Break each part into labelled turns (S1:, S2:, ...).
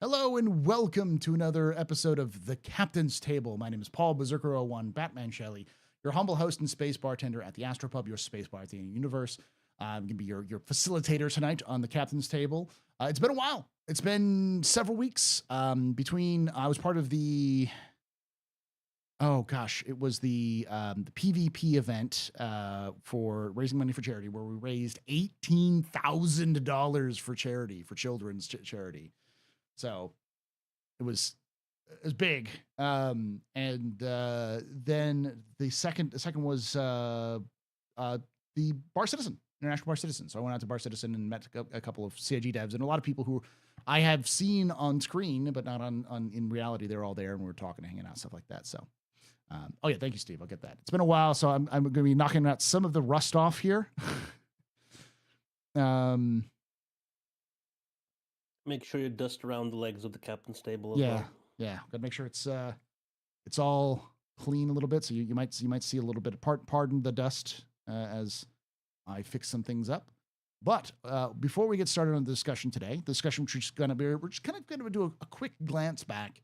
S1: Hello and welcome to another episode of The Captain's Table. My name is Paul Berserker01, Batman Shelley, your humble host and space bartender at the AstroPub, your space bar at the universe. I'm going to be your facilitator tonight on The Captain's Table. It's been a while. It's been several weeks between I was part of the it was the PvP event for raising money for charity, where we raised $18,000 for charity, for children's charity. So it was big. And then the second was the Bar Citizen, International Bar Citizen. So I went out to Bar Citizen and met a couple of CIG devs and a lot of people who I have seen on screen, but not on in reality. They're all there and we were talking, hanging out, stuff like that. So, thank you, Steve. I'll get that. It's been a while, so I'm going to be knocking out some of the rust off here.
S2: Make sure you dust around the legs of the captain's table as well.
S1: Yeah. Gotta make sure it's all clean a little bit. So you might see a little bit of pardon the dust as I fix some things up. But before we get started on the discussion today, we're just kind of going to do a quick glance back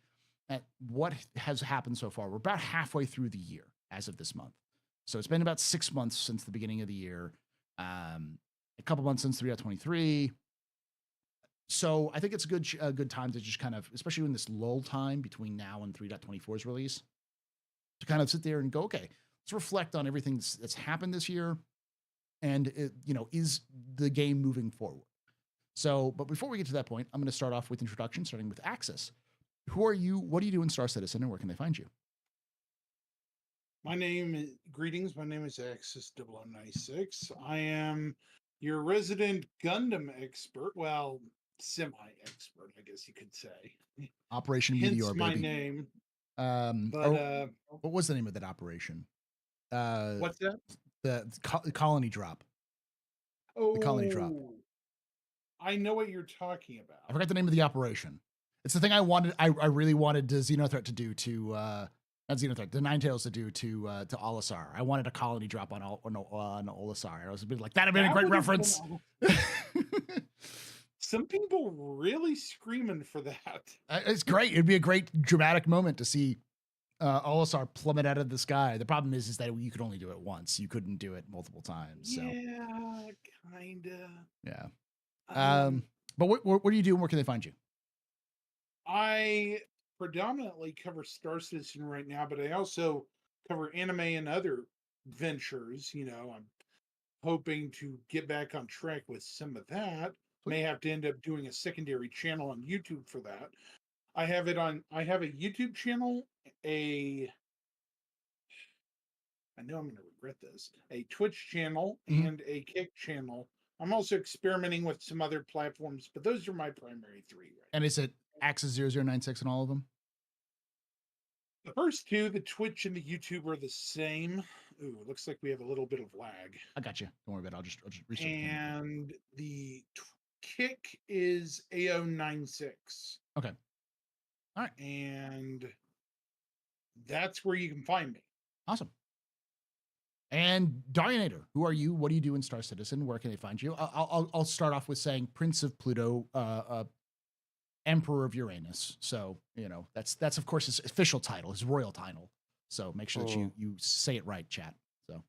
S1: at what has happened so far. We're about halfway through the year as of this month. So it's been about 6 months since the beginning of the year. A couple months since 3.23. So I think it's a good time to just kind of, especially in this lull time between now and 3.24's release, to kind of sit there and go, okay, let's reflect on everything that's happened this year, and is the game moving forward? So, but before we get to that point, I'm going to start off with introduction, starting with Axis. Who are you? What do you do in Star Citizen, and where can they find you?
S3: Greetings. My name is Axis 0096. I am your resident Gundam expert. Well, semi-expert, I guess you could say.
S1: Operation Meteor,
S3: Hence my name.
S1: What was the name of that operation?
S3: What's that?
S1: The colony drop.
S3: Oh,
S1: the colony drop.
S3: I know what you're talking about.
S1: I forgot the name of the operation. It's the thing I wanted. I really wanted Xenothreat to do to not Xenothreat, the Ninetales to do to Olisar. I wanted a colony drop on Olisar. I was a bit like, that'd been a great reference.
S3: Some people really screaming for that.
S1: It's great. It'd be a great dramatic moment to see Olisar plummet out of the sky. The problem is that you could only do it once. You couldn't do it multiple times. So.
S3: Yeah, kinda.
S1: Yeah. But what do you do and where can they find you?
S3: I predominantly cover Star Citizen right now, but I also cover anime and other ventures. I'm hoping to get back on track with some of that. May have to end up doing a secondary channel on YouTube for that. I have a YouTube channel, I know I'm going to regret this, a Twitch channel, and a Kick channel. I'm also experimenting with some other platforms, but those are my primary three. Right
S1: and is it Axis 0096 on all of them?
S3: The first two, the Twitch and the YouTube, are the same. Ooh, it looks like we have a little bit of lag.
S1: I got you. Don't worry about it. I'll just research.
S3: And the Kick is AO96.
S1: Okay. All right.
S3: And that's where you can find me.
S1: Awesome. And Darionator, who are you? What do you do in Star Citizen? Where can they find you? I'll start off with saying Prince of Pluto, Emperor of Uranus. So that's of course his official title, his royal title. So make sure that you say it right, chat. So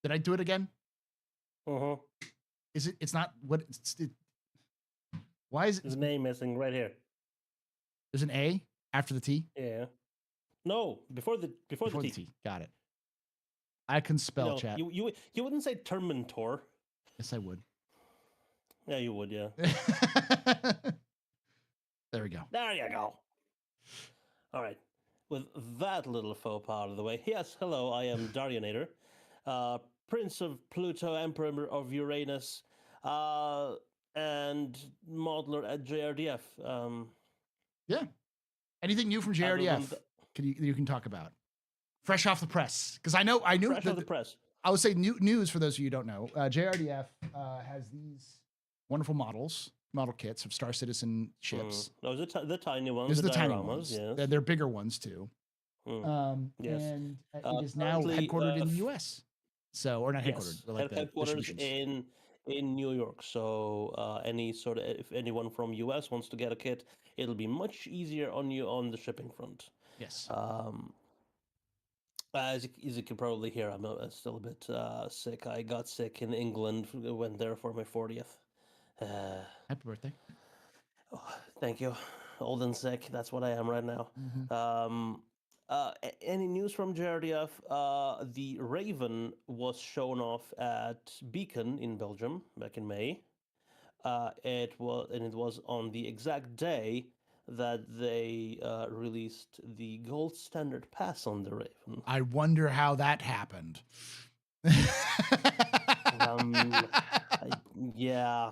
S1: did I do it again? Is it? It's not what. Why is it?
S2: His name missing right here.
S1: There's an A after the T.
S2: Yeah. No, before the T.
S1: Got it. I can spell, chat.
S2: You wouldn't say Terminator.
S1: Yes, I would.
S2: Yeah, you would. Yeah.
S1: There we go.
S2: There you go. All right. With that little faux pas out of the way, yes, hello, I am Darionator, Prince of Pluto, Emperor of Uranus, and modeler at JRDF.
S1: Yeah. Anything new from JRDF you can talk about? Fresh off the press, because I knew
S2: fresh off the press.
S1: I would say news for those of you who don't know. JRDF has these wonderful model kits of Star Citizen ships.
S2: Those are the tiny ones.
S1: Those are the tiny ones.
S2: Yes.
S1: They're bigger ones too.
S2: Yes.
S1: And it is now headquartered in the U.S. So, or not headquartered,
S2: yes. Headquarters in in New York. So if anyone from US wants to get a kit, it'll be much easier on you on the shipping front.
S1: Yes.
S2: As you can probably hear, I'm still a bit sick. I got sick in England, went there for my 40th.
S1: Happy birthday.
S2: Oh, thank you. Old and sick. That's what I am right now. Any news from JRDF? The Raven was shown off at Beacon in Belgium back in May. It was on the exact day that they released the gold standard pass on the Raven.
S1: I wonder how that happened.
S2: Yeah.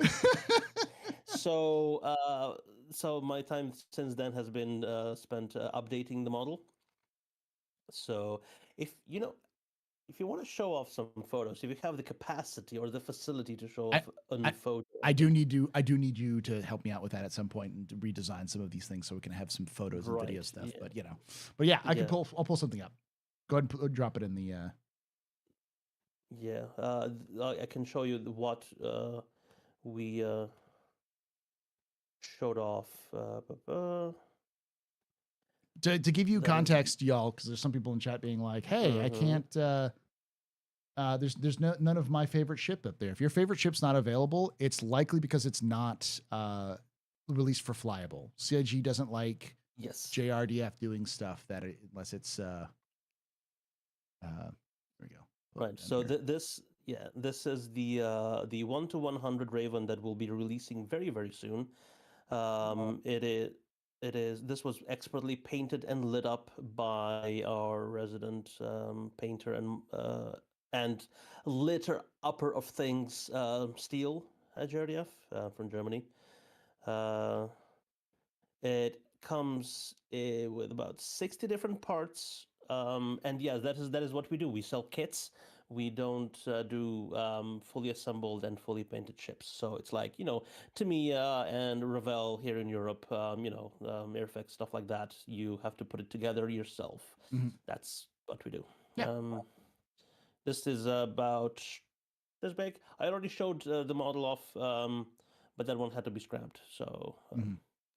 S2: So my time since then has been spent updating the model. So if you want to show off some photos, if you have the capacity or the facility to show off a photo,
S1: I do need you to help me out with that at some point and to redesign some of these things so we can have some photos and video stuff.
S2: Yeah.
S1: But I'll pull something up. Go ahead and drop it in the.
S2: Yeah, I can show you what we showed off.
S1: To give you context, y'all, because there's some people in chat being like, "Hey, I can't." There's none of my favorite ship up there. If your favorite ship's not available, it's likely because it's not released for flyable. CIG doesn't like JRDF doing stuff unless it's. There we go.
S2: Right. So this is the 1-to-100 Raven that we'll be releasing very, very soon. This was expertly painted and lit up by our resident painter and litter upper of things Steel at JRDF from Germany. It comes with about 60 different parts. And yeah, that is what we do. We sell kits. We don't do fully assembled and fully painted ships. So it's like, Tamiya and Ravel here in Europe, Airfix, stuff like that. You have to put it together yourself.
S1: Mm-hmm.
S2: That's what we do.
S1: Yeah.
S2: This is about this big. I already showed the model off, but that one had to be scrapped. So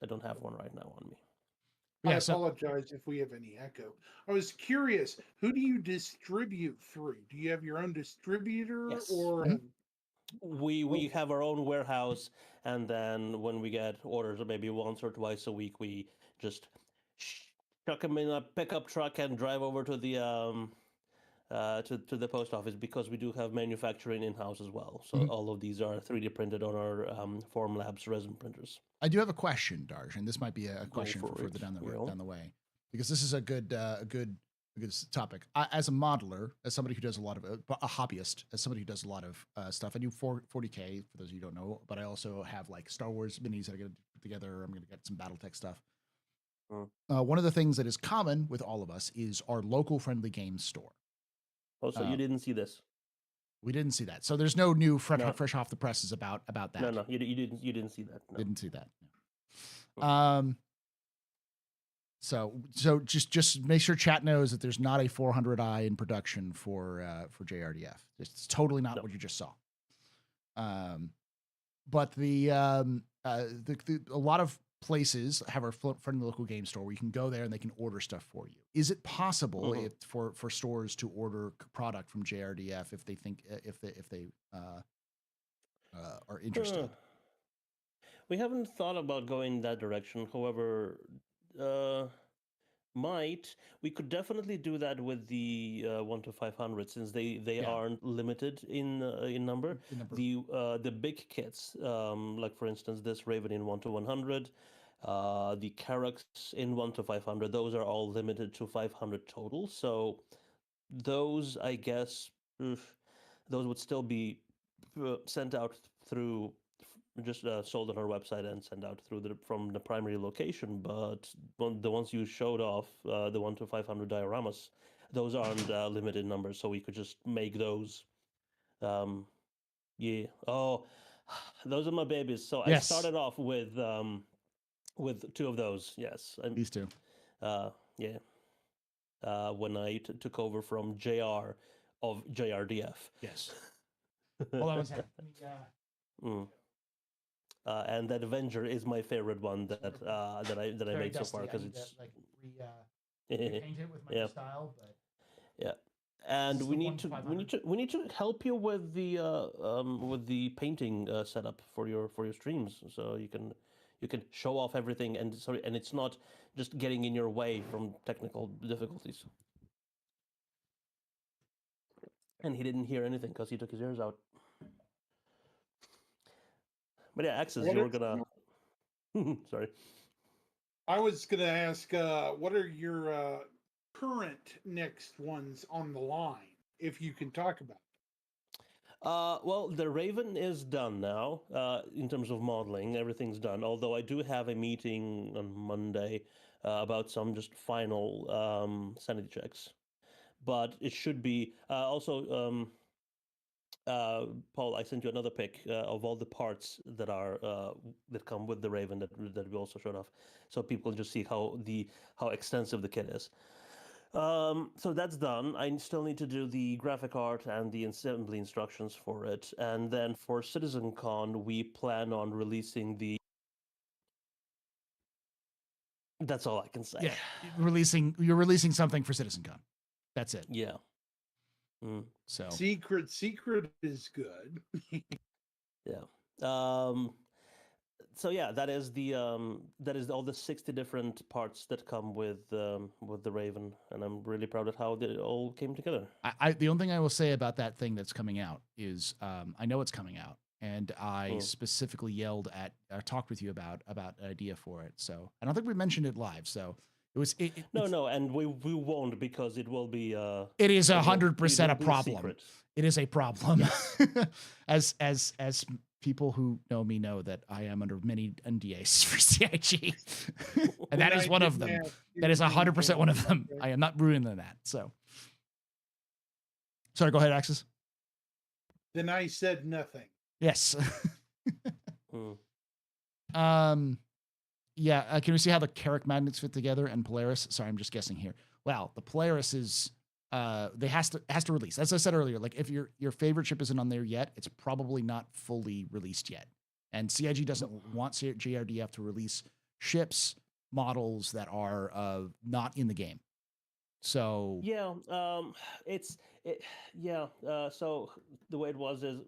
S2: I don't have one right now on me.
S3: I apologize if we have any echo. I was curious, who do you distribute through? Do you have your own distributor or?
S2: We have our own warehouse, and then when we get orders, maybe once or twice a week, we just chuck them in a pickup truck and drive over to the to the post office, because we do have manufacturing in-house as well. So all of these are 3D printed on our Formlabs resin printers.
S1: I do have a question, Darsh, and this might be a question for further down the way, because this is a good topic. As a modeler, as somebody who does a lot of a hobbyist, as somebody who does a lot of stuff, I do 40K for those of you who don't know, but I also have like Star Wars minis that I get to put together. I'm going to get some BattleTech stuff. One of the things that is common with all of us is our local friendly games store.
S2: Oh, so you didn't see this?
S1: We didn't see that. So there's no new fresh off the presses about that.
S2: No, you didn't see that. No.
S1: Didn't see that. No. So just make sure chat knows that there's not a 400i in production for JRDF. It's totally not what you just saw. But a lot of places have our friendly local game store where you can go there and they can order stuff for you. Is it possible for stores to order product from JRDF if they are interested?
S2: We haven't thought about going that direction. However, we could definitely do that with the 1-to-500, since they aren't limited in number. The big kits, like for instance this Raven in 1-to-100, the Carax in 1-to-500, those are all limited to 500 total. So those, I guess, those would still be sent out through, just sold on our website and sent out from the primary location. But the ones you showed off, the 1-to-500 dioramas, those aren't limited numbers, so we could just make those. Yeah. Oh, those are my babies. So I started off with 2 of those. Yes.
S1: These 2.
S2: Yeah. When I took over from JR of JRDF.
S1: Yes. Hold on one second.
S2: Mm. And that Avenger is my favorite one that I
S1: Very
S2: made so
S1: dusty.
S2: far
S1: I
S2: because
S1: need to
S2: it's
S1: like repaint it with my new
S2: yeah.
S1: style, but
S2: Yeah,
S1: this
S2: and
S1: is
S2: we
S1: the one
S2: need
S1: to
S2: to
S1: 500.
S2: we need to help you with the painting setup for your streams, so you can show off everything, and sorry, and it's not just getting in your way from technical difficulties. And he didn't hear anything because he took his ears out. But yeah, Axis,
S3: What
S2: you
S3: are,
S2: were gonna. Sorry.
S3: I was going to ask, what are your current next ones on the line, if you can talk about
S2: Well, the Raven is done now. In terms of modeling, everything's done. Although I do have a meeting on Monday about some just final sanity checks. But it should be also. Paul, I sent you another pic of all the parts that are that come with the Raven that we also showed off, so people just see how extensive the kit is. So that's done. I still need to do the graphic art and the assembly instructions for it. And then for CitizenCon, we plan on releasing the. That's all I can say.
S1: Yeah, you're releasing something for CitizenCon. That's it.
S2: Yeah. Mm.
S1: So
S3: Secret is good.
S2: Yeah. So yeah, that is all the 60 different parts that come with the Raven, and I'm really proud of how they all came together.
S1: the only thing I will say about that thing that's coming out is I know it's coming out, and I specifically yelled at talked with you about an idea for it. So I don't think we mentioned it live. So it was
S2: No, and we won't, because it will be
S1: it is 100% a
S2: be
S1: problem.
S2: secret.
S1: It is a problem.
S2: Yes.
S1: as people who know me know that I am under many NDAs for CIG, and that is one of them. That is 100% one of them. I am not ruining that. So, sorry. Go ahead, Axis.
S3: Then I said nothing.
S1: Yes.
S2: Mm.
S1: Yeah. Can we see how the Carrick magnets fit together and Polaris? Sorry, I'm just guessing here. Well, the Polaris is they has to release. As I said earlier, like if your favorite chip isn't on there yet, it's probably not fully released yet. And CIG doesn't want GRDF to release ships models that are not in the game. So
S2: yeah, yeah. So the way it was is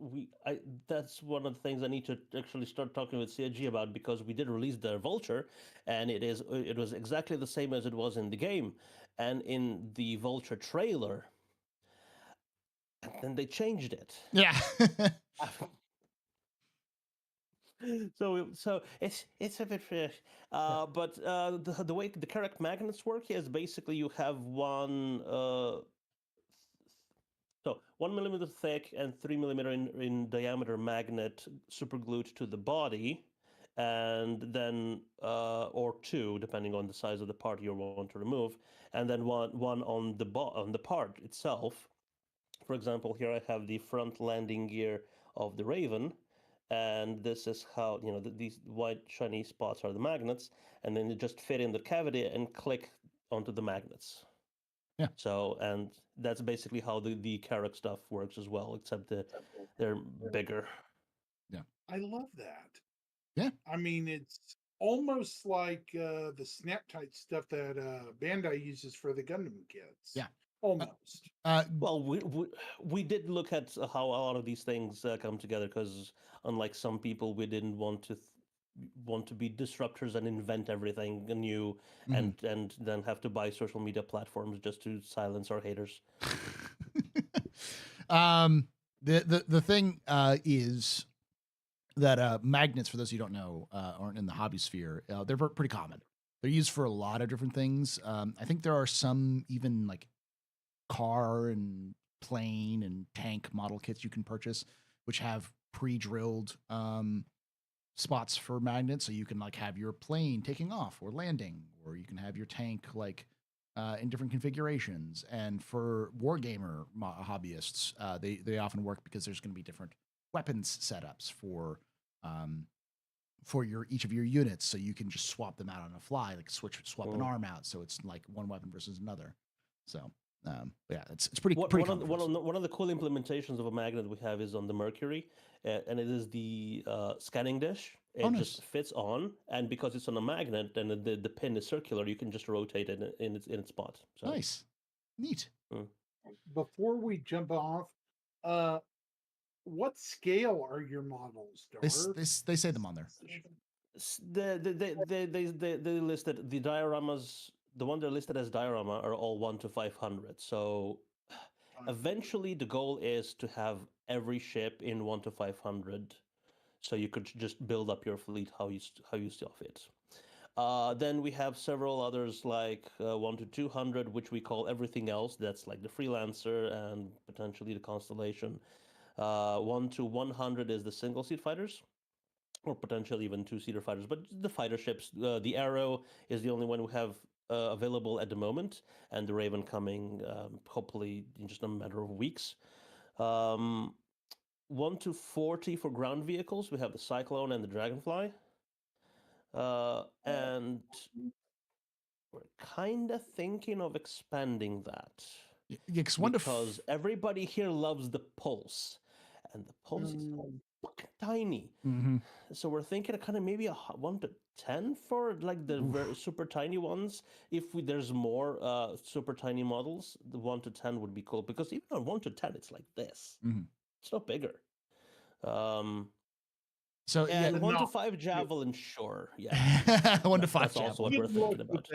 S2: that's one of the things I need to actually start talking with CIG about, because we did release the Vulture, and it was exactly the same as it was in the game, and in the Vulture trailer, and then they changed it.
S1: Yeah.
S2: So it's a bit fresh, but the way the Carrick magnets work is basically you have one. So 1 millimeter thick and 3 millimeter in diameter magnet superglued to the body, and then or two, depending on the size of the part you want to remove, and then one on the part itself. For example, here I have the front landing gear of the Raven, and this is how, these white shiny spots are the magnets, and then you just fit in the cavity and click onto the magnets.
S1: Yeah.
S2: So, and that's basically how the Carrick stuff works as well, except they're bigger.
S1: Yeah.
S3: I love that.
S1: Yeah.
S3: I mean, it's almost like the Snap-Tight stuff that Bandai uses for the Gundam kits.
S1: Yeah.
S3: Almost.
S2: Well, we did look at how a lot of these things come together, because unlike some people, we didn't want to be disruptors and invent everything anew, and then have to buy social media platforms just to silence our haters.
S1: The thing is that magnets, for those who don't know, aren't in the hobby sphere. They're pretty common. They're used for a lot of different things. I think there are some even like car and plane and tank model kits you can purchase, which have pre-drilled spots for magnets, so you can like have your plane taking off or landing, or you can have your tank like in different configurations. And for wargamer hobbyists, they often work because there's going to be different weapons setups for each of your units, so you can just swap them out on the fly, like swap an arm out, so it's like one weapon versus another. So Yeah, it's pretty
S2: One
S1: pretty
S2: of, the,
S1: common.
S2: one of the cool implementations of a magnet we have is on the Mercury, and it is the scanning dish. It
S1: nice.
S2: just fits on, and because it's on a magnet and the pin is circular, you can just rotate it in its spot. So.
S1: Nice, neat.
S3: Before we jump off, what scale are your models, Dar?
S1: They say them on there.
S2: They listed the dioramas. The one they're listed as diorama are all 1 to 500. So eventually, the goal is to have every ship in 1 to 500, so you could just build up your fleet how you still fit. Then we have several others like 1 to 200, which we call everything else. That's like the freelancer and potentially the constellation. 1 to 100 is the single seat fighters, or potentially even two-seater fighters. But the fighter ships, the Arrow is the only one we have available at the moment, and the Raven coming hopefully in just a matter of weeks. 1 to 40 for ground vehicles. We have the Cyclone and the Dragonfly. And we're kind of thinking of expanding that.
S1: Yeah, because
S2: everybody here loves the Pulse, and the Pulse is fucking tiny. So we're thinking of kind of maybe a 1 to 10 for like the very super tiny ones. If there's more super tiny models, the 1 to 10 would be cool, because even on 1 to 10, it's like this. It's not bigger.
S1: So
S2: and
S1: yeah,
S2: 1 to 5 Javelin, sure, yeah.
S1: 1 to 5
S2: That's also what we're thinking about.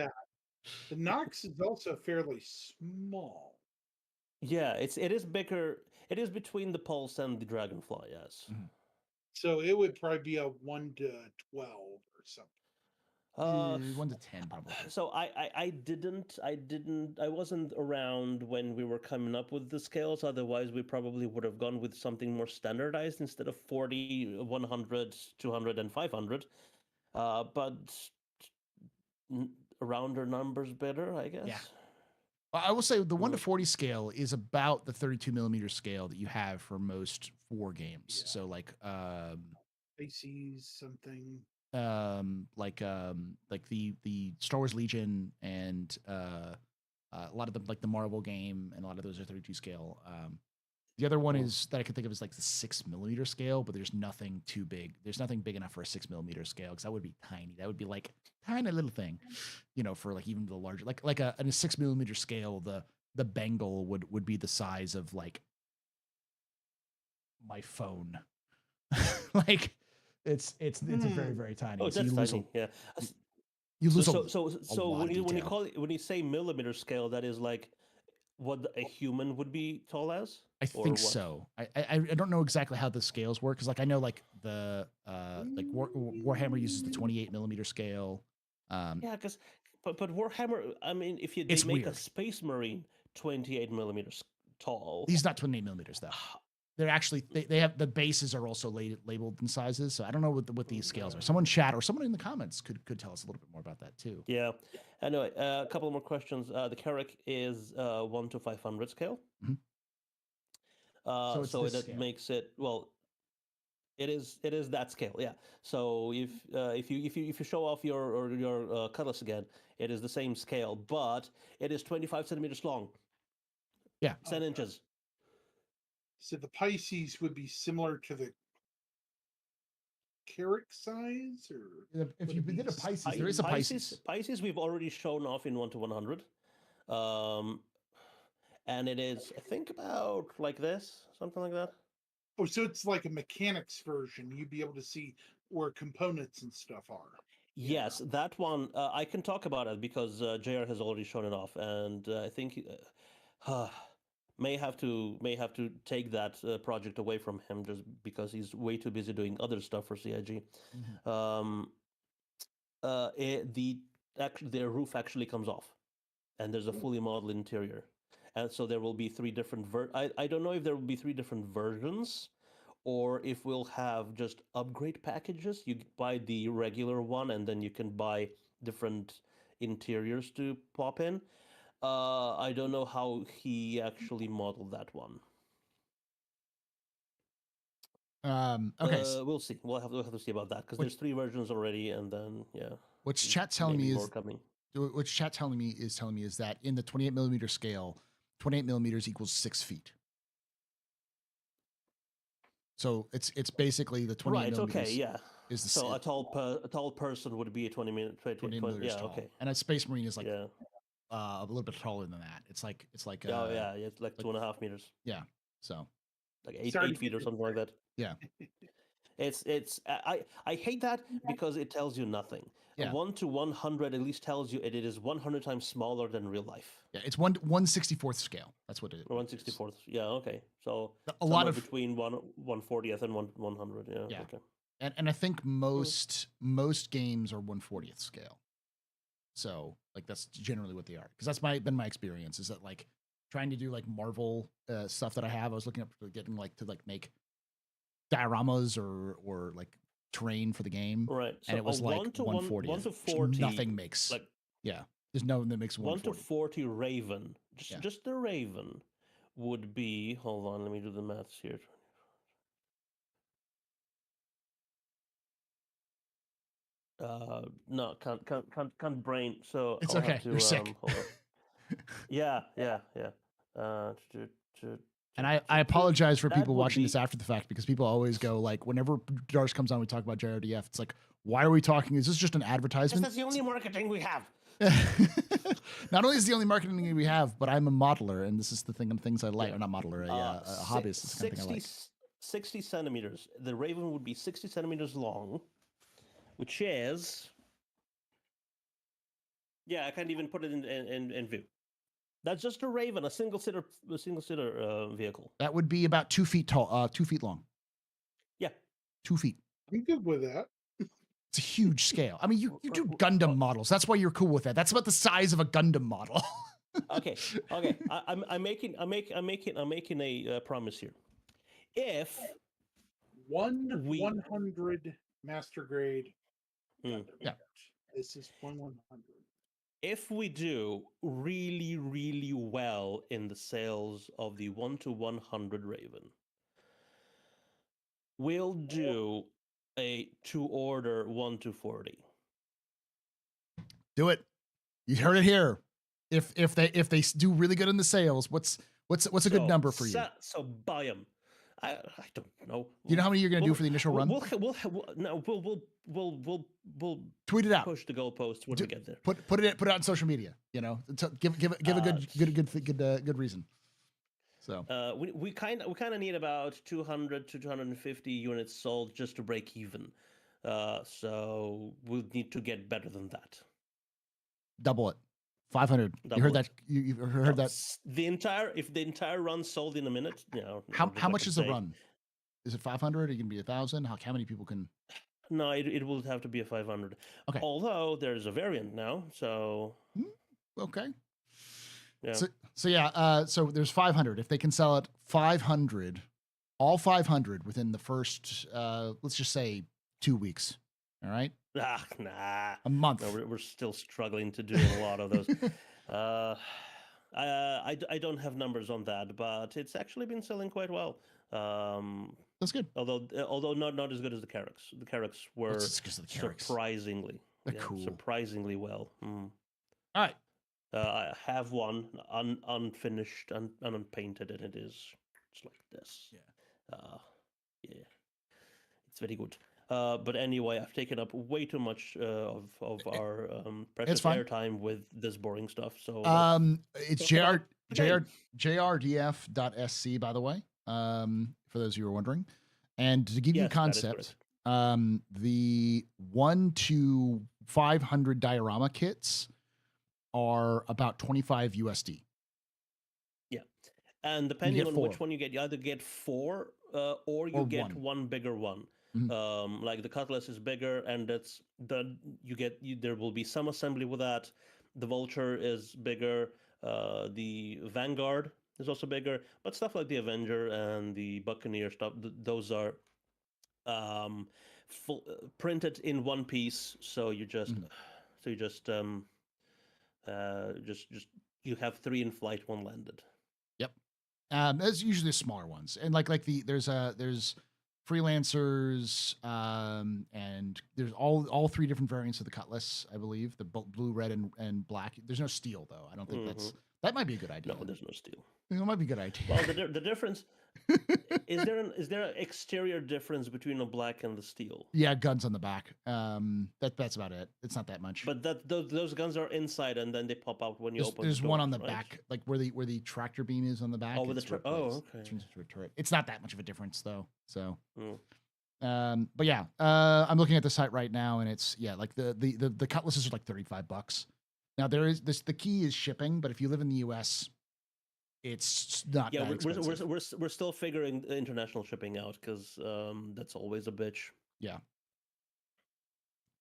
S3: The Nox is also fairly small.
S2: Yeah, it is bigger. It is between the Pulse and the Dragonfly, yes.
S3: So it would probably be a 1 to 12 or something.
S1: 1 to 10 probably.
S2: So I wasn't around when we were coming up with the scales. Otherwise, we probably would have gone with something more standardized instead of 40, 100, 200, and 500. But rounder numbers better, I guess.
S1: Yeah. I will say the 1 to 40 scale is about the 32 millimeter scale that you have for most war games. Yeah. So like
S3: Pisces something.
S1: Like the Star Wars Legion and a lot of them, like the Marvel game, and a lot of those are 32 scale. The other one is that I can think of is like the 6 millimeter scale, but there's nothing too big. There's nothing big enough for a 6 millimeter scale, because that would be tiny. That would be like tiny little thing, for like even the larger, like in a 6 millimeter scale, the Bengal would be the size of like my phone. Like it's a very, very tiny.
S2: Oh, that's tiny. Yeah.
S1: You lose
S2: so when you say millimeter scale, that is like what a human would be tall as?
S1: I think so. I don't know exactly how the scales work, because like I know like the like Warhammer uses the 28 millimeter scale.
S2: Yeah, because but Warhammer, I mean, if they make a Space Marine 28 millimeters tall,
S1: he's not 28 millimeters though. They're actually they have the bases are also labeled in sizes, so I don't know what these scales are. Someone chat or someone in the comments could tell us a little bit more about that too.
S2: Yeah. Anyway, a couple more questions. The Carrack is 1 to 500 scale. So that makes it, well, it is that scale, yeah. So if you show off your cutlass again, it is the same scale, but it is 25 centimeters long.
S1: Yeah,
S2: 10 inches.
S3: So the Pisces would be similar to the Carrack size, or
S1: if you did a Pisces, there is a Pisces.
S2: Pisces we've already shown off in 1 to 100, and it is, I think, about like this, something like that.
S3: Oh, so it's like a mechanics version. You'd be able to see where components and stuff are.
S2: Yes, that one I can talk about it because JR has already shown it off, and I think may have to take that project away from him just because he's way too busy doing other stuff for CIG. The roof actually comes off, and there's a fully modeled interior, and so there will be 3 different I don't know if there will be 3 different versions, or if we'll have just upgrade packages. You buy the regular one, and then you can buy different interiors to pop in. I don't know how he actually modeled that one.
S1: Okay.
S2: We'll see. We'll have to see about that, because there's 3 versions already, and then
S1: what's chat telling me is more coming. What chat telling me is that in the 28 millimeter scale, 28 millimeters equals 6 feet. So it's basically the 28 millimeters.
S2: Okay, yeah.
S1: Is the
S2: So a tall person would be a 20
S1: millimeters tall.
S2: Okay.
S1: And a Space Marine is like
S2: yeah.
S1: a little bit taller than that. It's like
S2: it's like 2.5 meters.
S1: Yeah. So
S2: like 8 feet or something like that.
S1: Yeah.
S2: I hate that because it tells you nothing.
S1: Yeah.
S2: 1 to 100 at least tells you it is 100 times smaller than real life.
S1: Yeah, it's 1/64th scale. That's what it is.
S2: 1/64th. Yeah, okay. So
S1: a lot of
S2: between 1/40th and 100. Yeah. Okay.
S1: And I think most games are 1/40th scale. So like that's generally what they are. Because that's been my experience is that like trying to do like Marvel stuff that I have. I was looking up for getting like to like make dioramas or like terrain for the game,
S2: right?
S1: So and it was like 1/40.
S2: 1 to 40.
S1: Nothing makes like there's no one that makes
S2: 1 to 40 Raven. Just the Raven would be. Hold on, let me do the maths here. No, can't brain. So
S1: it's
S2: I'll
S1: okay.
S2: Have to,
S1: You're sick.
S2: Hold on. Yeah.
S1: And I apologize for people watching this after the fact because people always go like, whenever Darsh comes on, we talk about JRDF. It's like, why are we talking? Is this just an advertisement?
S2: That's the only marketing we have.
S1: Not only is the only marketing we have, but I'm a modeler, and this is the things I like. Or not modeler, a hobbyist. It's the kind of thing I like.
S2: 60 centimeters. The Raven would be 60 centimeters long, which is. Yeah, I can't even put it in view. That's just a Raven, a single seater vehicle.
S1: That would be about 2 feet tall, 2 feet long.
S2: Yeah,
S1: 2 feet.
S3: I'm good with that.
S1: It's a huge scale. I mean, you do Gundam models. That's why you're cool with that. That's about the size of a Gundam model.
S2: Okay. I'm making a promise here. If
S3: 100 master grade.
S1: Yeah.
S3: This is 1/100.
S2: If we do really, really well in the sales of the 1 to 100 Raven, we'll do a to order 1 to 40.
S1: Do it. You heard it here. If they do really good in the sales, what's a good number for you?
S2: So buy them. I don't know.
S1: You know how many you're going to do for the initial run?
S2: We'll
S1: tweet it out.
S2: Push the goalpost when we get there.
S1: Put it out on social media. You know, give a good reason. So
S2: we kind of need about 200 to 250 units sold just to break even. So we'll need to get better than that.
S1: Double it. 500. You heard that? You heard that?
S2: If the entire run sold in a minute,
S1: how much is the run? Is it 500? Are you gonna be 1,000? How many people can?
S2: No, it will have to be a 500.
S1: Okay.
S2: Although there's a variant now, so.
S1: Okay.
S2: Yeah.
S1: So there's 500. If they can sell it 500, all 500 within the first, let's just say 2 weeks. All right.
S2: Nah.
S1: A month.
S2: No, we're still struggling to do a lot of those. I don't have numbers on that, but it's actually been selling quite well.
S1: That's good.
S2: Although not as good as the Carracks. The Carracks were surprisingly surprisingly well.
S1: All right.
S2: I have one unfinished and unpainted, and it's like this. Yeah. It's very good. But anyway, I've taken up way too much of our precious airtime with this boring stuff. So
S1: it's JRDF.sc, by the way, for those of you who are wondering. And to give you a concept, the 1 to 500 diorama kits are about $25 USD.
S2: Yeah, and depending on which one you get, you either get 4 or you get one bigger one. Mm-hmm. Like the Cutlass is bigger, and there will be some assembly with that. The Vulture is bigger. The Vanguard is also bigger, but stuff like the Avenger and the Buccaneer stuff, those are printed in one piece. So you just you have 3 in flight, 1 landed.
S1: Yep. That's usually the smaller ones, and there's freelancers, and there's all 3 different variants of the Cutlass, I believe. The blue, red, and black. There's no steel though. I don't think That might be a good idea.
S2: No, there's no steel.
S1: It might be a good idea.
S2: Well, the difference is there an exterior difference between the black and the steel?
S1: Yeah, guns on the back. That's about it. It's not that much.
S2: But those guns are inside, and then they pop out when you open.
S1: There's
S2: the
S1: one
S2: door,
S1: on the
S2: right?
S1: back, like where the tractor beam is on the back.
S2: Oh, with the
S1: okay. Turns into a turret. It's not that much of a difference though. So.
S2: Mm.
S1: But yeah, I'm looking at the site right now, and it's like the cutlasses are like $35. Now there is this. The key is shipping, but if you live in the U.S., it's not.
S2: Yeah,
S1: that expensive.
S2: we're still figuring international shipping out because that's always a bitch.
S1: Yeah.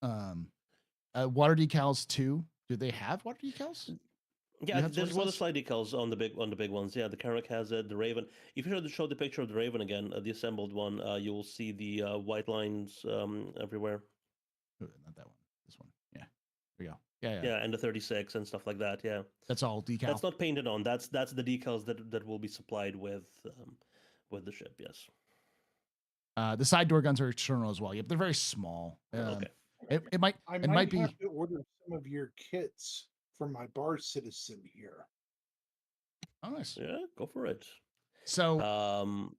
S1: Water decals too. Do they have water decals?
S2: Yeah, there's one of the slide decals on the big ones. Yeah, the Carrack has it. The Raven. If you show the picture of the Raven again, the assembled one, you will see the white lines everywhere.
S1: Not that one. This one. Yeah. There we go. Yeah.
S2: Yeah, and the 36 and stuff like that. Yeah.
S1: That's all decal.
S2: That's not painted on. That's the decals that will be supplied with the ship. Yes.
S1: The side door guns are external as well. Yep, they're very small.
S2: Okay.
S1: It might.
S3: I
S1: it
S3: might
S1: be.
S3: have to order some of your kits for my Star Citizen here.
S1: Oh, nice.
S2: Yeah, go for it.
S1: So. Go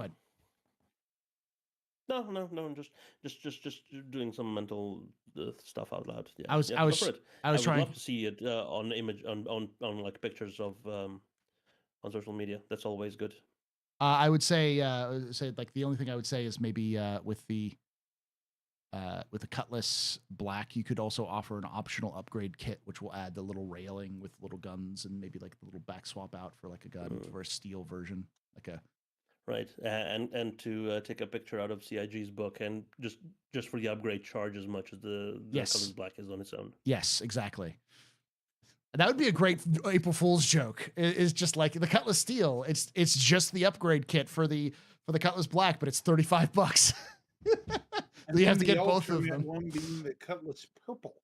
S1: ahead.
S2: No. Just doing some mental stuff out loud. Yeah.
S1: I was
S2: would love to see it on image on like pictures of on social media. That's always good.
S1: I would say like the only thing I would say is maybe with the Cutlass Black, you could also offer an optional upgrade kit, which will add the little railing with little guns and maybe like the little back swap out for like a gun for a steel version, like a.
S2: Right, and to take a picture out of CIG's book and just for the upgrade charge as much as the Cutlass Black is on its own.
S1: Yes, exactly. That would be a great April Fool's joke. Is just like the Cutlass Steel. It's just the upgrade kit for the Cutlass Black, but it's $35. You have to get both of them.
S3: One being the Cutlass Purple.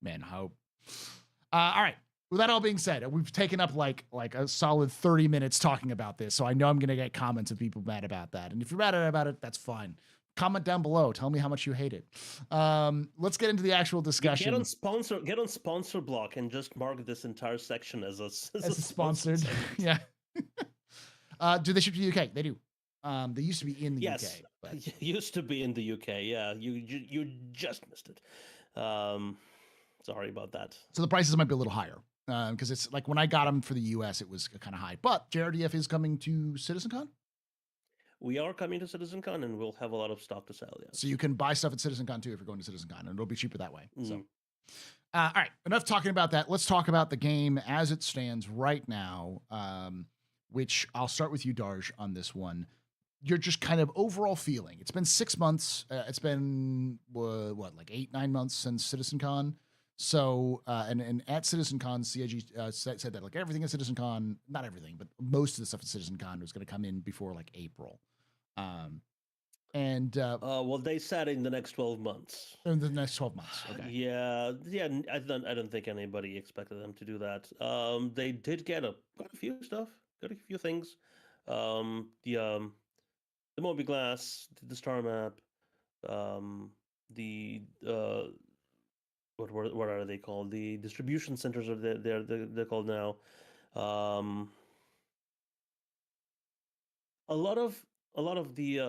S1: Man, hope. All right. With that all being said, we've taken up like a solid 30 minutes talking about this, so I know I'm going to get comments of people mad about that. And if you're mad about it, that's fine. Comment down below. Tell me how much you hate it. Let's get into the actual discussion.
S2: Get on sponsor block and just mark this entire section as a
S1: sponsored. Yeah. Do they ship to the UK? They do. They used to be in the UK.
S2: But... Used to be in the UK. Yeah, you just missed it. Sorry about that.
S1: So the prices might be a little higher because it's like when I got them for the US, it was kind of high. But JRDF is coming to CitizenCon.
S2: We are coming to CitizenCon, and we'll have a lot of stock to sell. Yes.
S1: So you can buy stuff at CitizenCon too if you're going to CitizenCon, and it'll be cheaper that way. So, all right, enough talking about that. Let's talk about the game as it stands right now. Which I'll start with you, Darj, on this one. You're just kind of overall feeling. It's been 6 months. It's been like 8-9 months since CitizenCon. So, and at CitizenCon, CIG said that like everything at CitizenCon, not everything, but most of the stuff at CitizenCon was going to come in before like April.
S2: Well, they said in the next 12 months.
S1: In the next 12 months. Okay.
S2: Yeah. I don't think anybody expected them to do that. They did get quite a few stuff, got a few things. The Mobi-Glass, the star map, what are they called? The distribution centers are they're called now. A lot of the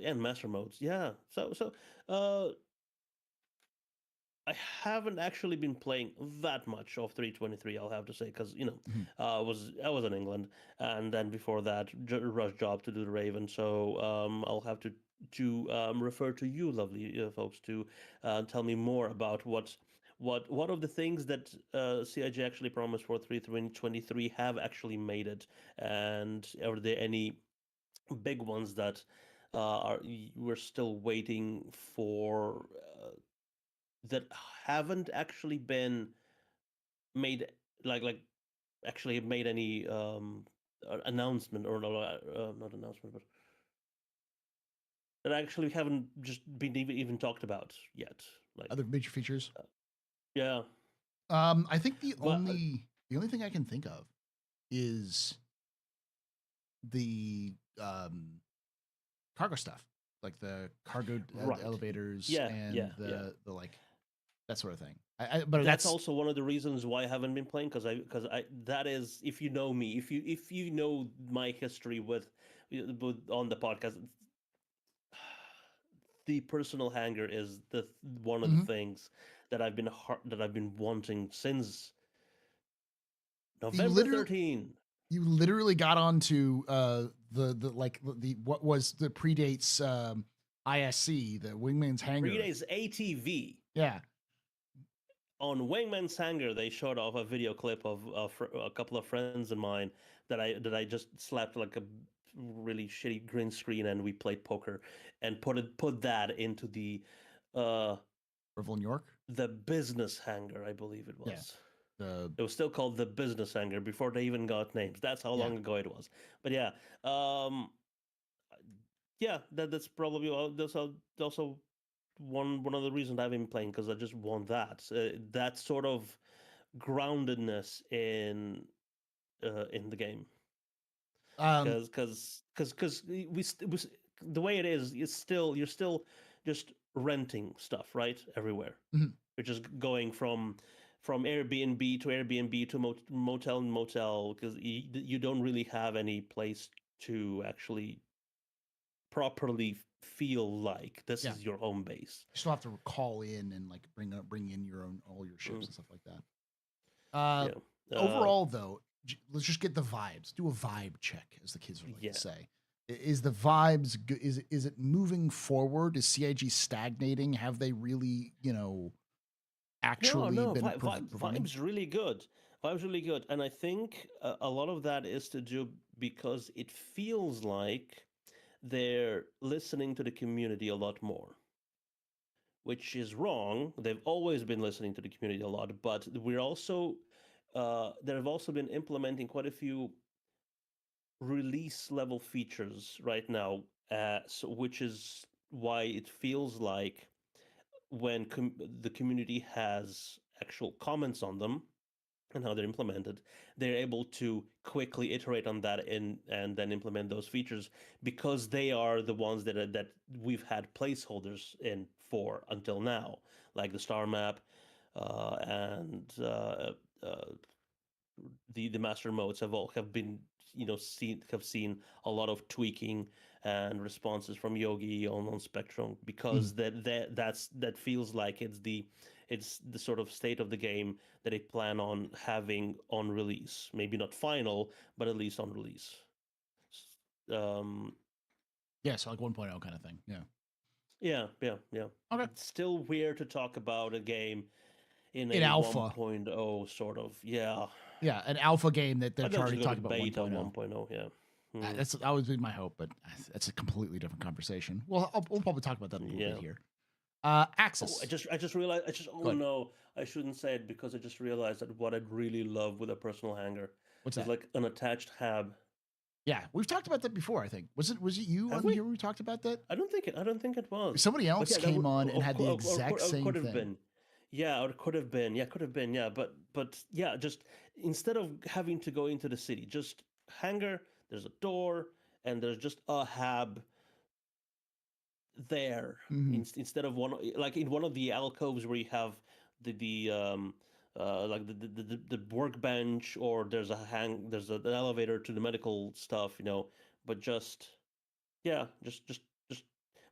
S2: and master modes. Yeah. So I haven't actually been playing that much of 323. I'll have to say because I was in England, and then before that rush job to do the Raven. So I'll have to refer to you, lovely folks, to tell me more about what of the things that CIG actually promised for 323 have actually made it, and are there any big ones that we're still waiting for that haven't actually been made, like actually made any announcement or not announcement, but that actually haven't just been even talked about yet, like
S1: other major features.
S2: Yeah.
S1: I think the only thing I can think of is the cargo stuff, like the cargo elevators and the like that sort of thing. But
S2: that's also one of the reasons why I haven't been playing, because I that is, if you know me, if you know my history with on the podcast, the personal hanger is the one of the things that I've been wanting since November 13.
S1: You literally got onto the what was the predates ISC, the Wingman's Hangar.
S2: Predates ATV.
S1: Yeah.
S2: On Wingman's Hangar, they showed off a video clip of a couple of friends of mine that I just slapped like a really shitty green screen, and we played poker and put that into the
S1: Revel in York,
S2: the business hangar, I believe it was.
S1: Yeah.
S2: It was still called the business hangar before they even got names. That's how long ago it was. But yeah, that's probably also one of the reasons I've been playing, because I just want that sort of groundedness in the game. Because the way it is, you're still just renting stuff, right, everywhere.
S1: Mm-hmm.
S2: You're just going from Airbnb to Airbnb to motel and motel, because you don't really have any place to actually properly feel like this is your home base.
S1: You still have to call in and like bring in all your ships and stuff like that. Overall, though, let's just get the vibes. Do a vibe check, as the kids would like to say. Is the vibes good? Is it moving forward? Is CIG stagnating? Have they really, actually been
S2: vibes really good. Vibes really good, and I think a lot of that is to do because it feels like they're listening to the community a lot more, which is wrong. They've always been listening to the community a lot, but we're also they've also been implementing quite a few release level features right now, which is why it feels like when the community has actual comments on them and how they're implemented, they're able to quickly iterate on that and then implement those features, because they are the ones that we've had placeholders in for until now, like the star map and the master modes have been seen a lot of tweaking and responses from Yogi on Spectrum, because that feels like it's the sort of state of the game that they plan on having on release. Maybe not final, but at least on release.
S1: So like 1.0 kind of thing.
S2: Yeah.
S1: Okay.
S2: It's still weird to talk about a game in
S1: alpha
S2: 1.0 sort of. Yeah,
S1: an alpha game that they're already talking about
S2: beta
S1: 1.0.
S2: 1.0. Yeah.
S1: That's always been my hope, but that's a completely different conversation. Well, we'll probably talk about that a little bit here. Axis.
S2: I just realized. No, I shouldn't say it, because I just realized that what I'd really love with a personal hanger is like an attached hab.
S1: Yeah, we've talked about that before. I think was it you on here? We talked about that.
S2: I don't think it was.
S1: Somebody else came on and had the exact same
S2: could have
S1: thing.
S2: Been. Yeah, or it could have been. Yeah, could have been. Yeah, but yeah, just instead of having to go into the city, just hangar. There's a door and there's just a hab there, instead of one, like in one of the alcoves where you have the workbench, or there's an elevator to the medical stuff, but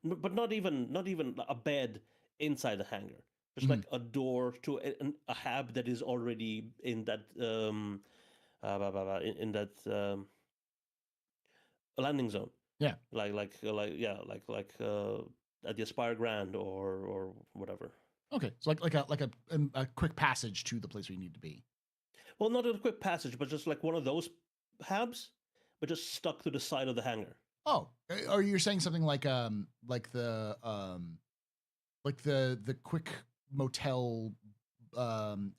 S2: but not even a bed inside the hangar. Just like a door to a hab that is already in that landing zone.
S1: Yeah,
S2: like at the Aspire Grand or whatever.
S1: Okay, so like a quick passage to the place where you need to be.
S2: Well, not a quick passage, but just like one of those habs, but just stuck to the side of the hangar.
S1: Oh, or you're saying something like the quick motel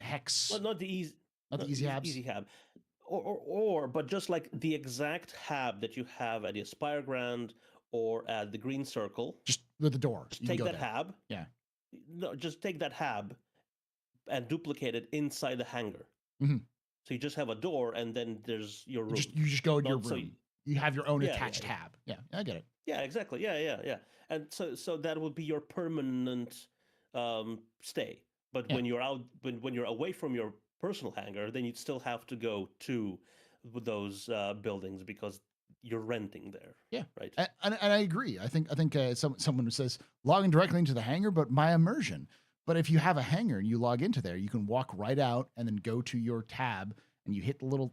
S1: hex?
S2: Well, not the easy
S1: habs.
S2: Easy hab. But just like the exact hab that you have at the Aspire Grand or at the Green Circle.
S1: Just with the door.
S2: Just take that hab.
S1: Yeah.
S2: No, just take that hab and duplicate it inside the hangar.
S1: Mm-hmm.
S2: So you just have a door, and then there's your room.
S1: You just go in your room. You have your own attached hab. Yeah, I get it.
S2: Yeah, exactly. Yeah. And so that would be your permanent stay. But
S1: Yeah.
S2: when you're out, when you're away from your personal hangar, then you'd still have to go to those buildings because you're renting there.
S1: Yeah,
S2: right.
S1: And I agree. I think someone who says logging directly into the hangar, but my immersion. But if you have a hangar and you log into there, you can walk right out and then go to your tab and you hit the little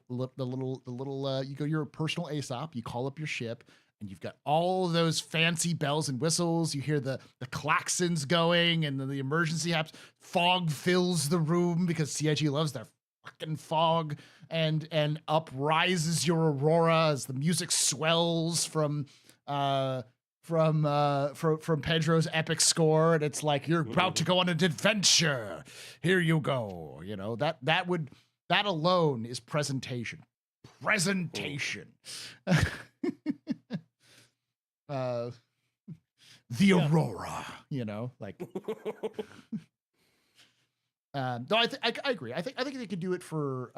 S1: you go to your personal ASOP, you call up your ship, and you've got all those fancy bells and whistles. You hear the klaxons going and the emergency apps. Fog fills the room because CIG loves their fucking fog, and up rises your aurora as the music swells from Pedro's epic score, and it's like you're about to go on an adventure. Here you go. You know, that alone is presentation. The aurora, you know, like no, I agree. I think they could do it for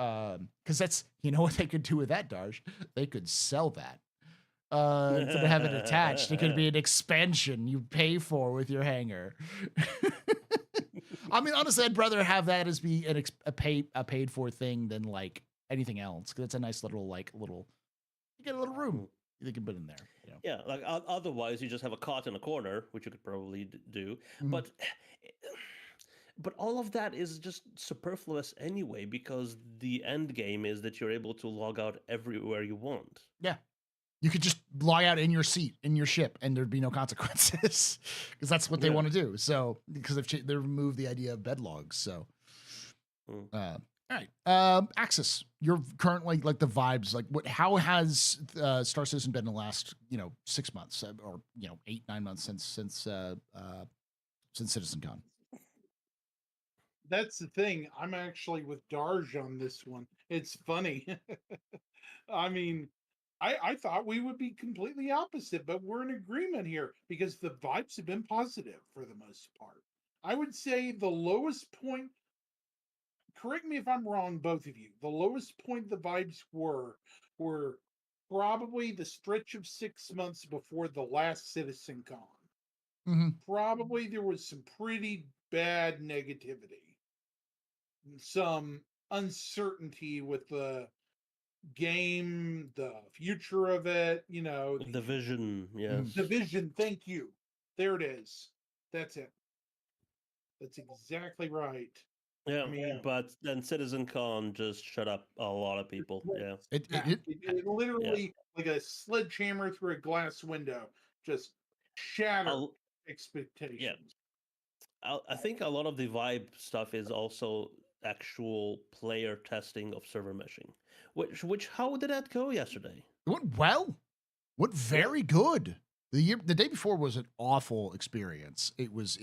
S1: because that's, you know what they could do with that, Darsh? They could sell that. Instead of having it attached, it could be an expansion you pay for with your hangar. I mean, honestly, I'd rather have that as be a paid for thing than like anything else, because it's a nice little you get a little room you can put in there. You know?
S2: Yeah, like otherwise you just have a cot in a corner, which you could probably do, but all of that is just superfluous anyway, because the end game is that you're able to log out everywhere you want.
S1: Yeah. You could just log out in your seat, in your ship, and there'd be no consequences, because that's what they want to do. So, because they removed the idea of bed logs. So, all right. Axis, you're currently like the vibes. Like, how has Star Citizen been in the last 6 months or 8-9 months since CitizenCon?
S3: That's the thing. I'm actually with Darj on this one. It's funny. I mean, I thought we would be completely opposite, but we're in agreement here because the vibes have been positive for the most part. I would say the lowest point, correct me if I'm wrong, both of you, the lowest point the vibes were probably the stretch of 6 months before the last CitizenCon. Probably there was some pretty bad negativity, some uncertainty with the game, the future of it,
S2: the vision. Yes,
S3: the vision. Thank you. There it is. That's it. That's exactly right.
S2: Yeah,
S3: I mean,
S2: but then CitizenCon just shut up a lot of people. Yeah,
S3: it literally like a sledgehammer through a glass window, just shattered expectations.
S2: Yeah. I think a lot of the vibe stuff is also actual player testing of server meshing. Which how did that go yesterday?
S1: It went well. Went very good. The day before was an awful experience. It was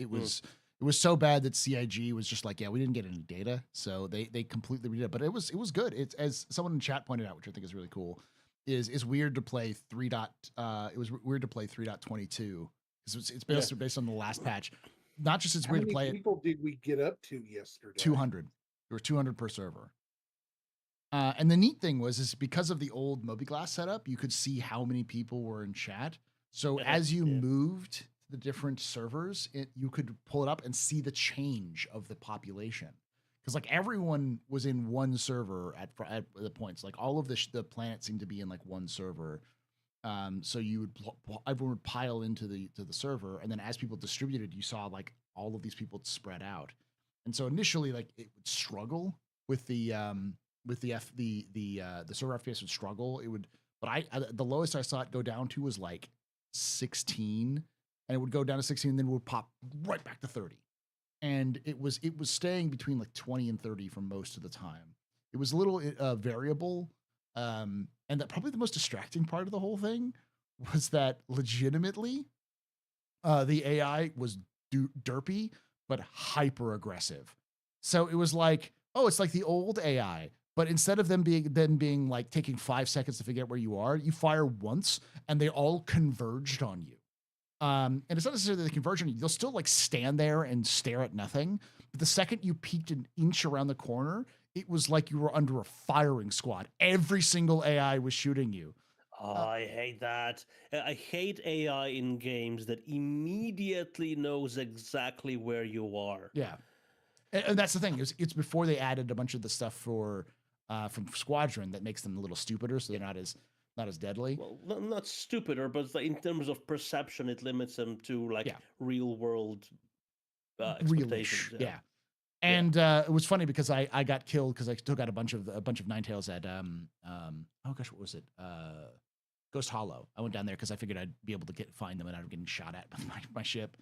S1: so bad that CIG was just like, yeah, we didn't get any data, so they completely redid it. But it was good. It's, as someone in chat pointed out, which I think is really cool, is weird to play 3. It was weird to play 3.22 because it's based on the last patch. Not just it's weird to play.
S3: How many people did we get up to yesterday?
S1: 200. There were 200 per server. And the neat thing is because of the old MobiGlass setup, you could see how many people were in chat. So as you moved to the different servers, you could pull it up and see the change of the population. Because like everyone was in one server at the points. Like all of the planets seemed to be in like one server. So everyone would pile into the server, and then as people distributed, you saw like all of these people spread out. And so initially, like it would struggle with the server FPS would struggle. It would, but the lowest I saw it go down to was like 16, and it would go down to 16, and then it would pop right back to 30. And it was staying between like 20 and 30 for most of the time. It was a little variable. And that probably the most distracting part of the whole thing was that legitimately the AI was derpy, but hyper aggressive. So it was like, oh, it's like the old AI, but instead of them being like taking 5 seconds to figure out where you are, you fire once and they all converged on you. And it's not necessarily they converge on you. They'll still like stand there and stare at nothing. But the second you peeked an inch around the corner, it was like you were under a firing squad. Every single AI was shooting you.
S2: Oh, I hate that. I hate AI in games that immediately knows exactly where you are.
S1: Yeah. And that's the thing, it's before they added a bunch of the stuff for from Squadron that makes them a little stupider, so they're not as deadly.
S2: Well, not stupider, but in terms of perception, it limits them to like real world expectations.
S1: Realish, yeah. And it was funny because I got killed because I took out a bunch of Ninetales at oh gosh, what was it? Ghost Hollow. I went down there because I figured I'd be able to find them without getting shot at by my ship.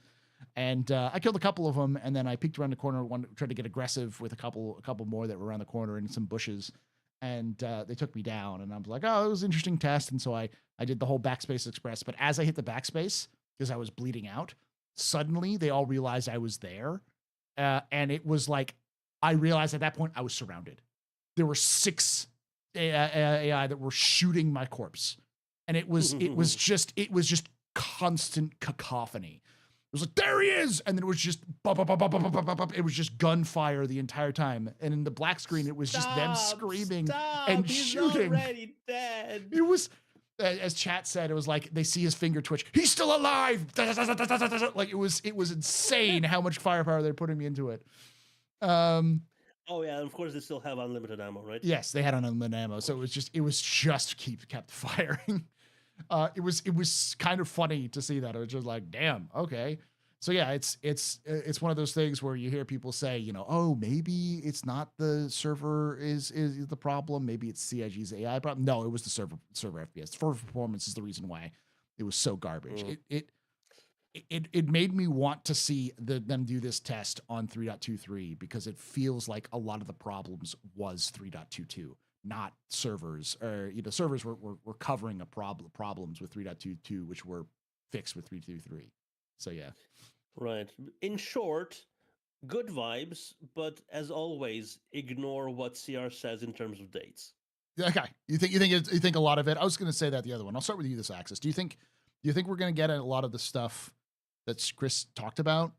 S1: And I killed a couple of them, and then I peeked around the corner, tried to get aggressive with a couple more that were around the corner in some bushes, and they took me down. And I was like, oh, it was an interesting test. And so I did the whole backspace express. But as I hit the backspace, because I was bleeding out, suddenly they all realized I was there. And it was like, I realized at that point I was surrounded. There were 6 AI that were shooting my corpse. And it was just constant cacophony. It was like, there he is, and then it was just it was just gunfire the entire time. And in the black screen, it was just them screaming and shooting.
S2: He's already dead.
S1: It was, as chat said, it was like they see his finger twitch. He's still alive. Like it was insane how much firepower they're putting me into it.
S2: Oh yeah, and of course they still have unlimited ammo, right?
S1: Yes, they had unlimited ammo, so it was just kept firing. It was kind of funny to see that. It was just like, damn, okay. So yeah, it's one of those things where you hear people say, you know, oh, maybe it's not the server is the problem. Maybe it's CIG's AI problem. No, it was the server FPS. Server performance is the reason why it was so garbage. It made me want to see them do this test on 3.23 because it feels like a lot of the problems was 3.22. Not servers, or servers were covering problems with 3.22, which were fixed with 3.23. So yeah,
S2: right. In short, good vibes, but as always, ignore what CR says in terms of dates.
S1: Okay, you think a lot of it. I was going to say that the other one. I'll start with you, this Axis. Do you think we're going to get a lot of the stuff that Chris talked about?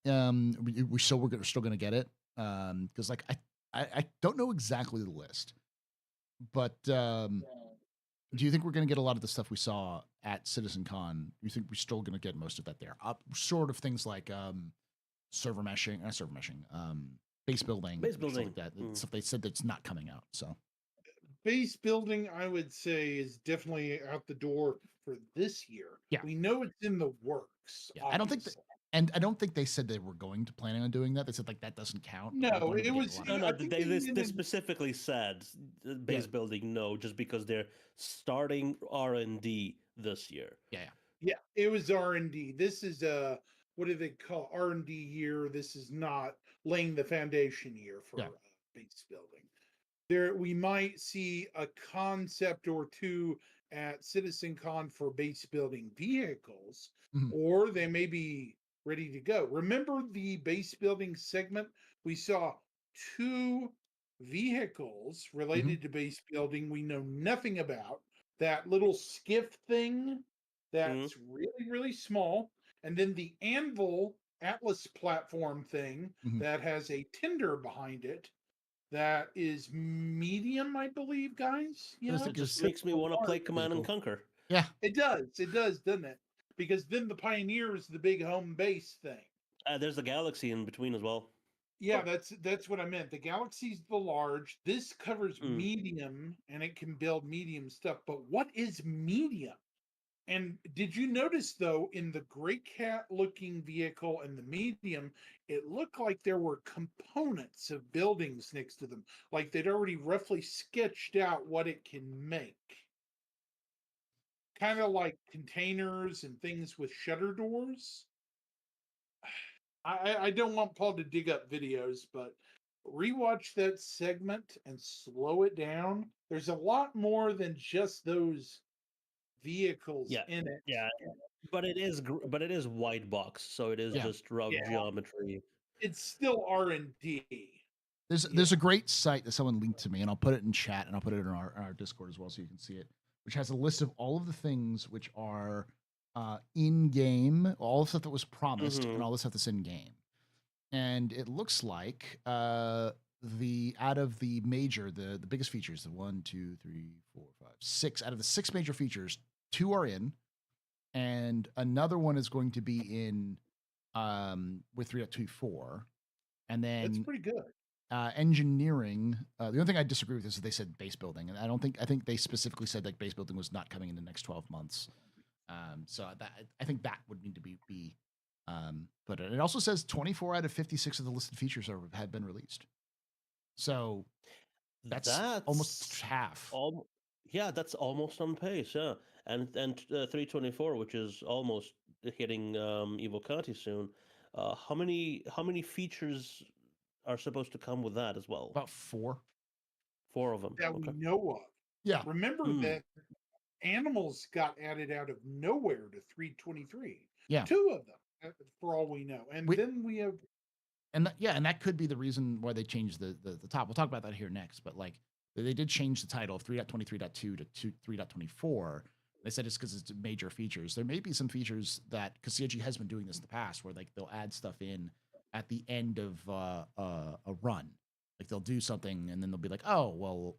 S1: We're still going to get it because like I don't know exactly the list. But do you think we're going to get a lot of the stuff we saw at CitizenCon? Do you think we're still going to get most of that there? Sort of things like server meshing, base building, stuff like that. Stuff they said that's not coming out. So
S3: base building, I would say, is definitely out the door for this year.
S1: Yeah,
S3: we know it's in the works.
S1: Yeah, I don't think they said they were going to planning on doing that. They said like that doesn't count.
S3: No, it was
S2: no. They specifically said base building no, just because they're starting R&D this year.
S3: Yeah, it was R&D. This is what do they call R&D year? This is not laying the foundation year for base building. There, we might see a concept or two at CitizenCon for base building vehicles, or they may be ready to go. Remember the base building segment? We saw 2 vehicles related to base building we know nothing about. That little skiff thing that's really, really small. And then the Anvil Atlas platform thing that has a tender behind it. That is medium, I believe, guys.
S2: It just makes me want to play Command and Conquer.
S3: Yeah, it does, doesn't it? Because then the Pioneer is the big home base thing.
S2: There's the Galaxy in between as well.
S3: Yeah, that's what I meant. The Galaxy's the large. This covers medium, and it can build medium stuff. But what is medium? And did you notice, though, in the Grey Cat-looking vehicle and the medium, it looked like there were components of buildings next to them. Like they'd already roughly sketched out what it can make. Kind of like containers and things with shutter doors. I don't want Paul to dig up videos, but rewatch that segment and slow it down. There's a lot more than just those vehicles in it.
S2: Yeah, but it is white box, so it is just rough geometry.
S3: It's still R&D.
S1: There's a great site that someone linked to me, and I'll put it in chat, and I'll put it in our Discord as well, so you can see it, which has a list of all of the things which are in game, all the stuff that was promised, and all the stuff that's in game. And it looks like out of the major, the biggest features, the 1, 2, 3, 4, 5, 6 out of the 6 major features, 2 are in, and another one is going to be in with 3.24, And
S3: That's
S1: then
S3: pretty good.
S1: engineering. The only thing I disagree with is that they said base building, and I think they specifically said that base building was not coming in the next 12 months. So I think that would need to be put in. It also says 24 out of 56 of the listed features have been released. So that's almost half.
S2: Yeah, that's almost on pace. Yeah, and 324, which is almost hitting Evocati soon. How many features are supposed to come with that as well?
S1: About 4.
S2: 4 of them.
S3: That we know of.
S1: Yeah.
S3: Remember that animals got added out of nowhere to 323.
S1: Yeah.
S3: 2 of them, for all we know. And then we have.
S1: And that could be the reason why they changed the top. We'll talk about that here next. But like they did change the title of 3.23.2 to 3.24. They said it's because it's major features. There may be some features that, because CIG has been doing this in the past, where like they'll add stuff in at the end of a run. Like they'll do something and then they'll be like, oh, well,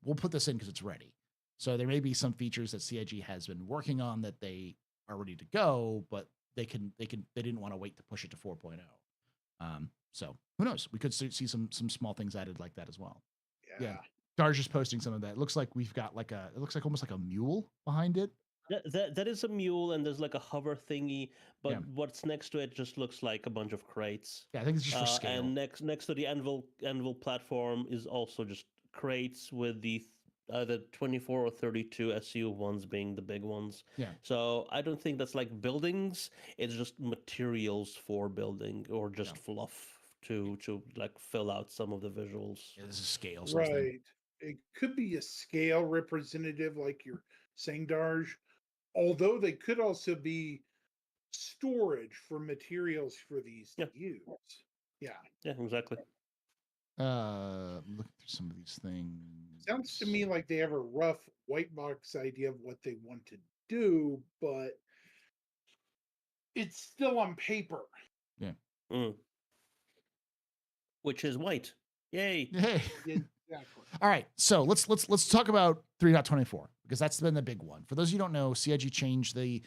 S1: we'll put this in because it's ready. So there may be some features that CIG has been working on that they are ready to go, but they didn't want to wait to push it to 4.0. So who knows? We could see some small things added like that as well. Yeah. Dar's just posting some of that. It looks like we've got it looks like almost like a mule behind it.
S2: That is a mule, and there's like a hover thingy, but what's next to it just looks like a bunch of crates.
S1: Yeah, I think it's just for scale.
S2: And next to the anvil platform is also just crates with the either 24 or 32 SU ones being the big ones.
S1: Yeah.
S2: So I don't think that's like buildings. It's just materials for building or just fluff to like fill out some of the visuals.
S1: Yeah, this is scale.
S3: Right. It could be a scale representative, like you're saying, Darj. Although they could also be storage for materials for these to use. Yeah.
S2: Yeah, exactly.
S1: I'm looking through some of these things.
S3: Sounds to me like they have a rough white box idea of what they want to do, but it's still on paper.
S1: Yeah.
S2: Which is white. Yay.
S1: Yay.
S3: Exactly.
S1: All right. So let's talk about 3.24, because that's been the big one. For those of you who don't know, CIG changed the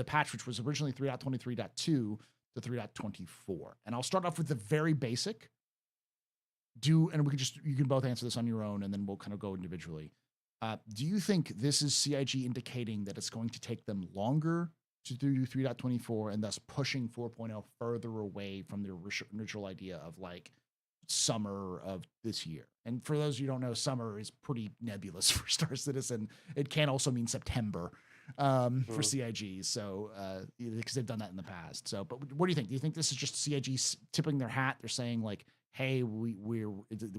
S1: patch, which was originally 3.23.2 to 3.24. And I'll start off with the very basic. You can both answer this on your own, and then we'll kind of go individually. Do you think this is CIG indicating that it's going to take them longer to do 3.24 and thus pushing 4.0 further away from their original idea of like summer of this year? And for those of you who don't know, summer is pretty nebulous for Star Citizen. It can also mean September for CIG. So because they've done that in the past. So, but what do you think? Do you think this is just CIG tipping their hat? They're saying like, hey, we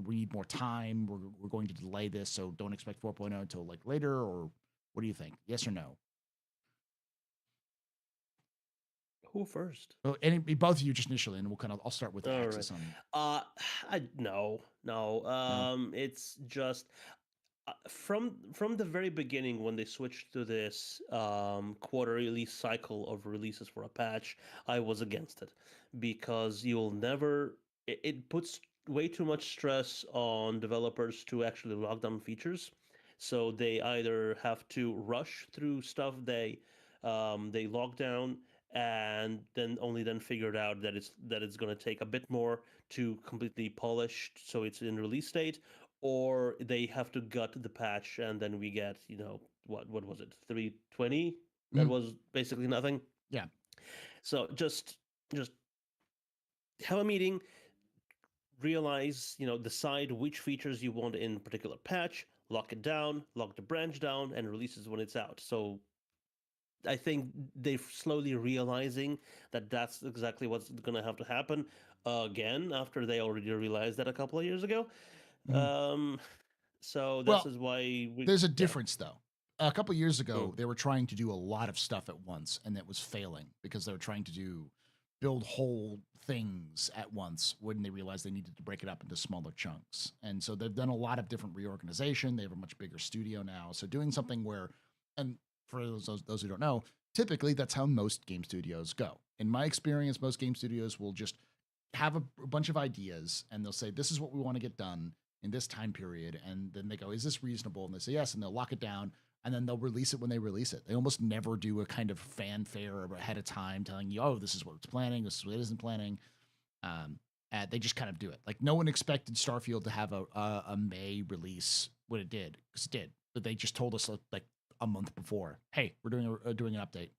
S1: need more time. We're going to delay this, so don't expect 4.0 until like later. Or what do you think? Yes or no?
S2: Who first?
S1: Well, both of you just initially, and I'll start with Axis on.
S2: No. It's just from the very beginning when they switched to this quarterly cycle of releases for a patch, I was against it, because you'll never. It puts way too much stress on developers to actually lock down features, so they either have to rush through stuff they lock down, and then figure it out that it's going to take a bit more to completely polish, so it's in release state, or they have to gut the patch, and then we get what was it, 320? That was basically nothing.
S1: Yeah.
S2: So just have a meeting, realize, decide which features you want in a particular patch, lock it down, lock the branch down, and releases when it's out. So I think they're slowly realizing that that's exactly what's going to have to happen again, after they already realized that a couple of years ago. So this is why
S1: there's a difference though. A couple of years ago, they were trying to do a lot of stuff at once, and it was failing because they were trying to build whole things at once when they realized they needed to break it up into smaller chunks. And so they've done a lot of different reorganization. They have a much bigger studio now. So doing something where, and for those who don't know, typically that's how most game studios go. In my experience, most game studios will just have a bunch of ideas, and they'll say, this is what we want to get done in this time period. And then they go, is this reasonable? And they say yes, and they'll lock it down, and then they'll release it when they release it. They almost never do a kind of fanfare ahead of time telling you, oh, this is what it's planning, this is what it isn't planning. They just kind of do it. Like no one expected Starfield to have a May release when it did, because it did. But they just told us like a month before, hey, we're doing an update.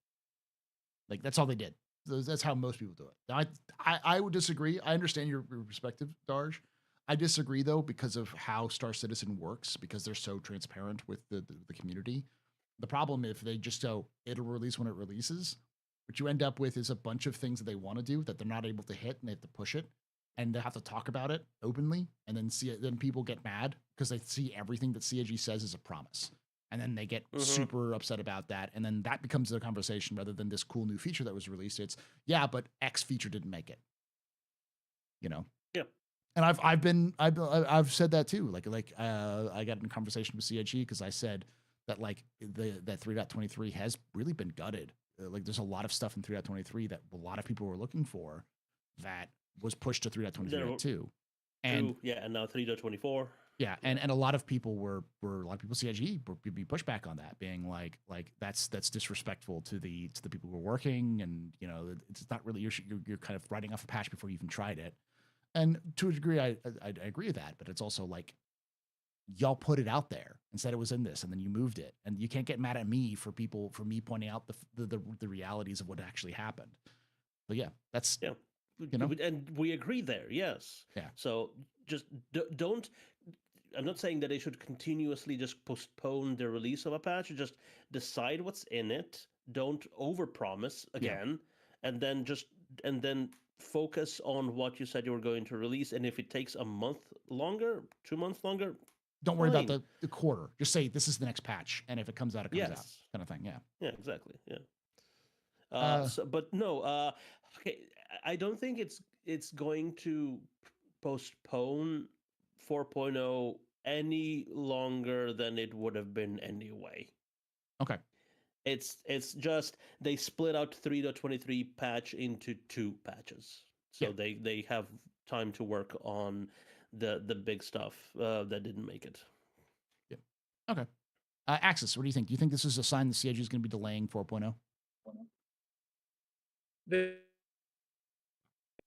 S1: Like that's all they did. That's how most people do it. Now, I would disagree. I understand your perspective, Darj. I disagree though because of how Star Citizen works, because they're so transparent with the community. The problem if they just go, it'll release when it releases, what you end up with is a bunch of things that they want to do that they're not able to hit, and they have to push it, and they have to talk about it openly, and then people get mad because they see everything that CIG says is a promise. And then they get super upset about that. And then that becomes the conversation rather than this cool new feature that was released. It's, yeah, but X feature didn't make it. You know?
S2: Yeah.
S1: And I've said that too. Like I got in a conversation with CIG because I said that like that 3.23 has really been gutted. Like there's a lot of stuff in 3.23 that a lot of people were looking for that was pushed to 3.23.2. And
S2: now 3.24.
S1: Yeah, and a lot of people were a lot of people CIG were be pushback on that, being like that's disrespectful to the people who are working, and you know it's not really you're kind of writing off a patch before you even tried it. And to a degree, I agree with that, but it's also like y'all put it out there and said it was in this, and then you moved it, and you can't get mad at me for me pointing out the realities of what actually happened. But yeah, that's you know,
S2: and we agree there. Yes.
S1: Yeah.
S2: So just don't. I'm not saying that they should continuously just postpone the release of a patch. Just decide what's in it. Don't overpromise again, and then focus on what you said you were going to release. And if it takes a month longer, 2 months longer,
S1: don't worry about the quarter. Just say this is the next patch, and if it comes out, it comes out, kind of thing. Yeah.
S2: Yeah. Exactly. Yeah. But no. Okay. I don't think it's going to postpone 4.0 any longer than it would have been anyway.
S1: Okay.
S2: It's just they split out 3.23 patch into 2 patches. So they have time to work on the big stuff that didn't make it.
S1: Yeah. Okay. Axis, what do you think? Do you think this is a sign the CIG is going to be delaying 4.0?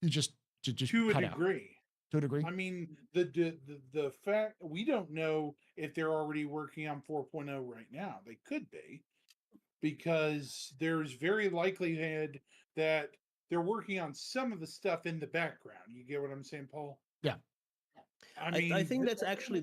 S1: You just
S3: to a degree.
S1: To a degree.
S3: I mean, the fact we don't know if they're already working on 4.0 right now. They could be, because there's very likelihood that they're working on some of the stuff in the background. You get what I'm saying, Paul?
S1: Yeah.
S3: I mean,
S2: I think that's actually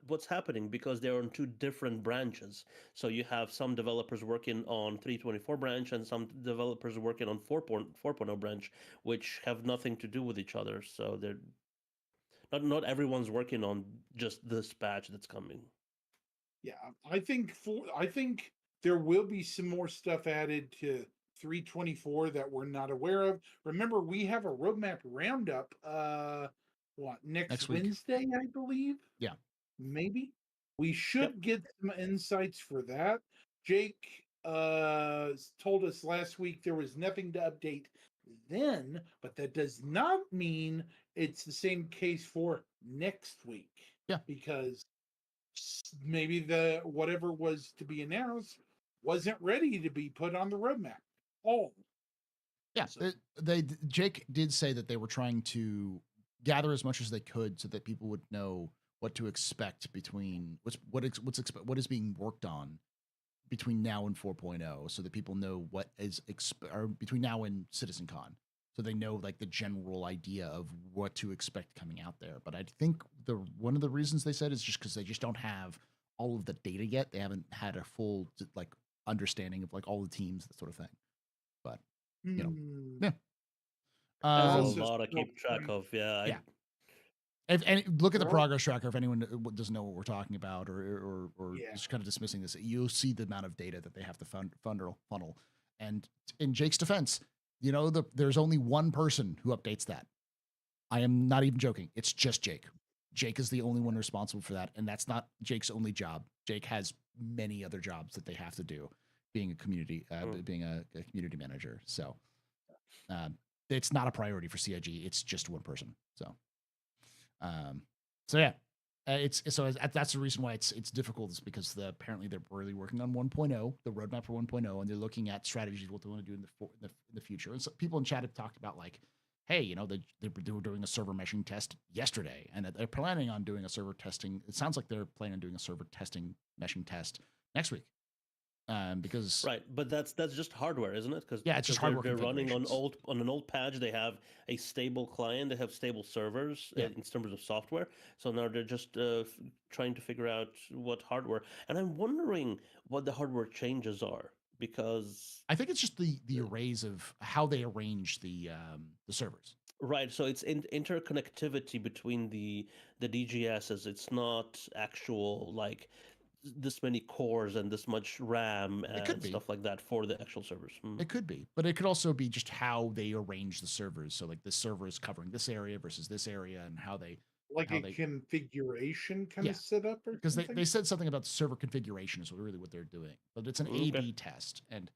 S2: what's happening, because they're on 2 different branches. So you have some developers working on 3.24 branch and some developers working on 4.0 branch, which have nothing to do with each other. So they're not everyone's working on just this patch that's coming.
S3: Yeah, I think there will be some more stuff added to 3.24 that we're not aware of. Remember, we have a roadmap roundup. Next
S1: week.
S3: Wednesday, I believe.
S1: Yeah.
S3: Maybe we should get some insights for that. Jake told us last week there was nothing to update then, but that does not mean it's the same case for next week.
S1: Yeah,
S3: because maybe the whatever was to be announced wasn't ready to be put on the roadmap.
S1: Yeah, so. Jake did say that they were trying to gather as much as they could so that people would know what to expect between what is being worked on between now and 4.0, so that people know what is or between now and CitizenCon, so they know like the general idea of what to expect coming out there. But I think one of the reasons they said is just because they just don't have all of the data yet. They haven't had a full like understanding of like all the teams, that sort of thing. But you know, yeah.
S2: There's a lot to keep track of. Yeah.
S1: And look at the progress tracker if anyone doesn't know what we're talking about, or just kind of dismissing this. You'll see the amount of data that they have to funnel. And in Jake's defense, you know, there's only one person who updates that. I am not even joking. It's just Jake. Jake is the only one responsible for that, and that's not Jake's only job. Jake has many other jobs that they have to do, being a community manager. So it's not a priority for CIG. It's just one person. So yeah, that's the reason why it's difficult, is because apparently they're really working on 1.0, the roadmap for 1.0, and they're looking at strategies, what they want to do in the future. And so people in chat have talked about like hey, they were doing a server meshing test yesterday, and that they're planning on doing a server testing. It sounds like they're planning on doing a server testing meshing test next week. Because
S2: right, but that's just hardware, isn't it? Because
S1: it's just hardware
S2: they're running on
S1: configurations.
S2: an old patch. They have a stable client. They have stable servers in terms of software. So now they're just trying to figure out what hardware. And I'm wondering what the hardware changes are, because
S1: I think it's just the arrays of how they arrange the servers.
S2: right, so it's interconnectivity between the DGSs. It's not actual like this many cores and this much RAM
S1: It could
S2: and
S1: be.
S2: stuff like that for the actual servers.
S1: It could be, but it could also be just how they arrange the servers. So like the server is covering this area versus this area, and how they
S3: Like a configuration kind of setup, or
S1: because
S3: something?
S1: they said something about the server configuration is really what they're doing, but it's an A/B test, and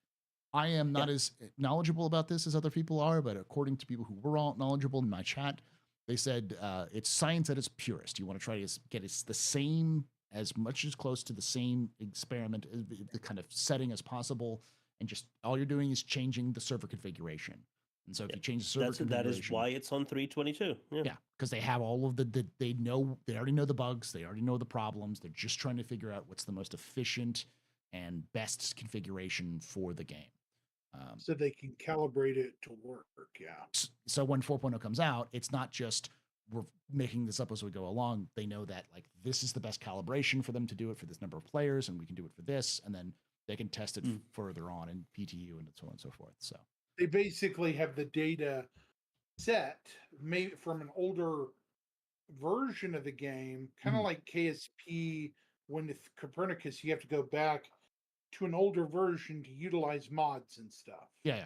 S1: I am not as knowledgeable about this as other people are, but according to people who were all knowledgeable in my chat, they said it's science at its purest. You want to try to get the same, as much as close to the same experiment, the kind of setting as possible, and just all you're doing is changing the server configuration. And so if you change the server configuration,
S2: that is why it's on 322.
S1: Yeah, because they have all of they already know the bugs, they already know the problems. They're just trying to figure out what's the most efficient and best configuration for the game.
S3: So they can calibrate it to work. Yeah.
S1: So when 4.0 comes out, it's not just we're making this up as we go along. They know that like this is the best calibration for them to do it for this number of players, and we can do it for this, and then they can test it further on in PTU and so on and so forth. So
S3: they basically have the data set made from an older version of the game, kind of like KSP. When with Copernicus, you have to go back to an older version to utilize mods and stuff.
S1: Yeah.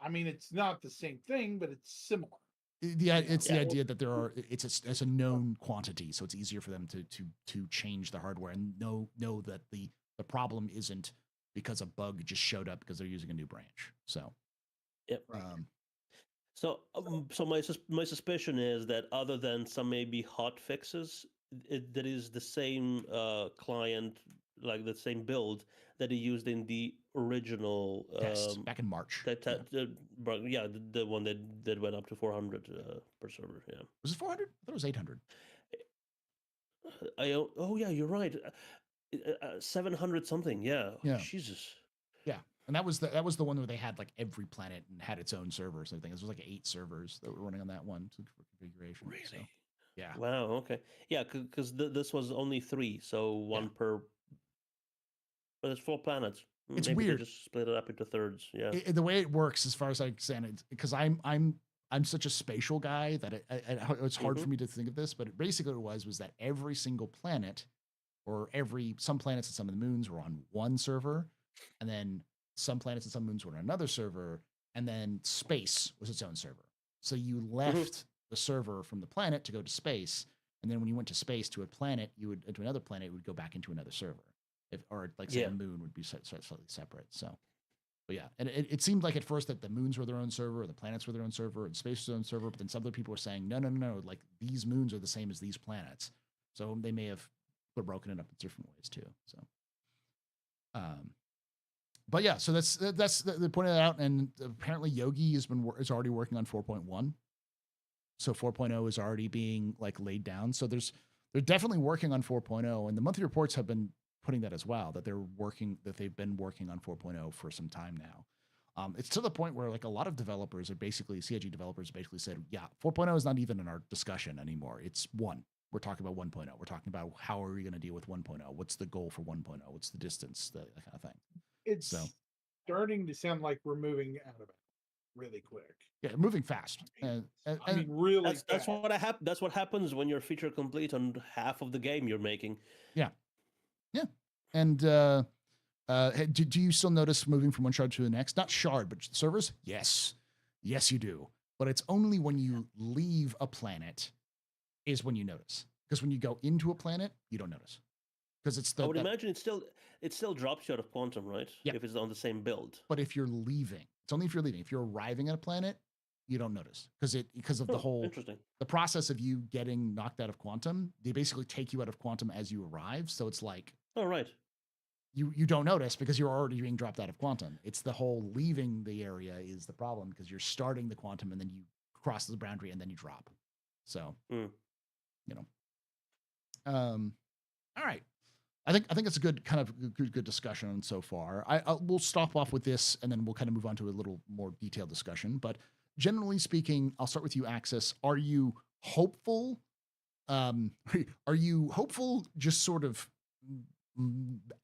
S3: I mean, it's not the same thing, but it's similar.
S1: It's the idea that it's a known quantity, so it's easier for them to change the hardware and know that the problem isn't because a bug just showed up because they're using a new branch. So,
S2: So my suspicion is that other than some maybe hot fixes, that is the same client, like the same build that he used in the original
S1: test back in March.
S2: The one that went up to 400 per server. Yeah,
S1: was it 400? I thought it was 800.
S2: Yeah, you're right. 700 something. Yeah. Jesus.
S1: Yeah. And that was the one where they had like every planet and had its own servers. I think this was like 8 servers that were running on that one for configuration.
S2: Really?
S1: So, yeah.
S2: Wow. Okay. Yeah, because this was only 3, so one per. But it's 4 planets.
S1: It's
S2: Maybe
S1: weird.
S2: They just split it up into thirds. Yeah.
S1: The way it works, as far as I understand it, because I'm such a spatial guy that it's hard for me to think of this, but basically what it was that every single planet, or some planets and some of the moons were on one server, and then some planets and some moons were on another server, and then space was its own server. So you left the server from the planet to go to space, and then when you went to space to a planet, to another planet, it would go back into another server. Or like say a moon would be slightly separate. So, but yeah, and it seemed like at first that the moons were their own server, or the planets were their own server, and space was their own server. But then some other people were saying, no, like these moons are the same as these planets. So they may have broken it up in different ways too. So, but yeah, so that's they pointed that out, and apparently Yogi is already working on 4.1. So 4.0 is already being like laid down. So they're definitely working on 4.0, and the monthly reports have been putting that as well, that they've been working on 4.0 for some time now. It's to the point where like a lot of developers CIG developers basically said, 4.0 is not even in our discussion anymore. It's 1. We're talking about 1.0. We're talking about how are we going to deal with 1.0? What's the goal for 1.0? What's the distance? That kind of thing.
S3: It's starting to sound like we're moving out of it really quick.
S1: Yeah, moving fast.
S3: I mean really
S2: that's what happens when you're feature complete on half of the game you're making.
S1: Yeah. And do you still notice moving from one shard to the next? Not shard, but servers? Yes, you do. But it's only when you leave a planet is when you notice. Because when you go into a planet, you don't notice. Because
S2: I would imagine it still drops you out of quantum, right?
S1: Yeah.
S2: If it's on the same build.
S1: But if you're leaving, it's only if you're leaving. If you're arriving at a planet, you don't notice because of the whole the process of you getting knocked out of quantum. They basically take you out of quantum as you arrive. So it's like, you don't notice because you're already being dropped out of quantum. It's the whole leaving the area is the problem, because you're starting the quantum and then you crosses the boundary, and then you drop. So,
S2: Mm.
S1: you know, all right. I think it's a good kind of good discussion so far. We'll stop off with this, and then we'll kind of move on to a little more detailed discussion. But generally speaking, I'll start with you, Axis. Are you hopeful? Are you hopeful? Just sort of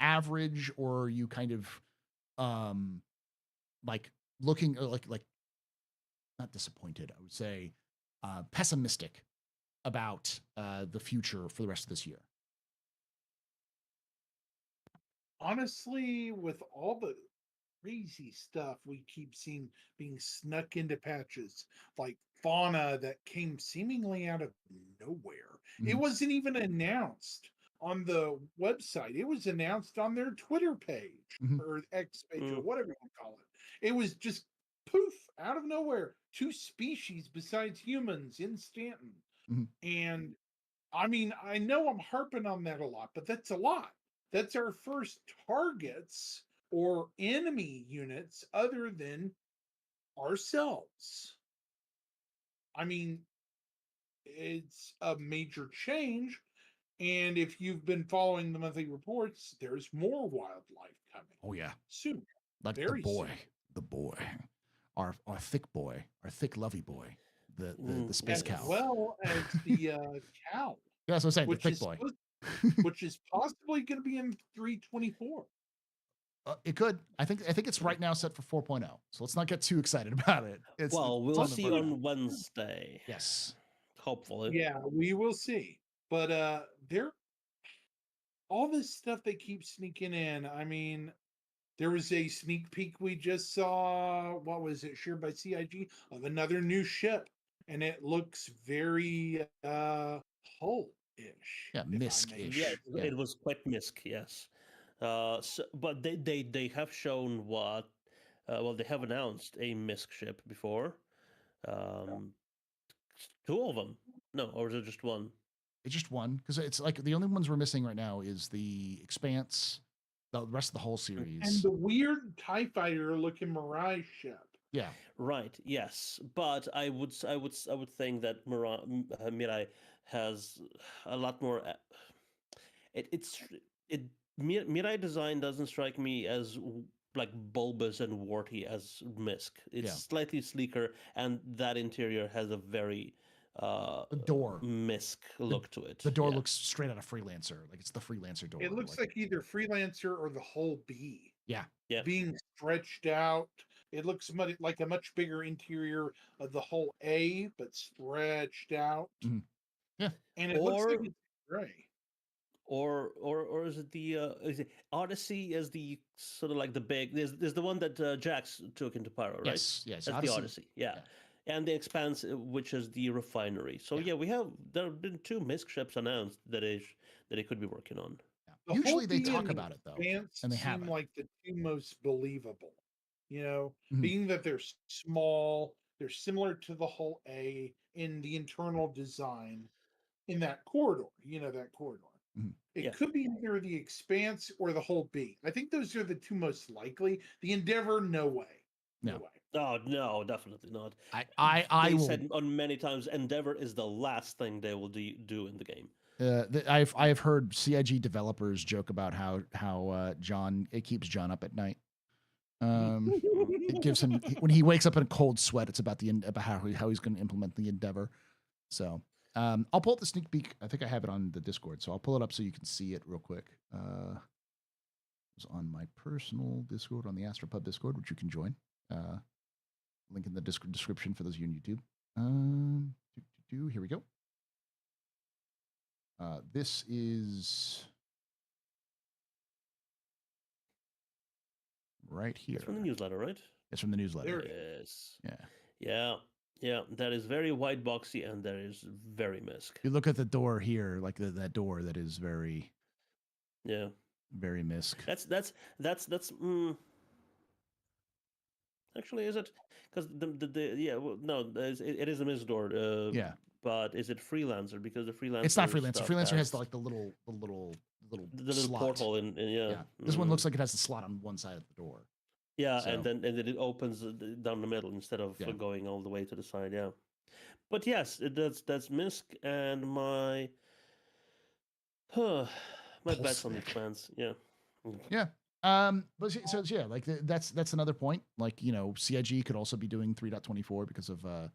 S1: average, or are you kind of like looking like not disappointed? I would say pessimistic about the future for the rest of this year.
S3: Honestly, with all the crazy stuff we keep seeing being snuck into patches, like fauna that came seemingly out of nowhere. It wasn't even announced on the website. It was announced on their Twitter page or X page or whatever you want to call it. It was just poof out of nowhere. 2 species besides humans in Stanton. And I mean, I know I'm harping on that a lot, but that's a lot. That's our first targets or enemy units other than ourselves. I mean, it's a major change. And if you've been following the monthly reports, there's more wildlife coming.
S1: Oh, yeah.
S3: Soon.
S1: Like
S3: Very
S1: the boy, our thick boy, our thick lovey boy, the space cow.
S3: As well as the cow.
S1: Yeah, that's what I'm saying, the thick boy.
S3: Which is possibly going to be in 324.
S1: It could. I think it's right now set for 4.0. So let's not get too excited about it.
S2: We'll see on Wednesday.
S1: Yes.
S2: Hopefully.
S3: Yeah, we will see. But all this stuff they keep sneaking in. I mean, there was a sneak peek we just saw. What was it? Shared by CIG of another new ship, and it looks very Hull-ish.
S1: Yeah, Misk-ish.
S2: Yeah, it was quite Misk. Yes. But they have shown what. They have announced a Misk ship before. 2 of them. No, or is it just one?
S1: It's just one, because it's like the only ones we're missing right now is the Expanse, the rest of the whole series,
S3: and the weird TIE fighter looking Mirage ship.
S1: Yeah.
S2: Right. Yes, but I would think that Mirai has a lot more. Mirai design doesn't strike me as like bulbous and warty as Misk. It's slightly sleeker, and that interior has a very
S1: the door
S2: Misk look to it.
S1: The door looks straight out of Freelancer, like it's the Freelancer door.
S3: It looks like either Freelancer or the whole B.
S1: Yeah.
S3: Being stretched out. It looks like a much bigger interior of the whole A, but stretched out.
S1: Yeah.
S3: And it looks like it's gray.
S2: Or is it Odyssey as the sort of like the big? There's the one that Jax took into Pyro, right?
S1: Yes.
S2: That's the Odyssey. Yeah. And the Expanse, which is the refinery. So there have been 2 Misk ships announced that it could be working on.
S3: The
S1: Usually they talk about it though, and they
S3: seem like the 2 most believable. Being that they're small, they're similar to the whole A in the internal design in that corridor. That corridor. It could be either the Expanse or the whole B. I think those are the 2 most likely. The Endeavor, no way. No way.
S2: Oh no, definitely not.
S1: I will
S2: said on many times, Endeavor is the last thing they will do in the game.
S1: I've heard CIG developers joke about how John, it keeps John up at night. It gives him, when he wakes up in a cold sweat, it's about how he's going to implement the Endeavor. So I'll pull up the sneak peek. I think I have it on the Discord, so I'll pull it up so you can see it real quick. It was on my personal Discord, on the AstroPub Discord, which you can join. Link in the description for those of you on YouTube. Here we go. This is right here.
S2: It's from the newsletter, right?
S1: It's from the newsletter.
S2: Yes.
S1: Yeah.
S2: Yeah. That is very white boxy, and that is very Misk.
S1: You look at the door here, like that door that is very, very Misk.
S2: Actually, is it? Because it is a Misk door. But is it Freelancer? Because the Freelancer.
S1: It's not Freelancer. Freelancer has the little slot.
S2: Porthole in.
S1: This one looks like it has the slot on one side of the door.
S2: Yeah, so. and then it opens down the middle instead of going all the way to the side. Yeah. But yes, that's Minsk and my my bets on the
S1: Polsnik.
S2: expanse. Yeah.
S1: Yeah. But yeah, like that's another point. Like, CIG could also be doing 3.24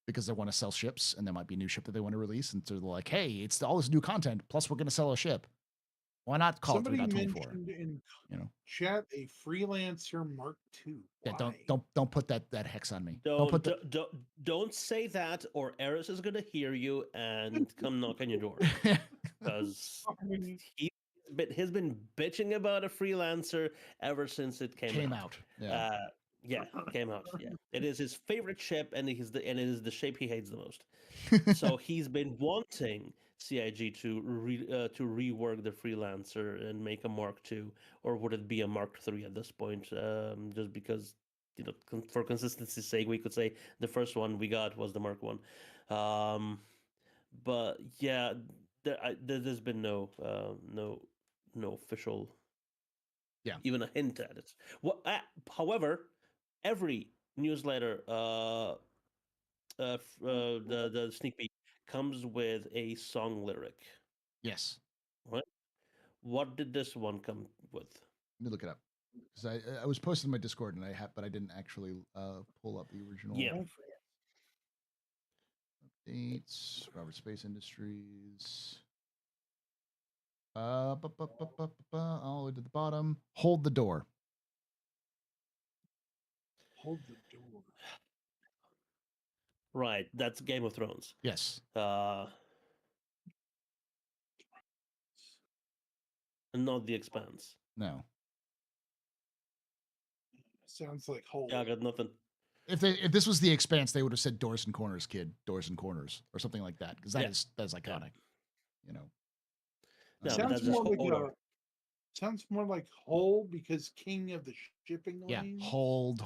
S1: because they want to sell ships, and there might be a new ship that they want to release, and so they're like, hey, it's all this new content, plus we're going to sell a ship. Why not call
S3: Somebody
S1: it 3.24?
S3: mentioned in
S1: You know,
S3: chat a freelancer Mark II.
S1: yeah.
S3: Why?
S1: Don't put that hex on me.
S2: Don't say that, or Eris is gonna hear you and come knock on your door, because he's been bitching about a freelancer ever since it came out.
S1: Yeah.
S2: Came out. Yeah, it is his favorite ship, and it is the shape he hates the most. So he's been wanting CIG to rework the freelancer and make a Mark II, or would it be a Mark III at this point? Just because, for consistency's sake, we could say the first one we got was the Mark I. But yeah, there's been no official, even a hint at it. However, every newsletter, the sneak peek comes with a song lyric.
S1: Yes.
S2: What did this one come with?
S1: Let me look it up, because I was posting in my Discord, and but I didn't actually pull up the original.
S2: Yeah.
S1: Updates. Robert Space Industries. All the way to the bottom. Hold the door.
S3: Hold the door.
S2: Right, that's Game of Thrones.
S1: Yes.
S2: And not The Expanse.
S1: No.
S3: Sounds like Hold.
S2: Yeah, I got nothing.
S1: If this was The Expanse, they would have said Doors and Corners, kid. Doors and Corners, or something like that, because that's iconic.
S2: No,
S3: sounds more like Hole, because King of the Shipping Lane.
S1: Yeah, hold.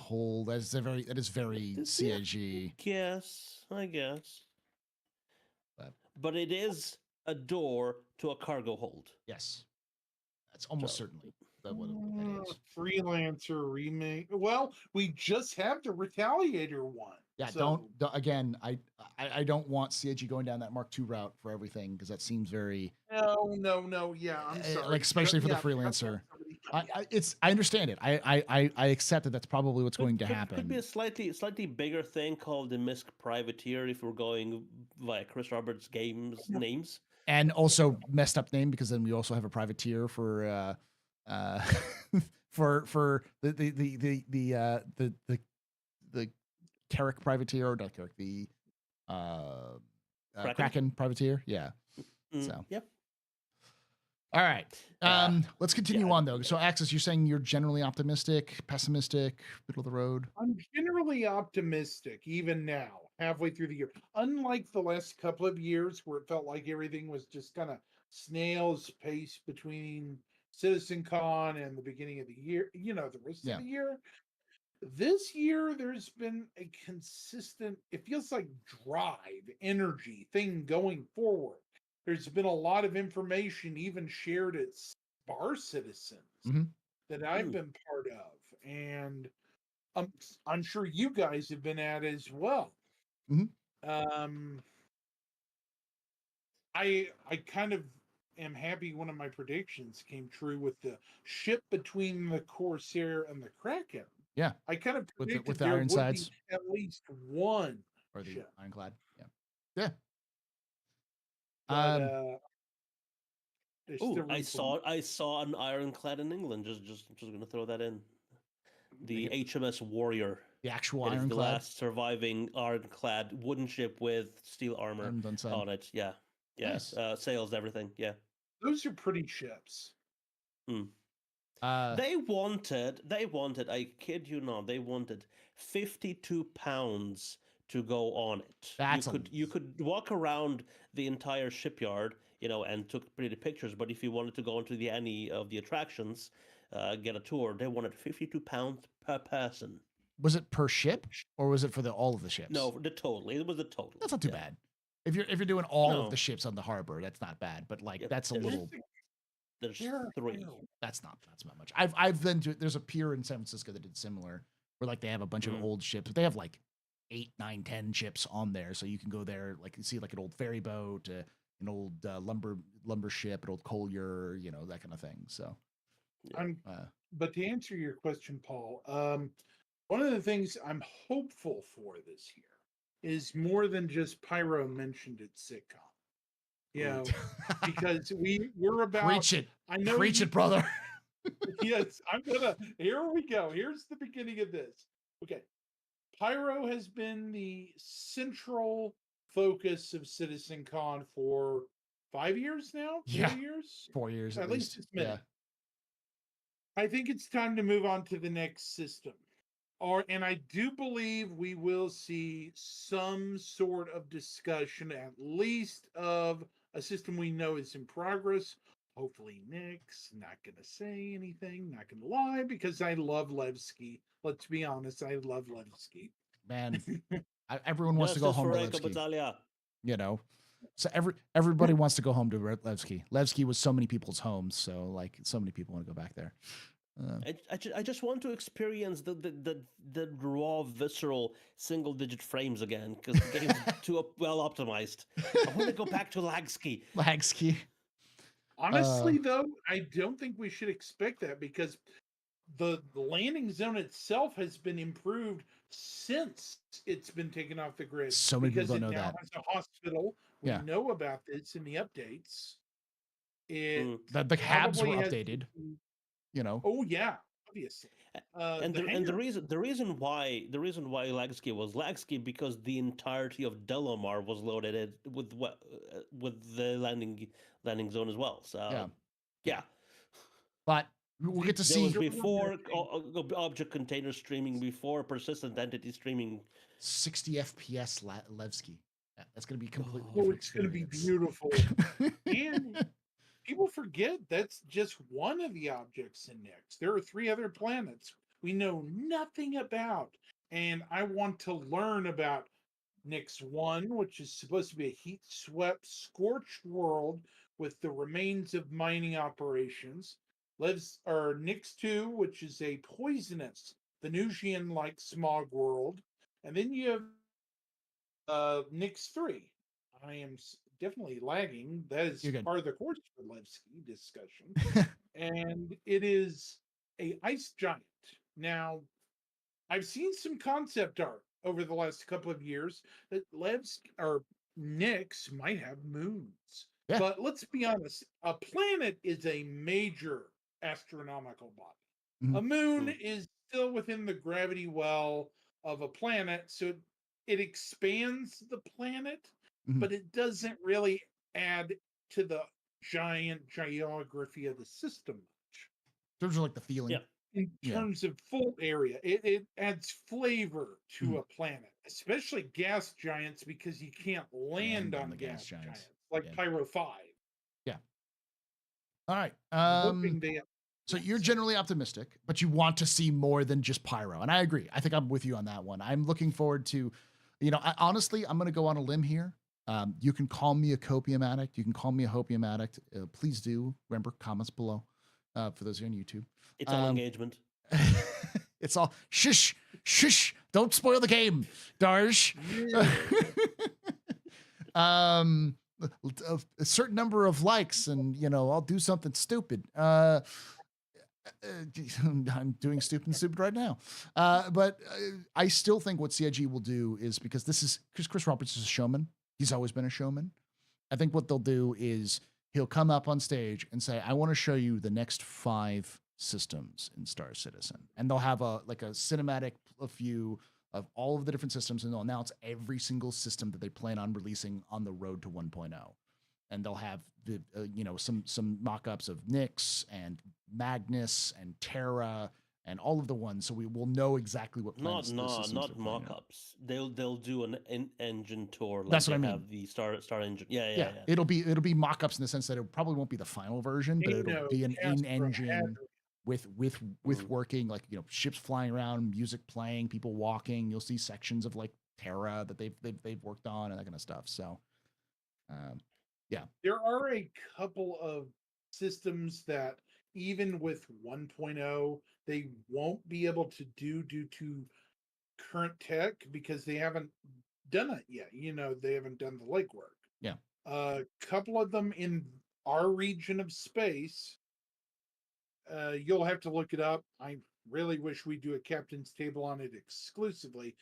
S1: That is very CIG.
S2: Yes, I guess. But it is a door to a cargo hold.
S1: Yes, that's almost certainly what that is.
S3: Freelancer remake. Well, we just have the Retaliator one.
S1: Yeah, so. Don't again. I don't want CIG going down that Mark II route for everything, because that seems very.
S3: No. Yeah, I'm sorry.
S1: Like, especially for the freelancer. I understand it. I accept that that's probably what's going to happen.
S2: Could be a slightly bigger thing called the Misk Privateer, if we're going via Chris Roberts' names.
S1: And also messed up name, because then we also have a privateer for for the Carrick privateer, or not Carrick, the Kraken privateer. Yeah. So.
S2: Yep.
S1: All right. Let's continue on, though. So, Axis, you're saying you're generally optimistic, pessimistic, middle of the road?
S3: I'm generally optimistic, even now, halfway through the year. Unlike the last couple of years, where it felt like everything was just kind of snail's pace between CitizenCon and the beginning of the year, the rest of the year. This year, there's been a consistent, it feels like drive, energy thing going forward. There's been a lot of information even shared at Star Citizen that I've been part of. And I'm sure you guys have been at as well. I kind of am happy one of my predictions came true with the ship between the Corsair and the Kraken.
S1: Yeah.
S3: I kind of predicted
S1: with the
S3: there
S1: Ironsides.
S3: would be at least one.
S1: Or the
S3: ship.
S1: Ironclad. Yeah.
S3: But,
S2: I saw an Ironclad in England. Just gonna throw that in. The HMS Warrior.
S1: The actual
S2: Ironclad.
S1: The
S2: last surviving Ironclad wooden ship with steel armor on it. Yeah. Yes. Nice. Sails, everything. Yeah.
S3: Those are pretty ships.
S2: They wanted, I kid you not, they wanted 52 pounds to go on it. You could walk around the entire shipyard, and took pretty pictures, but if you wanted to go into any of the attractions, get a tour, they wanted 52 pounds per person.
S1: Was it per ship, or was it for all of the ships?
S2: No, the total. It was the total.
S1: That's not too bad. If you're doing all of the ships on the harbor, that's not bad. But that's a little.
S2: There's 3.
S1: That's not much. I've been to. There's a pier in San Francisco that did similar, where they have a bunch of old ships, but they have 8, 9, 10 ships on there. So you can go there, like you see like an old ferry boat, an old lumber ship, an old collier, that kind of thing. So,
S3: but to answer your question, Paul, one of the things I'm hopeful for this year is more than just Pyro mentioned at sitcom. Because we're about
S1: preach it.
S3: I know
S1: preach it, brother.
S3: Yes, here we go. Here's the beginning of this. Okay. Pyro has been the central focus of CitizenCon for 5 years now? 4 years?
S1: 4 years
S3: at least. It's minute.
S1: Yeah.
S3: I think it's time to move on to the next system. And I do believe we will see some sort of discussion, at least of a system we know is in progress. Hopefully Nick's not going to say anything, not going to lie, because I love Levski. Let's be honest, I love Levski.
S1: Man, everyone wants to go home to Levski.
S2: Battaglia.
S1: So everybody wants to go home to Levski. Levski was so many people's homes, so like so many people want to go back there.
S2: I just want to experience the raw, visceral, single-digit frames again, because the game's too well optimized. I want to go back to Lagski.
S3: Honestly, though, I don't think we should expect that, because the landing zone itself has been improved since it's been taken off the grid.
S1: So many people don't know that.
S3: Because it now has a hospital. We know about this in the updates.
S1: The cabs were updated.
S3: Oh yeah, obviously.
S2: And the reason why Lagski was Lagski, because the entirety of Delamar was loaded with the landing zone as well. So yeah.
S1: But we'll get to see.
S2: Was before object container streaming, before persistent entity streaming.
S1: 60 FPS Levski. That's going to be completely.
S3: Oh, it's going to be beautiful. And people forget that's just one of the objects in Nyx. There are 3 other planets we know nothing about. And I want to learn about Nyx 1, which is supposed to be a heat-swept, scorched world with the remains of mining operations. Nyx 2, which is a poisonous, Venusian-like smog world. And then you have Nyx 3. I am definitely lagging. That is part of the course for Levski discussion. And it is a ice giant. Now, I've seen some concept art over the last couple of years that Nyx might have moons.
S1: Yeah.
S3: But let's be honest, a planet is a major astronomical body. Mm-hmm. A moon is still within the gravity well of a planet, so it expands the planet, but it doesn't really add to the giant geography of the system much.
S1: Those are like the feeling.
S3: Yeah. In terms of full area, it adds flavor to a planet, especially gas giants, because you can't land on the gas giants like Pyro 5.
S1: Yeah. All right. So you're generally optimistic, but you want to see more than just Pyro. And I agree. I think I'm with you on that one. I'm looking forward to, honestly, I'm going to go on a limb here. You can call me a copium addict. You can call me a hopium addict. Please do. Remember, comments below for those of you on YouTube.
S2: It's all engagement.
S1: It's all shush. Don't spoil the game, Darsh. A certain number of likes, and I'll do something stupid. I'm doing stupid right now. But I still think what CIG will do is, because Chris Roberts is a showman. He's always been a showman. I think what they'll do is he'll come up on stage and say, I want to show you the next 5 systems in Star Citizen. And they'll have a cinematic view of all of the different systems, and they'll announce every single system that they plan on releasing on the road to 1.0. And they'll have the some mock-ups of Nyx and Magnus and Terra and all of the ones, so we will know exactly what planets
S2: not mock-ups. They'll do an engine tour. Like
S1: that's what I mean.
S2: Have the Star Engine. Yeah.
S1: It'll be mock-ups in the sense that it probably won't be the final version, but it'll be an in-engine with working, like ships flying around, music playing, people walking. You'll see sections of like Terra that they've worked on and that kind of stuff. So,
S3: there are a couple of systems that even with 1.0 they won't be able to do due to current tech because they haven't done it yet. They haven't done the legwork.
S1: Yeah.
S3: A couple of them in our region of space. You'll have to look it up. I really wish we do a captain's table on it exclusively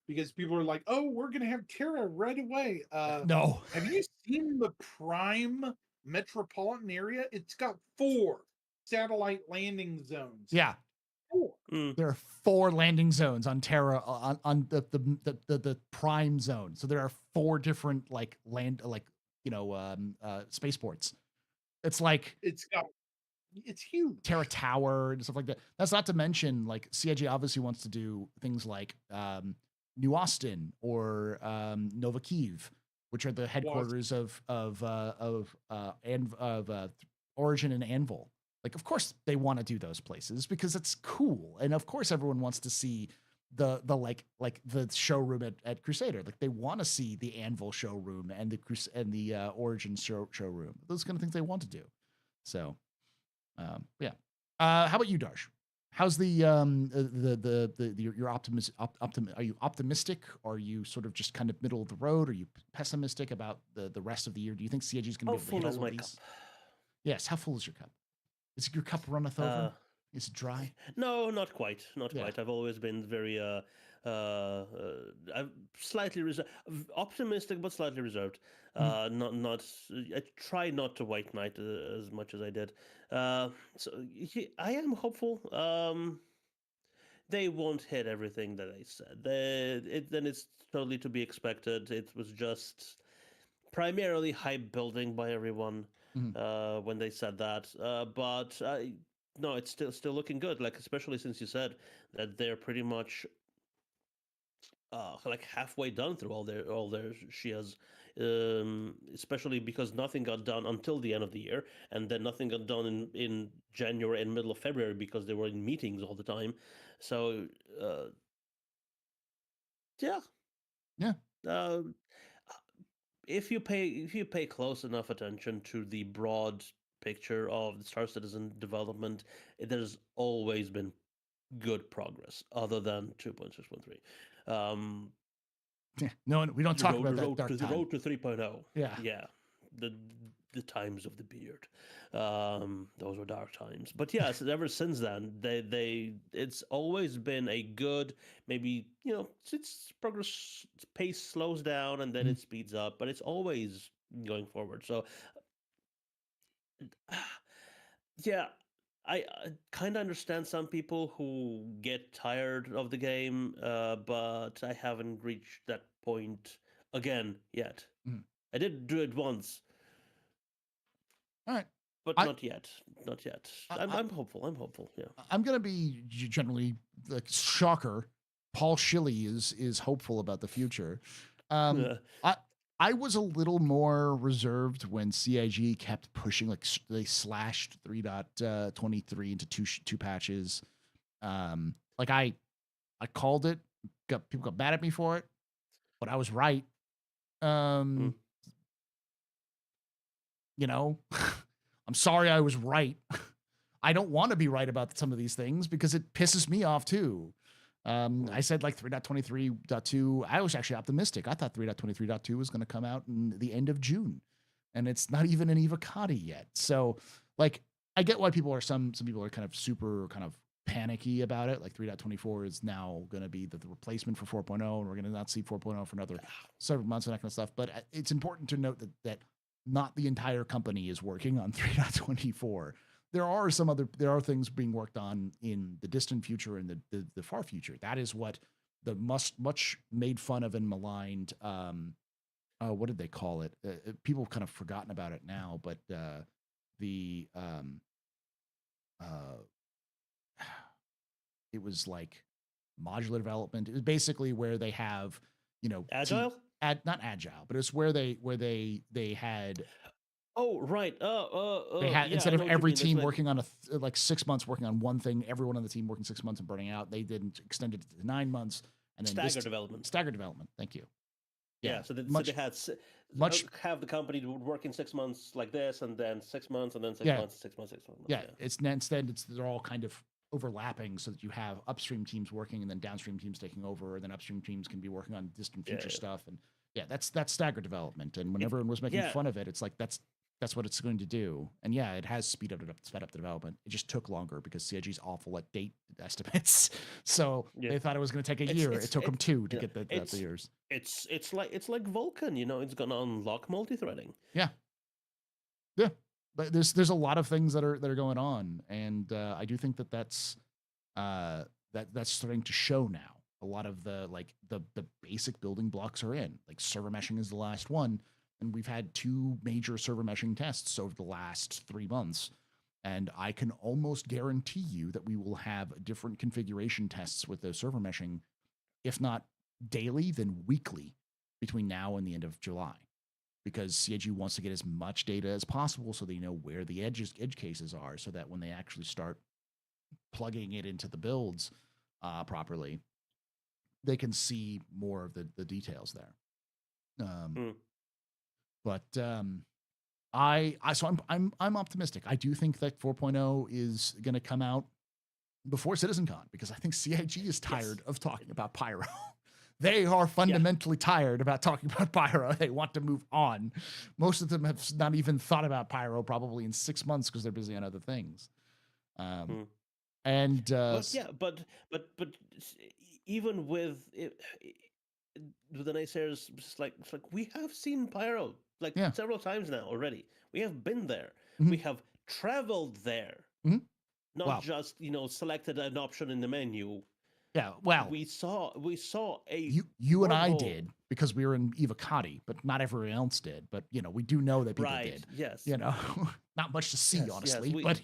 S3: because people are like, "Oh, we're going to have Terra right away."
S1: No.
S3: Have you seen the prime metropolitan area? It's got 4 satellite landing zones.
S1: Yeah.
S3: 4.
S1: There are 4 landing zones on Terra on the prime zone. So there are 4 different spaceports. It's like
S3: it's huge.
S1: Terra Tower and stuff like that. That's not to mention like CIG obviously wants to do things like New Austin or Nova Kiev, which are the headquarters of Origin and Anvil. Like, of course they want to do those places because it's cool, and of course everyone wants to see the showroom at Crusader. Like, they want to see the Anvil showroom and the Origin showroom. Those kind of things they want to do. So, yeah. How about you, Darsh? How's your optimism? Are you optimistic? Are you sort of just kind of middle of the road? Are you pessimistic about the rest of the year? Do you think CIG is going to be able to hit all of these?
S2: Cup?
S1: Yes. How full is your cup? Is your cup runneth over? Is it dry?
S2: No, not quite. Not quite. I've always been very I'm slightly optimistic, but slightly reserved. Not. I try not to white knight as much as I did. So I am hopeful. They won't hit everything that I said. Then it's totally to be expected. It was just primarily hype building by everyone when they said that. But no, it's still looking good. Like, especially since you said that they're pretty much like halfway done through all their Shias, especially because nothing got done until the end of the year, and then nothing got done in January and middle of February because they were in meetings all the time. So yeah. If you pay close enough attention to the broad picture of the Star Citizen development, there's always been good progress, other than 2.6.3.
S1: No, we don't talk about that dark time.
S2: The road to 3.0.
S1: Yeah.
S2: The times of the beard. Those were dark times. But yes, ever since then, it's always been a good, maybe, its progress pace slows down and then it speeds up, but it's always going forward. So yeah, I kind of understand some people who get tired of the game, but I haven't reached that point again yet. I did do it once.
S1: All right.
S2: But not yet. Not yet. I'm hopeful. I'm hopeful. Yeah.
S1: I'm going to be generally, like, shocker. Paul Shelley is hopeful about the future. I was a little more reserved when CIG kept pushing, like they slashed 3.23 into two patches. Like I called it. People got mad at me for it, but I was right. I'm sorry I was right. I don't want to be right about some of these things because it pisses me off too. I said like 3.23.2. I was actually optimistic. I thought 3.23.2 was going to come out in the end of June, and it's not even an Evocati yet. So, like, I get why some people are kind of super kind of panicky about it. Like 3.24 is now going to be the replacement for 4.0, and we're going to not see 4.0 for another several months and that kind of stuff. But it's important to note that not the entire company is working on 3.24. There are things being worked on in the distant future and the far future. That is what the much made fun of and maligned. What did they call it? People have kind of forgotten about it now, but it was like modular development. It was basically where they have,
S2: agile.
S1: Not agile, but it's where they had.
S2: Oh, right.
S1: They had, instead of every team working on 6 months working on one thing, everyone on the team working 6 months and burning out. They didn't extend it to 9 months and then
S2: staggered development.
S1: Staggered development. Thank you.
S2: Yeah. So they had have the company work in 6 months like this, and then 6 months, and then 6 months, 6 months, 6 months.
S1: Yeah. Instead they're all kind of overlapping so that you have upstream teams working and then downstream teams taking over, and then upstream teams can be working on distant future stuff. And that's staggered development. And when everyone was making fun of it, it's like that's what it's going to do. And it has sped up the development. It just took longer because CIG's awful at date estimates. So they thought it was going to take a year. It took them 2 to get the years.
S2: It's like Vulkan, it's going to unlock multi-threading.
S1: Yeah. But there's a lot of things that are going on, and I do think that's starting to show now. A lot of the basic building blocks are in. Like server meshing is the last one, and we've had 2 major server meshing tests over the last 3 months, and I can almost guarantee you that we will have different configuration tests with those server meshing, if not daily, then weekly, between now and the end of July. Because CIG wants to get as much data as possible so they know where the edge cases are, so that when they actually start plugging it into the builds properly, they can see more of the details there. But I'm optimistic. I do think that 4.0 is going to come out before CitizenCon, because I think CIG is tired of talking about Pyro. They are fundamentally tired about talking about Pyro. They want to move on. Most of them have not even thought about Pyro probably in 6 months because they're busy on other things. And
S2: but even with the naysayers, it's like we have seen Pyro several times now already. We have been there.
S1: Mm-hmm.
S2: We have traveled there.
S1: Mm-hmm.
S2: Not just selected an option in the menu.
S1: Yeah, well,
S2: we saw a
S1: you and I did, because we were in Evocati, but not everyone else did. But we do know that people did.
S2: Yes.
S1: Not much to see, honestly, but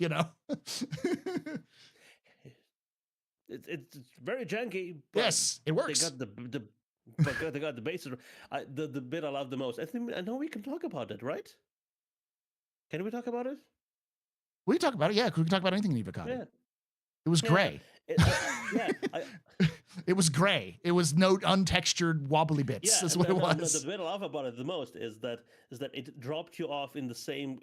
S2: it's very janky. But
S1: yes, it works.
S2: They got the basis. The bit I love the most. I know we can talk about it, right? Can we talk about it?
S1: We can talk about it. Yeah, we can talk about anything in Evocati. Yeah. It was gray. It was gray. It was no untextured wobbly bits.
S2: Yeah,
S1: that's what it was.
S2: The bit I love about it the most is that it dropped you off in the same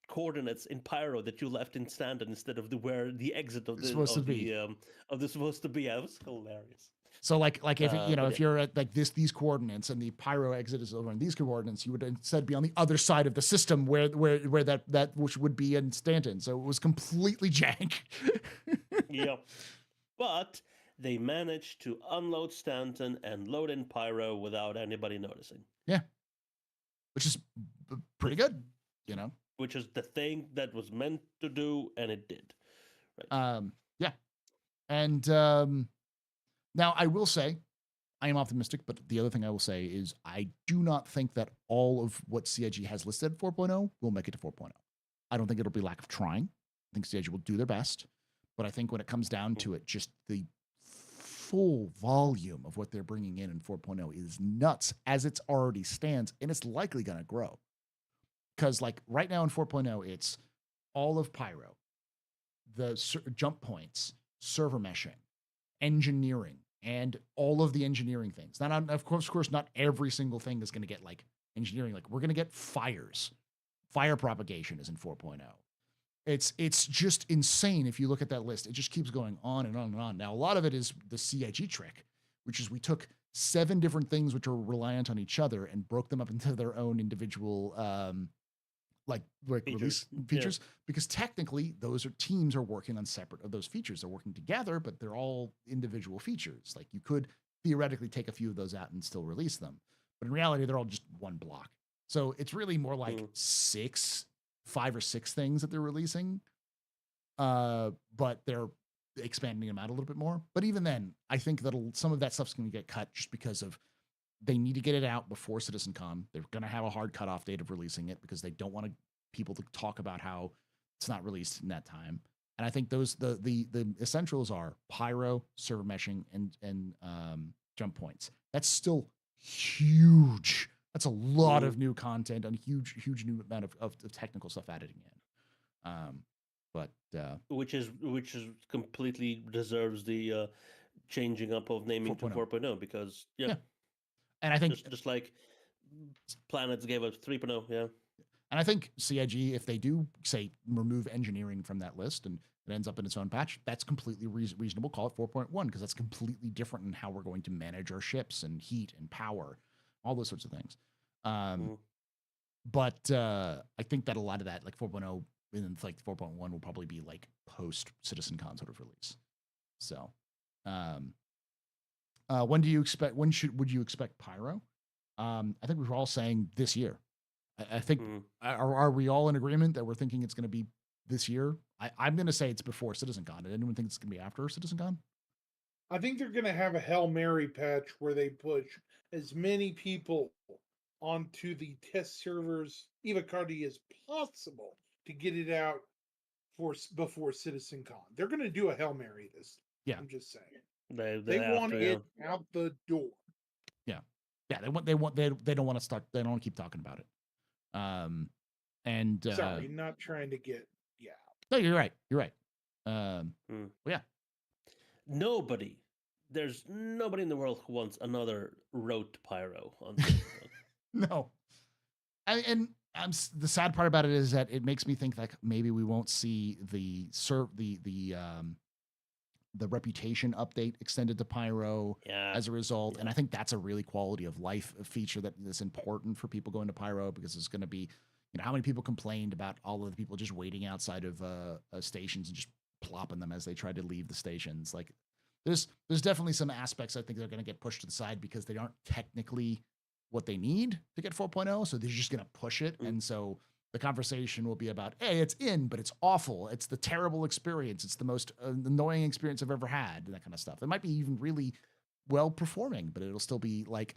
S2: coordinates in Pyro that you left in Stanton instead of where the exit of the supposed to be. Yeah, it was hilarious.
S1: So like if if you're at these coordinates and the Pyro exit is over on these coordinates, you would instead be on the other side of the system where that which would be in Stanton. So it was completely jank.
S2: Yeah, but they managed to unload Stanton and load in Pyro without anybody noticing.
S1: Yeah, which is pretty good,
S2: Which is the thing that was meant to do, and it did. Right.
S1: Yeah, and now I will say, I am optimistic, but the other thing I will say is I do not think that all of what CIG has listed at 4.0 will make it to 4.0. I don't think it'll be lack of trying. I think CIG will do their best, but I think when it comes down to it, just the full volume of what they're bringing in 4.0 is nuts as it already stands, and it's likely going to grow. Because right now in 4.0, it's all of Pyro, the jump points, server meshing, engineering, and all of the engineering things. Now, of course, not every single thing is going to get engineering. We're going to get fires. Fire propagation is in 4.0. It's just insane. If you look at that list, it just keeps going on and on and on. Now, a lot of it is the CIG trick, which is we took 7 different things which are reliant on each other and broke them up into their own individual release features, because technically teams are working on separate of those features. They're working together, but they're all individual features. You could theoretically take a few of those out and still release them, but in reality, they're all just one block. So it's really more like 5 or 6 things that they're releasing, but they're expanding them out a little bit more. But even then, I think that some of that stuff's going to get cut just because of they need to get it out before CitizenCon. They're going to have a hard cutoff date of releasing it because they don't want people to talk about how it's not released in that time. And I think the essentials are Pyro, server meshing, and jump points. That's still huge. That's a lot of new content and huge new amount of technical stuff added in.
S2: Which is completely deserves the changing up of naming 4.0. To 4.0 because
S1: and I think
S2: just like planets gave us 3.0,
S1: And I think CIG, if they do say remove engineering from that list and it ends up in its own patch, that's completely reasonable. Call it 4.1 because that's completely different in how we're going to manage our ships and heat and power, all those sorts of things. But I think that a lot of that, like 4.0 and like 4.1, will probably be like post CitizenCon sort of release. So, when do you expect? Would you expect Pyro? I think we were all saying this year. I think are we all in agreement that we're thinking it's going to be this year? I'm going to say it's before CitizenCon. Did anyone think it's going to be after CitizenCon?
S3: I think they're going to have a Hail Mary patch where they push as many people onto the test servers, Evacardi, as possible to get it out before CitizenCon. They're going to do a Hail Mary this.
S1: Yeah,
S3: I'm just saying.
S2: They
S3: want it out the door.
S1: Yeah, yeah. They don't want to start. They don't want to keep talking about it.
S3: Sorry, not trying to get
S1: No, you're right. You're right. Yeah.
S2: There's nobody in the world who wants another road to Pyro on the
S1: No. The sad part about it is that it makes me think like maybe we won't see the reputation update extended to Pyro as a result. Yeah. And I think that's a really quality of life feature that is important for people going to Pyro, because it's going to be, how many people complained about all of the people just waiting outside of stations and just plopping them as they tried to leave the stations. Like there's definitely some aspects I think they're going to get pushed to the side because they aren't technically what they need to get 4.0. So they're just going to push it. And so the conversation will be about, hey, it's in, but it's awful. It's the terrible experience. It's the most annoying experience I've ever had, and that kind of stuff. It might be even really well performing, but it'll still be like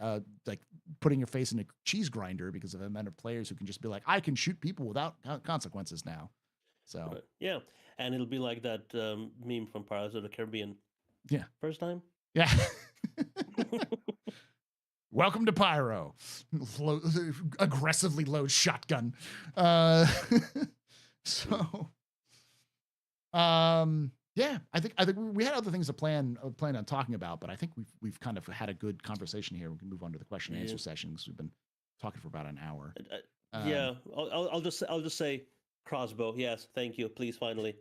S1: putting your face in a cheese grinder because of the amount of players who can just be like, I can shoot people without consequences now. So
S2: yeah, and it'll be like that meme from Pirates of the Caribbean.
S1: Yeah,
S2: first time.
S1: Yeah. Welcome to Pyro. Aggressively load shotgun. Yeah, I think we had other things to plan on talking about, but I think we've kind of had a good conversation here. We can move on to the question and answer session because we've been talking for about an hour.
S2: I'll just say crossbow. Yes, thank you. Please, finally.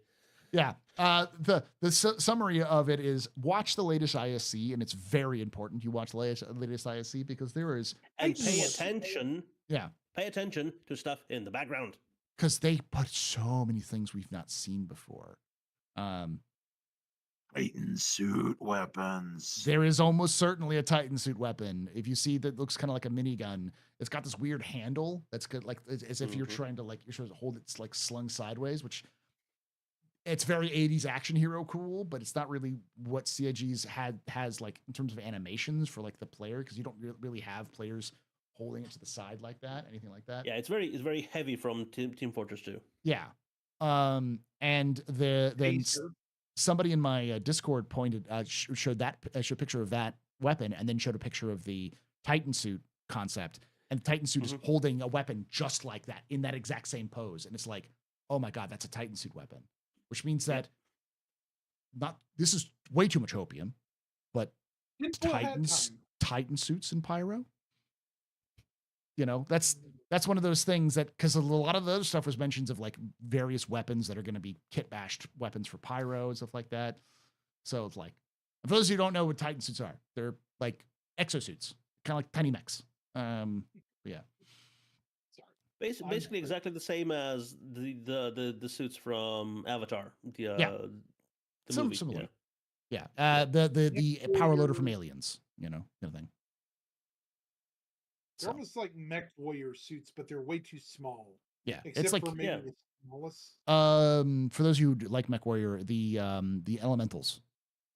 S1: Yeah. The summary of it is watch the latest ISC, and it's very important you watch the latest ISC because there is
S2: and pay attention.
S1: Yeah.
S2: Pay attention to stuff in the background
S1: because they put so many things we've not seen before.
S4: Titan suit weapons.
S1: There is almost certainly a Titan suit weapon. If you see that looks kind of like a minigun, it's got this weird handle that's good, like as if you're trying to hold it like slung sideways, which it's very 80s action hero cool, but it's not really what CIG's has like in terms of animations for like the player, because you don't really have players holding it to the side like that, anything like that.
S2: Yeah, it's very heavy from Team Fortress 2.
S1: Yeah. And then somebody in my Discord showed a picture of that weapon, and then showed a picture of the Titan suit concept, and the Titan suit is holding a weapon just like that in that exact same pose, and it's like, oh my god, that's a Titan suit weapon, which means that this is way too much opium, but Titan suits in Pyro. That's one of those things that, because a lot of the other stuff was mentions of like various weapons that are going to be kit bashed weapons for Pyro and stuff like that. So it's like, for those who don't know what Titan suits are, they're like exosuits, kind of like tiny mechs. Yeah.
S2: Basically exactly the same as the suits from Avatar. The movie.
S1: Similar. Yeah. The power loader from Aliens, kind of thing.
S3: They're almost like mech warrior suits, but they're way too small.
S1: Yeah,
S3: it's like the smallest.
S1: For those of you who like mech warrior, the elementals,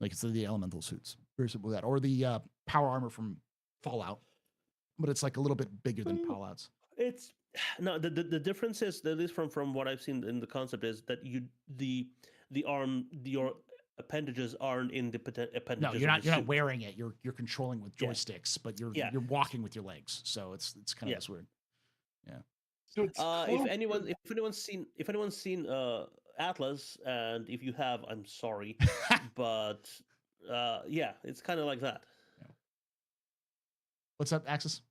S1: like it's the elemental suits, very simple with that, or the power armor from Fallout, but it's like a little bit bigger than Fallout's.
S2: It's no, the difference is, at least from what I've seen in the concept, is that your appendages aren't in the appendages.
S1: No, you're not wearing it. You're controlling with joysticks, but you're walking with your legs. So it's kind of this weird. Yeah.
S3: So it's
S2: if anyone's seen Atlas, and if you have, I'm sorry, but it's kind of like that.
S1: Yeah. What's up, Axis?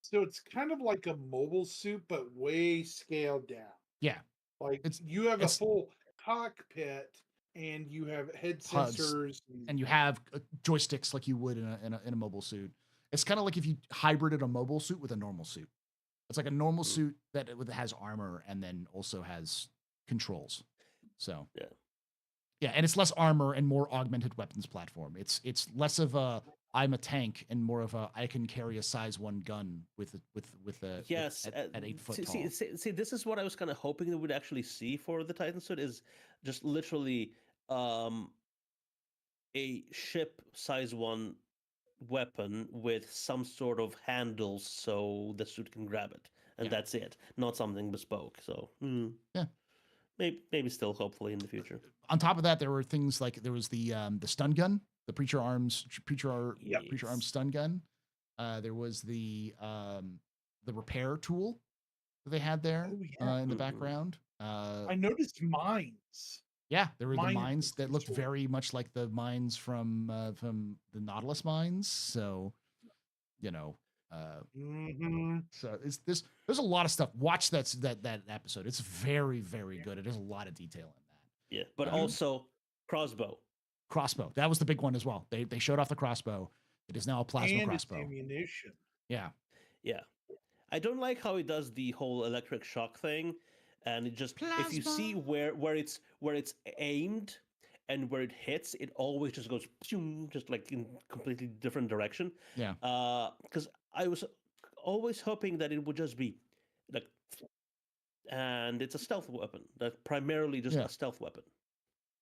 S3: So it's kind of like a mobile suit, but way scaled down.
S1: Yeah,
S3: Like
S1: it's
S3: you have a
S1: it's
S3: full cockpit and you have head
S1: HUDs,
S3: sensors.
S1: and you have joysticks like you would in a mobile suit. It's kind of like if you hybrided a mobile suit with a normal suit. It's like a normal suit that has armor and then also has controls. So yeah, and it's less armor and more augmented weapons platform. It's less of a I'm a tank and more of a I can carry a size 1 gun with a
S2: Yes,
S1: at 8 foot tall.
S2: see, this is what I was kind of hoping that we'd actually see for the Titan suit is just literally a ship size 1 weapon with some sort of handles so the suit can grab it, and that's it. Not something bespoke. So
S1: yeah,
S2: maybe still hopefully in the future.
S1: On top of that, there were things like there was the stun gun, the preacher arms stun gun. There was the repair tool that they had there in the background.
S3: I noticed mines.
S1: Yeah, there were the mines that looked very much like the mines from the Nautilus mines. So, you know, so there's a lot of stuff. Watch that episode. It's very, very good. It has a lot of detail in that.
S2: Yeah, but also crossbow.
S1: That was the big one as well. They showed off the crossbow. It is now a plasma
S3: and
S1: crossbow.
S3: It's ammunition.
S1: Yeah.
S2: I don't like how it does the whole electric shock thing, and it just if you see where it's aimed and where it hits, it always just goes just like in completely different direction.
S1: Yeah.
S2: Because I was always hoping that it would just be like, and it's a stealth weapon. That's primarily just a stealth weapon.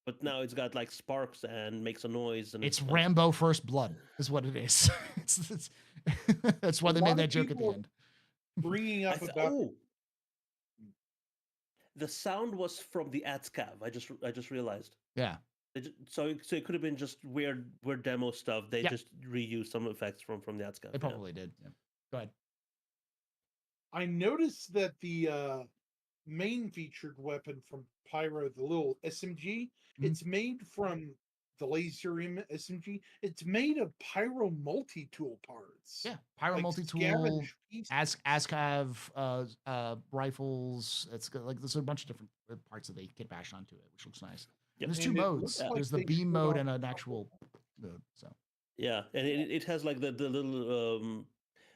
S2: But now it's got like sparks and makes a noise. And
S1: it's Rambo First Blood is what it is. That's why they made that joke at the end.
S3: Bringing up about
S2: the sound was from the AtsCav. I just realized.
S1: Yeah.
S2: So it could have been just weird demo stuff. They just reused some effects from the AtsCav.
S1: They probably did. Yeah. Go ahead.
S3: I noticed that the main featured weapon from Pyro, the little SMG, it's made from the laser SMG. It's made of Pyro multi-tool parts.
S1: Yeah, Pyro multi-tool, ASCAV rifles. It's got, like there's a bunch of different parts that they can bash onto it, which looks nice. Yep. There's two modes. Like there's the beam mode and an actual mode. So
S2: yeah, and it has like the little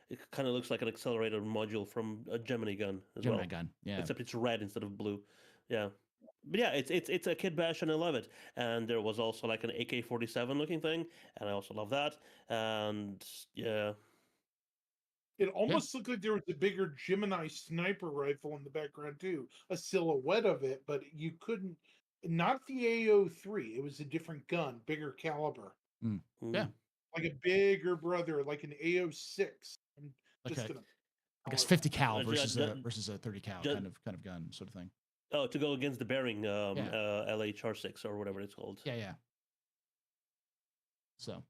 S2: it kind of looks like an accelerator module from a Gemini gun as well.
S1: Gemini gun, yeah.
S2: Except it's red instead of blue. Yeah. But yeah, it's a kid bash and I love it. And there was also like an AK-47 looking thing, and I also love that. And yeah.
S3: It almost looked like there was a bigger Gemini sniper rifle in the background too. A silhouette of it, but you couldn't, not the AO3. It was a different gun, bigger caliber.
S1: Yeah.
S3: Like a bigger brother, like an AO6.
S1: I guess 50 cal versus a 30 cal kind of gun sort of thing.
S2: Oh, to go against the Bearing LHR6 or whatever it's called.
S1: Yeah. So,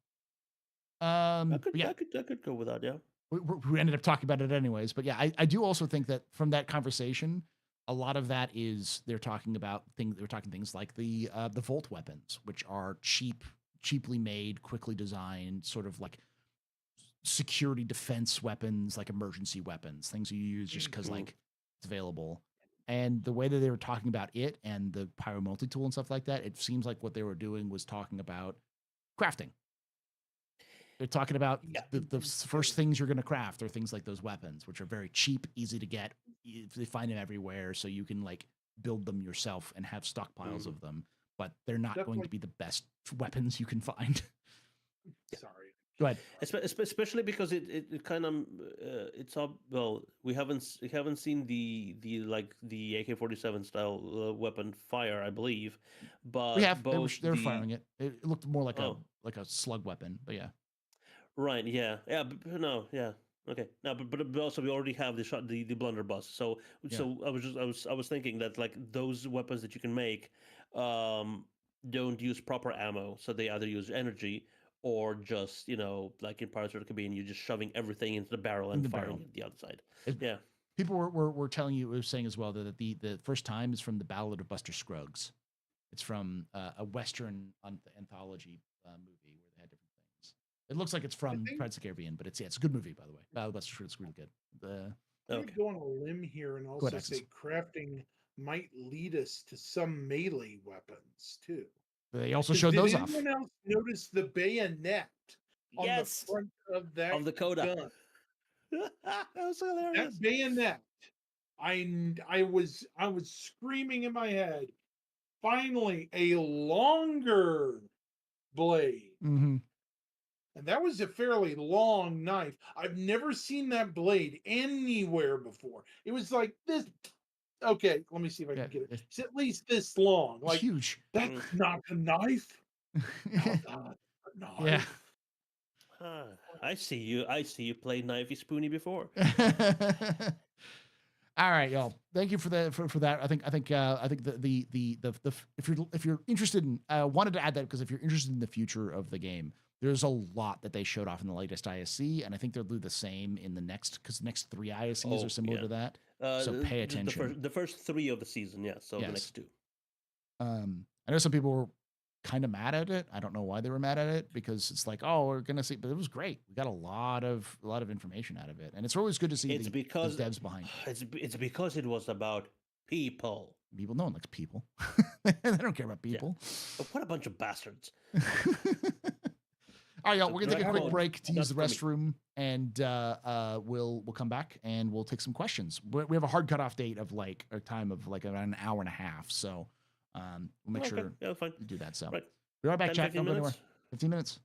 S2: I could go with that. Yeah.
S1: We ended up talking about it anyways, but yeah, I do also think that from that conversation, a lot of that is they're talking things like the Volt weapons, which are cheaply made, quickly designed, sort of like security defense weapons, like emergency weapons, things you use just because like it's available. And the way that they were talking about it and the Pyro multi-tool and stuff like that, it seems like what they were doing was talking about crafting. They're talking about the first things you're going to craft are things like those weapons, which are very cheap, easy to get. They find them everywhere, so you can like build them yourself and have stockpiles of them. But they're not going to be the best weapons you can find.
S3: Sorry.
S1: Go ahead.
S2: Especially because it kind of it's up. Well, we haven't seen the AK-47 style weapon fire, I believe, but
S1: we have. They were firing it. It looked more like a slug weapon, but yeah.
S2: Right. Yeah. Yeah. But no. Yeah. Okay. No, but also we already have the blunderbuss. So I was thinking that like those weapons that you can make don't use proper ammo, so they either use energy or just, like in Pirates of the Caribbean, you're just shoving everything into the barrel and firing it the other side. Yeah.
S1: People were saying as well that the first time is from the Ballad of Buster Scruggs. It's from a Western anthology movie where they had different things. It looks like it's from
S3: think-
S1: Pirates of the Caribbean, but it's a good movie, by the way. That's true. It's really good.
S3: I'm going to go on a limb here and also
S1: Alexis.
S3: say crafting might lead us to some melee weapons too.
S1: They also showed those off.
S3: Did anyone else notice the bayonet on the front of that
S2: of the Coda.
S3: gun?
S2: That was hilarious.
S3: That bayonet. I was screaming in my head. Finally, a longer blade.
S1: Mm-hmm.
S3: And that was a fairly long knife. I've never seen that blade anywhere before. It was like this. Okay, let me see if I can get it. It's at least this long. Like
S1: huge.
S3: That's not a knife. Not a knife.
S1: Yeah.
S2: I see you play Knifey Spoony before.
S1: All right, y'all. Thank you for that. For that, I think the if you're interested in, wanted to add that because if you're interested in the future of the game, there's a lot that they showed off in the latest ISC, and I think they'll do the same in the next, because the next 3 ISCs are similar to that. So pay attention.
S2: The first 3 of the season, yeah. So the next 2.
S1: I know some people were kind of mad at it. I don't know why they were mad at it, because it's like, oh, we're gonna see, but it was great. We got a lot of information out of it, and it's always good to see the devs behind it.
S2: It's because it was about people.
S1: No one likes people. They don't care about people.
S2: Yeah. What a bunch of bastards.
S1: All right, y'all. We're gonna take a quick break to use the restroom, and we'll come back and we'll take some questions. We have a hard cutoff date of like a time of like around an hour and a half, so we'll make sure we do that. So be right back, chat. Don't go anywhere. 15 minutes.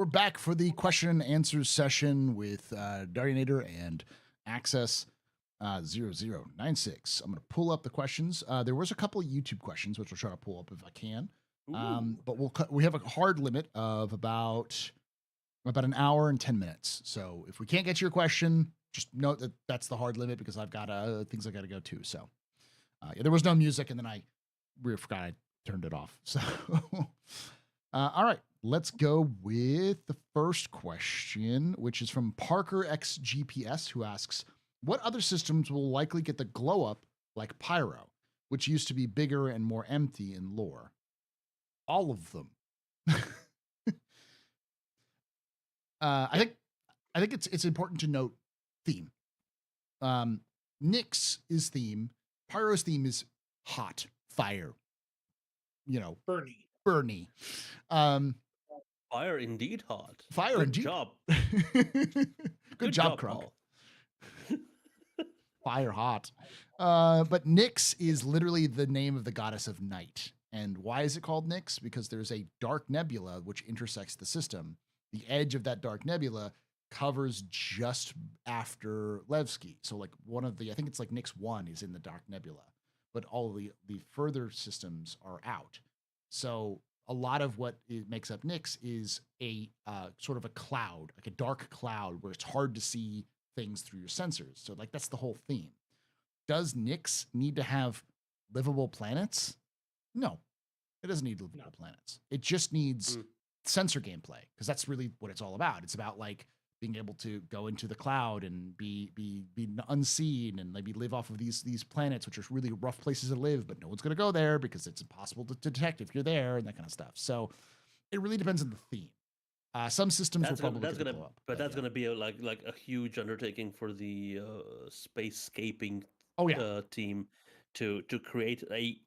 S1: we're back for the question and answer session with Darionator and Access 0096. I'm going to pull up the questions. There was a couple of YouTube questions, which I'll try to pull up if I can. But we have a hard limit of about an hour and 10 minutes. So if we can't get your question, just note that that's the hard limit because I've got things I got to go to. So there was no music, and then I forgot I turned it off. So all right, let's go with the first question, which is from Parker X GPS, who asks, what other systems will likely get the glow up like Pyro, which used to be bigger and more empty in lore? All of them. I think it's important to note theme. Nyx's theme, Pyro's theme is hot, fire, Bernie.
S2: Fire indeed hot.
S1: Fire
S2: Good
S1: indeed.
S2: Job.
S1: Good job, Krunk. Fire hot. But Nyx is literally the name of the goddess of night. And why is it called Nyx? Because there's a dark nebula which intersects the system. The edge of that dark nebula covers just after Levski. So like I think it's like Nyx 1 is in the dark nebula, but all the further systems are out. So a lot of what it makes up Nyx is a sort of a cloud, like a dark cloud where it's hard to see things through your sensors. So like that's the whole theme. Does Nyx need to have livable planets? No, it doesn't need livable planets. It just needs sensor gameplay, because that's really what it's all about. It's about like being able to go into the cloud and be unseen and maybe live off of these planets, which are really rough places to live, but no one's going to go there because it's impossible to detect if you're there and that kind of stuff. So it really depends on the theme. Some systems will probably
S2: that's gonna
S1: blow up,
S2: but that's gonna be like a huge undertaking for the spacescaping team to create a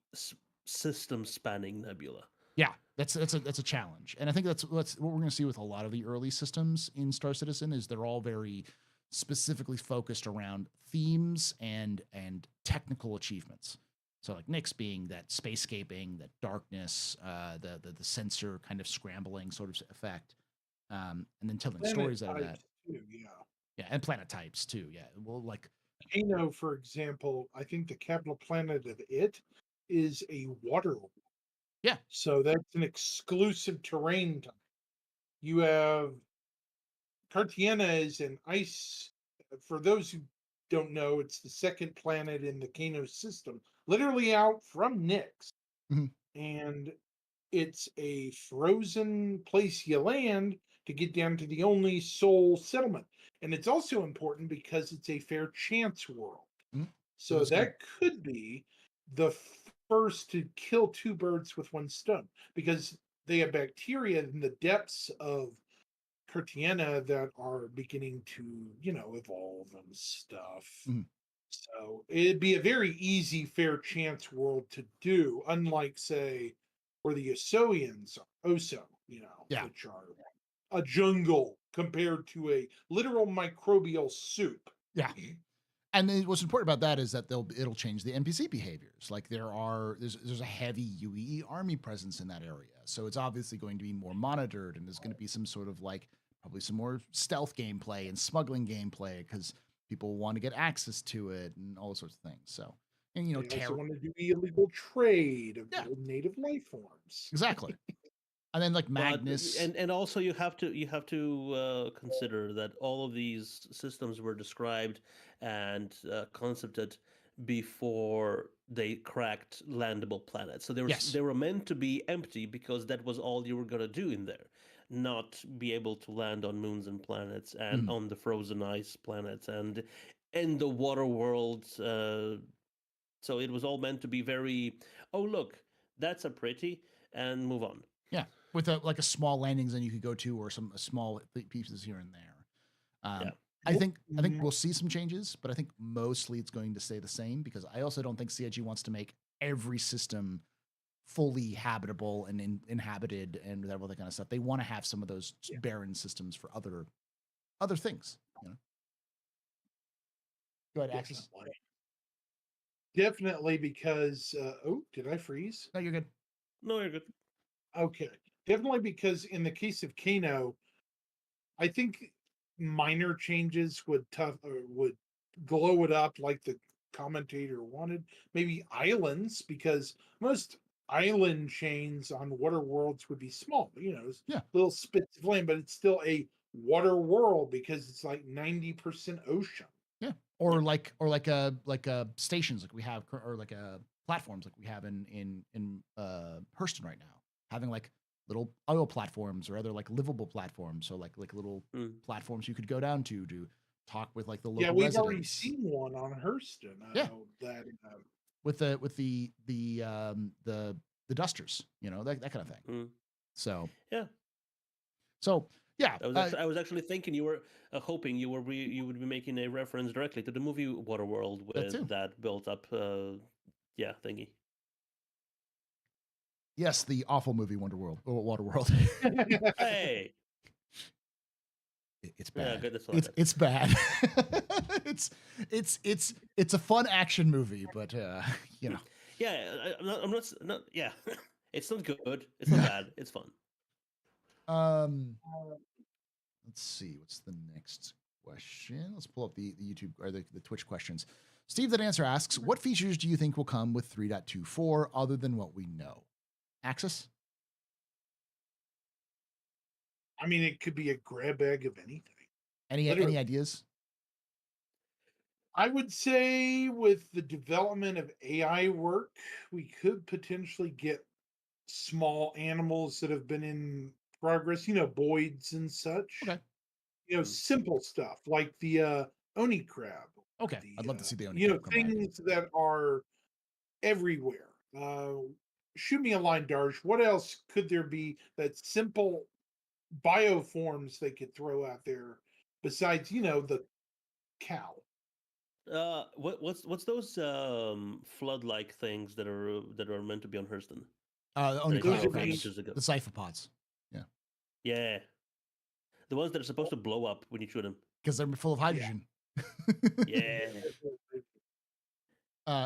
S2: system spanning nebula.
S1: Yeah, that's a challenge, and I think that's what we're going to see with a lot of the early systems in Star Citizen is they're all very specifically focused around themes and technical achievements. So like Nyx being that spacescaping, that darkness, the sensor kind of scrambling sort of effect, and then telling planet stories out of that.
S3: Too,
S1: yeah, and planet types too. Yeah, well, like
S3: Kano, for example, I think the capital planet of it is a water.
S1: Yeah.
S3: So that's an exclusive terrain type. You have Cartiana is an ice. For those who don't know, it's the second planet in the Kano system, literally out from Nyx.
S1: Mm-hmm.
S3: And it's a frozen place you land to get down to the only soul settlement. And it's also important because it's a fair chance world.
S1: Mm-hmm.
S3: So that could be the first to kill two birds with one stone, because they have bacteria in the depths of Cartiana that are beginning to, evolve and stuff.
S1: Mm-hmm.
S3: So it'd be a very easy, fair chance world to do, unlike, say, where the Osoians are, which are a jungle compared to a literal microbial soup.
S1: Yeah. And then what's important about that is that it'll change the NPC behaviors. Like there's a heavy UEE army presence in that area. So it's obviously going to be more monitored, and there's going to be some sort of like probably some more stealth gameplay and smuggling gameplay because people want to get access to it and all sorts of things. So, and
S3: they also want to do illegal trade of native life forms.
S1: Exactly. And then like Magnus,
S2: and also you have to consider that all of these systems were described and concepted before they cracked landable planets. So they were meant to be empty because that was all you were going to do in there, not be able to land on moons and planets and on the frozen ice planets and in the water world. So it was all meant to be very, oh look, that's a pretty, and move on.
S1: Yeah. With a small landing zone you could go to, or some small pieces here and there. I think we'll see some changes, but I think mostly it's going to stay the same because I also don't think CIG wants to make every system fully habitable and inhabited and all that kind of stuff. They want to have some of those barren systems for other things. Go ahead, Axis.
S3: Definitely because did I freeze?
S1: No, you're good.
S2: No, you're good.
S3: Okay. Definitely because in the case of Kano, I think minor changes would glow it up like the commentator wanted. Maybe islands, because most island chains on water worlds would be small.
S1: Yeah.
S3: Little spits of land, but it's still a water world because it's like 90% ocean.
S1: Yeah. Or like a stations like we have, or like a platforms like we have in Hurston right now, having like little oil platforms or other like livable platforms. So like little platforms you could go down to talk with like the local
S3: We've
S1: residents.
S3: already seen one on Hurston.
S1: Yeah.
S3: That
S1: with the dusters, that kind of thing. So
S2: yeah.
S1: So yeah,
S2: I was actually thinking you were hoping you would be making a reference directly to the movie Waterworld with that built up thingy.
S1: Yes, the awful movie Waterworld.
S2: Hey,
S1: it's bad.
S2: Yeah,
S1: it's bad. it's a fun action movie, but
S2: Yeah, I'm not. Yeah, it's not good. It's not bad. It's fun.
S1: Let's see. What's the next question? Let's pull up the YouTube or the Twitch questions. Steve That Answer asks, what features do you think will come with 3.24 other than what we know? Axis?
S3: I mean, it could be a grab bag of anything.
S1: Any ideas?
S3: I would say with the development of AI work, we could potentially get small animals that have been in progress, boids and such.
S1: Okay.
S3: Simple stuff like the Oni crab.
S1: Okay. I'd love to see the Oni crab come
S3: things that are everywhere. Shoot me a line, Darsh. What else could there be that simple bioforms they could throw out there besides, the cow?
S2: What's those flood-like things that are meant to be on Hurston?
S1: Only
S2: the
S1: cyphopods. Yeah.
S2: Yeah. The ones that are supposed to blow up when you shoot them.
S1: Because they're full of hydrogen.
S2: Yeah.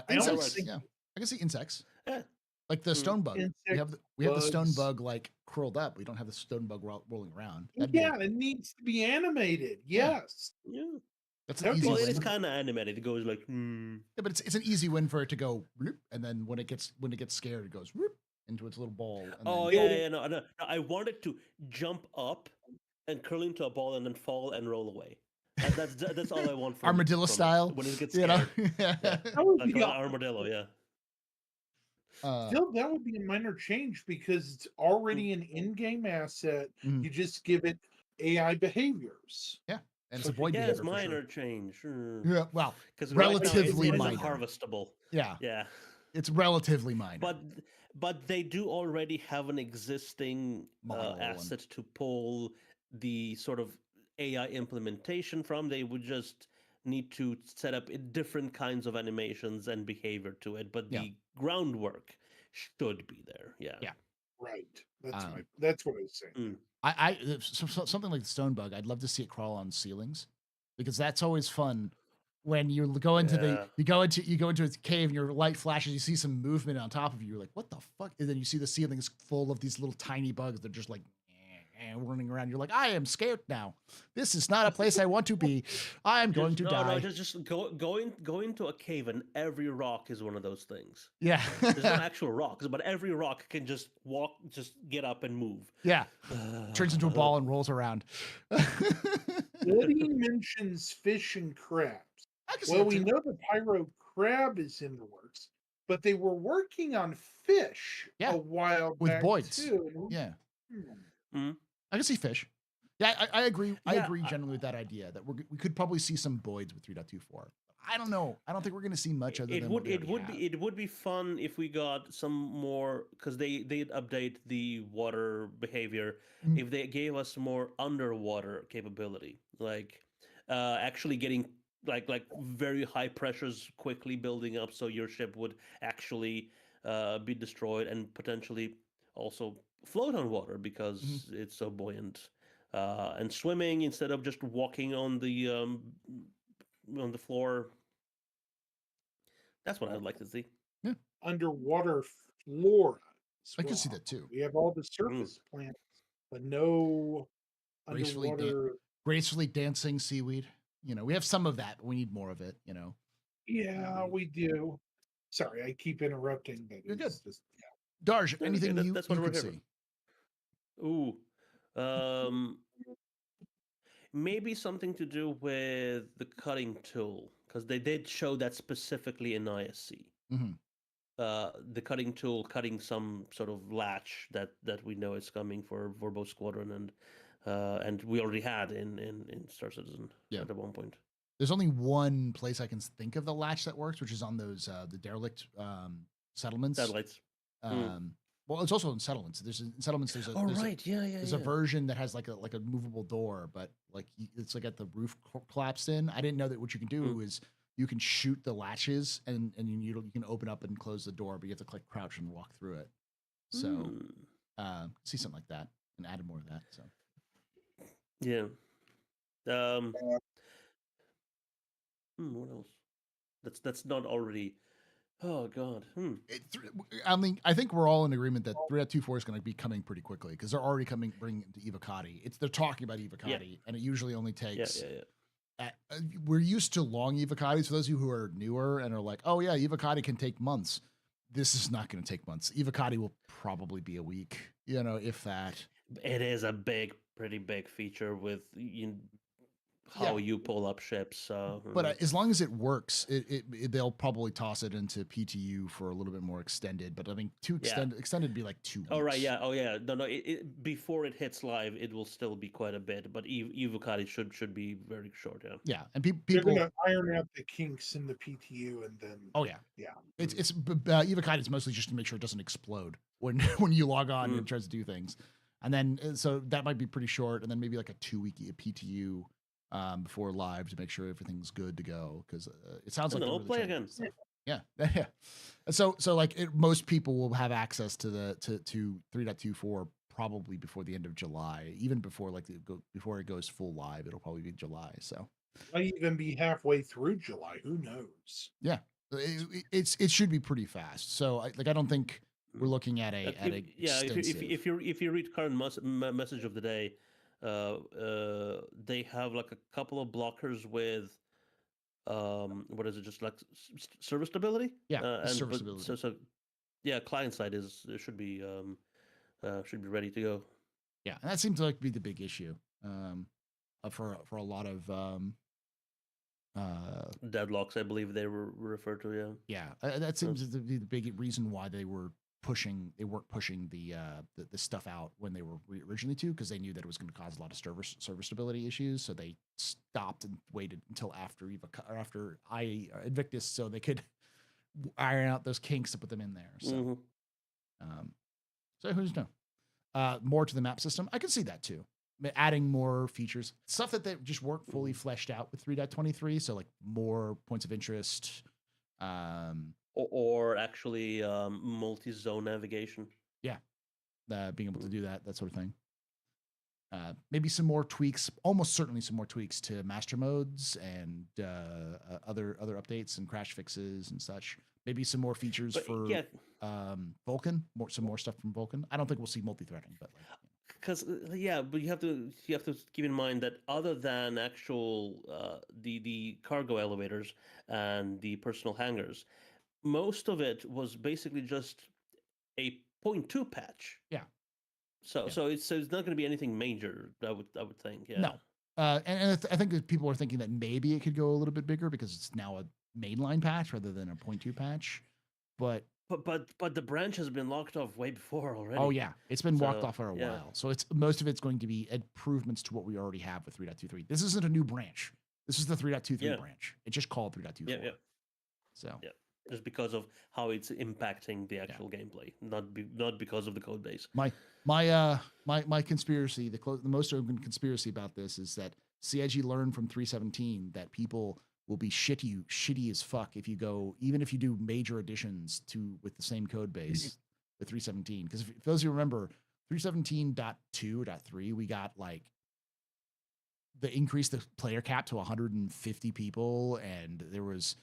S1: Insects. Yeah. I can see insects.
S2: Yeah.
S1: Like the stone bug. We have the stone bug like curled up. We don't have the stone bug rolling around.
S3: It needs to be animated. Yes.
S2: Yeah.
S1: That's an easy win.
S2: It's kind of animated. It goes like. Yeah,
S1: but it's an easy win for it to go, and then when it gets scared, it goes into its little ball. And
S2: no. I want it to jump up and curl into a ball and then fall and roll away. That's all I want.
S1: Armadillo style.
S2: When it gets scared. Like an armadillo. Yeah.
S3: Still, that would be a minor change because it's already an in-game asset. You just give it AI behaviors.
S1: Yeah. And it's a void
S2: it's minor change. Sure.
S1: Yeah, well, because relatively minor.
S2: It's harvestable.
S1: Yeah.
S2: Yeah.
S1: It's relatively minor.
S2: But they do already have an existing asset to pull the sort of AI implementation from. They would just need to set up different kinds of animations and behavior to it, but the groundwork should be there. Yeah.
S3: Right. That's what I was saying.
S1: Something like the stone bug, I'd love to see it crawl on ceilings, because that's always fun. When you go into you go into a cave and your light flashes, you see some movement on top of you. You're like, what the fuck? And then you see the ceilings full of these little tiny bugs. They're just like running around. You're like, I am scared now. This is not a place I want to be. I am going to die.
S2: No, just go into a cave and every rock is one of those things.
S1: Yeah.
S2: There's no actual rocks, but every rock can just get up and move.
S1: Yeah. Turns into a ball and rolls around.
S3: Woody mentions fish and crabs. Well, we know the pyro crab is in the works, but they were working on fish a while
S1: with
S3: back
S1: boids.
S3: Too.
S1: Yeah. I can see fish. Yeah, I agree. I agree generally with that idea that we could probably see some boids with 3.24. I don't know. I don't think we're going to see much other than
S2: it would be fun if we got some more, because they update the water behavior. If they gave us more underwater capability, like actually getting like very high pressures quickly building up, so your ship would actually be destroyed and potentially also float on water because it's so buoyant, and swimming instead of just walking on the floor. That's what I'd like to see.
S1: Yeah.
S3: Underwater flora.
S1: I can see that too.
S3: We have all the surface plants, but no
S1: gracefully,
S3: underwater.
S1: gracefully dancing seaweed. We have some of that, but we need more of it.
S3: Yeah, we do. Sorry, I keep interrupting, but
S1: You're good.
S3: it's just
S1: Darj,
S2: Okay,
S1: anything
S2: that's what
S1: you
S2: we're
S1: could
S2: here
S1: see?
S2: for. Ooh. Um, Maybe something to do with the cutting tool, because they did show that specifically in ISC.
S1: Mm-hmm.
S2: The cutting tool cutting some sort of latch that we know is coming for both Squadron and we already had in Star Citizen at one point.
S1: There's only one place I can think of the latch that works, which is on those the derelict settlements.
S2: Satellites.
S1: Well, it's also in settlements. In settlements. There's a version that has like a movable door, but it's like at the roof collapsed in. I didn't know that what you can do is you can shoot the latches and you can open up and close the door, but you have to crouch and walk through it. So see something like that and add more of that. So
S2: yeah. What else? That's not already. Oh God.
S1: I mean, I think we're all in agreement that 3.24 is going to be coming pretty quickly because they're already bringing it to Evocati. They're talking about Evocati, and it usually only takes. We're used to long Evocatis. For those of you who are newer and are like, "Oh yeah, Evocati can take months." This is not going to take months. Evocati will probably be a week, if that.
S2: It is a pretty big feature with how you pull up ships.
S1: But as long as it works, they'll probably toss it into PTU for a little bit more extended. But I think extended would be like 2 weeks.
S2: Oh right, yeah, oh yeah. No, before it hits live, it will still be quite a bit. But Evocati should be very short. Yeah.
S1: Yeah, and
S3: they're
S1: people
S3: going to iron out the kinks in the PTU, and then.
S1: Oh yeah,
S3: yeah.
S1: It's Evocati is mostly just to make sure it doesn't explode when you log on and it tries to do things, and then so that might be pretty short, and then maybe like a 2-week PTU. Before live to make sure everything's good to go because it sounds like
S2: we'll play again.
S1: Yeah. And so most people will have access to 3.24 probably before the end of July, even before before it goes full live. It'll probably be July. So
S3: might even be halfway through July. Who knows?
S1: Yeah, it should be pretty fast. So I don't think we're looking at a
S2: if you read current message of the day. They have like a couple of blockers with what is it, just like server stability?
S1: Server stability.
S2: So client side should be ready to go.
S1: Yeah, and that seems to be the big issue for a lot of
S2: deadlocks, I believe they were referred to.
S1: Yeah, that seems to be the big reason why they weren't pushing the stuff out when they were originally because they knew that it was going to cause a lot of server stability issues, so they stopped and waited until after Invictus so they could iron out those kinks to put them in there. So so who's know? More to the map system, I can see that too, adding more features, stuff that just weren't fully fleshed out with 3.23, so like more points of interest,
S2: or actually multi-zone navigation.
S1: Yeah, being able to do that sort of thing. Maybe some more tweaks, almost certainly some more tweaks to master modes and other updates and crash fixes and such. Maybe some more features for Vulcan, some more stuff from Vulcan. I don't think we'll see multi-threading, but
S2: because but you have to keep in mind that other than actual the cargo elevators and the personal hangars, most of it was basically just a 0.2 patch.
S1: Yeah.
S2: So it's not going to be anything major. I would think. Yeah.
S1: No. And I think that people are thinking that maybe it could go a little bit bigger because it's now a mainline patch rather than a 0.2 patch. But
S2: the branch has been locked off way before already.
S1: Oh yeah, it's been locked off for a while. So most of it's going to be improvements to what we already have with 3.23. This isn't a new branch. This is the 3.23 branch. It's just called 3.24.
S2: Yeah.
S1: So
S2: just because of how it's impacting the actual gameplay, not because of the code base.
S1: My conspiracy, the most open conspiracy about this is that CIG learned from 3.17 that people will be shitty as fuck if you do major additions with the same code base with 3.17. Because if those of you remember 3.17.2.3, we got the increase the player cap to 150 people, and there was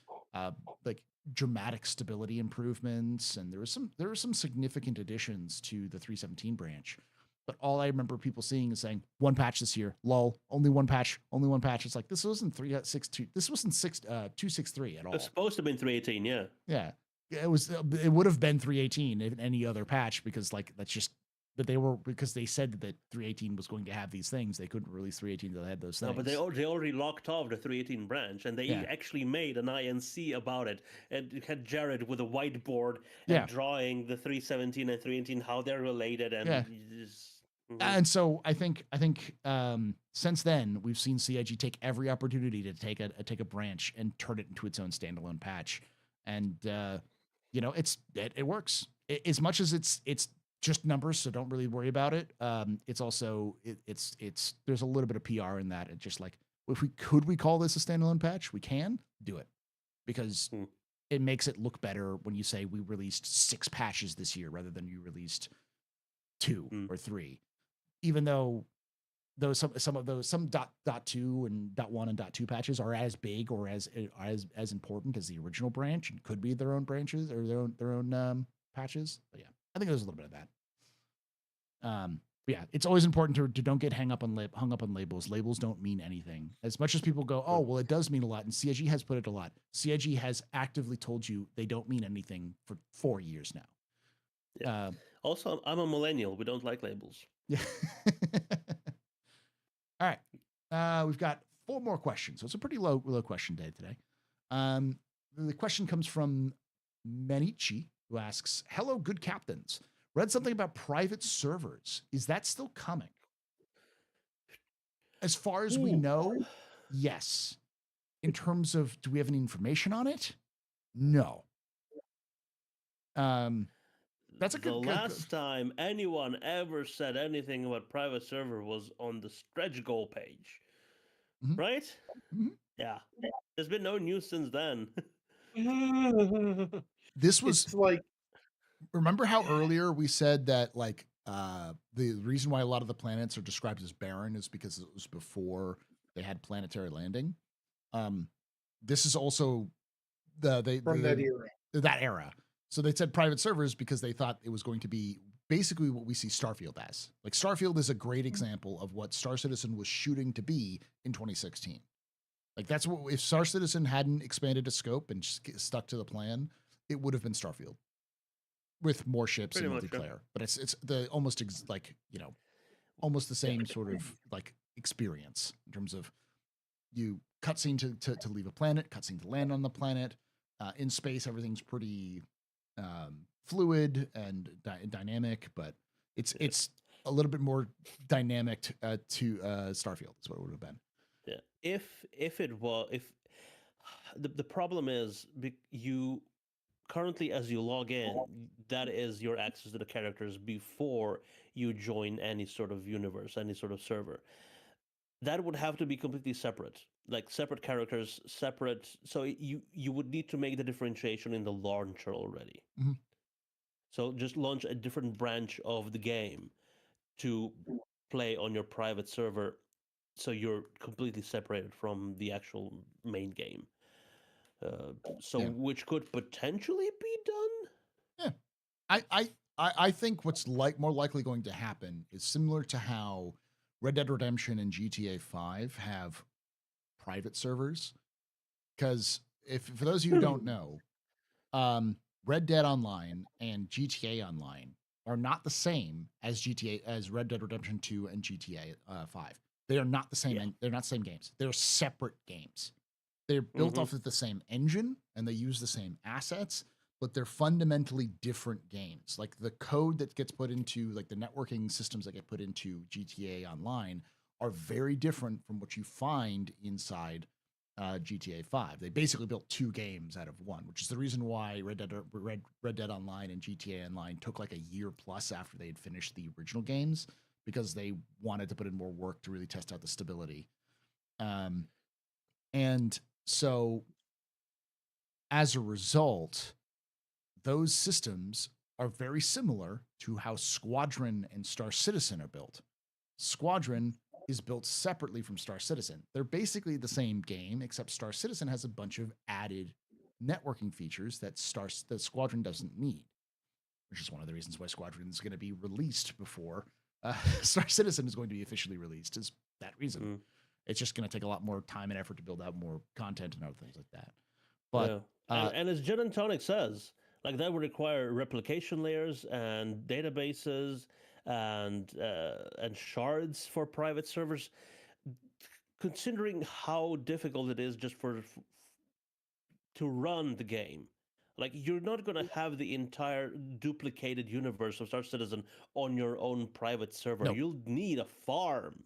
S1: dramatic stability improvements, and there were some significant additions to the 3.17 branch. But all I remember people seeing is saying, one patch this year, lol, only one patch, only one patch. It's like, this wasn't 3.62, this wasn't 263 at all.
S2: It's supposed to have been 318, yeah.
S1: Yeah. It would have been 318 in any other patch, because like, that's just, but because they said that 318 was going to have these things. They couldn't release 318 until they had those things.
S2: No, but they already locked off the 318 branch, and they actually made an INC about it. And it had Jared with a whiteboard and drawing the 317 and 318, how they're related. And
S1: and so I think since then we've seen CIG take every opportunity to take a branch and turn it into its own standalone patch, and it works. As much as it's just numbers, so don't really worry about it. It's also it's there's a little bit of PR in that. It's just like, if we call this a standalone patch, we can do it, because it makes it look better when you say we released 6 patches this year rather than you released 2 or 3. Even though some of those dot 2 and dot 1 and dot 2 patches are as big or as important as the original branch, and could be their own branches or their own patches. But yeah, I think there's a little bit of that. But yeah, it's always important to don't get hung up on labels. Labels don't mean anything. As much as people go, oh, well, it does mean a lot, and CIG has put it a lot. CIG has actively told you they don't mean anything for 4 years now.
S2: Yeah. Also, I'm a millennial. We don't like labels.
S1: Yeah. All right. We've got 4 more questions. So it's a pretty low question day today. The question comes from Manichi, who asks, hello, good captains. Read something about private servers. Is that still coming? As far as we know, yes. In terms of, do we have any information on it? No. That's a good.
S2: The last time anyone ever said anything about private server was on the stretch goal page, right?
S1: Mm-hmm.
S2: Yeah. There's been no news since then.
S1: This was
S3: it's like,
S1: remember how earlier we said that like the reason why a lot of the planets are described as barren is because it was before they had planetary landing. This is also that era. So they said private servers because they thought it was going to be basically what we see Starfield as. Like, Starfield is a great example of what Star Citizen was shooting to be in 2016. Like, that's what, if Star Citizen hadn't expanded its scope and just stuck to the plan, it would have been Starfield with more ships and multiplayer. But it's the almost almost the same sort of like experience in terms of you cutscene to leave a planet, cutscene to land on the planet. In space, everything's pretty fluid and dynamic, but it's a little bit more dynamic to Starfield is what it would have been.
S2: Yeah, if the problem is you currently, as you log in, that is your access to the characters before you join any sort of universe, any sort of server. That would have to be completely separate, like separate characters, separate. So you would need to make the differentiation in the launcher already.
S1: Mm-hmm.
S2: So just launch a different branch of the game to play on your private server, so you're completely separated from the actual main game. Which could potentially be done.
S1: Yeah, I think what's more likely going to happen is similar to how Red Dead Redemption and GTA 5 have private servers. Because for those of you who don't know, Red Dead Online and GTA Online are not the same as Red Dead Redemption 2 and GTA 5. They are not the same. They're not the same games. They're separate games. They're built off of the same engine and they use the same assets, but they're fundamentally different games. Like, the code that gets put into, like, the networking systems that get put into GTA Online are very different from what you find inside GTA 5. They basically built 2 games out of one, which is the reason why Red Dead Online and GTA Online took like a year plus after they had finished the original games, because they wanted to put in more work to really test out the stability. And so as a result, those systems are very similar to how Squadron and Star Citizen are built. Squadron is built separately from Star Citizen. They're basically the same game, except Star Citizen has a bunch of added networking features that Squadron doesn't need, which is one of the reasons why Squadron is going to be released before Star Citizen is going to be officially released is that reason.
S2: Mm.
S1: It's just going to take a lot more time and effort to build out more content and other things like that. But
S2: and as Gin and Tonic says, like that would require replication layers and databases and shards for private servers. Considering how difficult it is just to run the game, like you're not going to have the entire duplicated universe of Star Citizen on your own private server.
S1: Nope.
S2: You'll need a farm.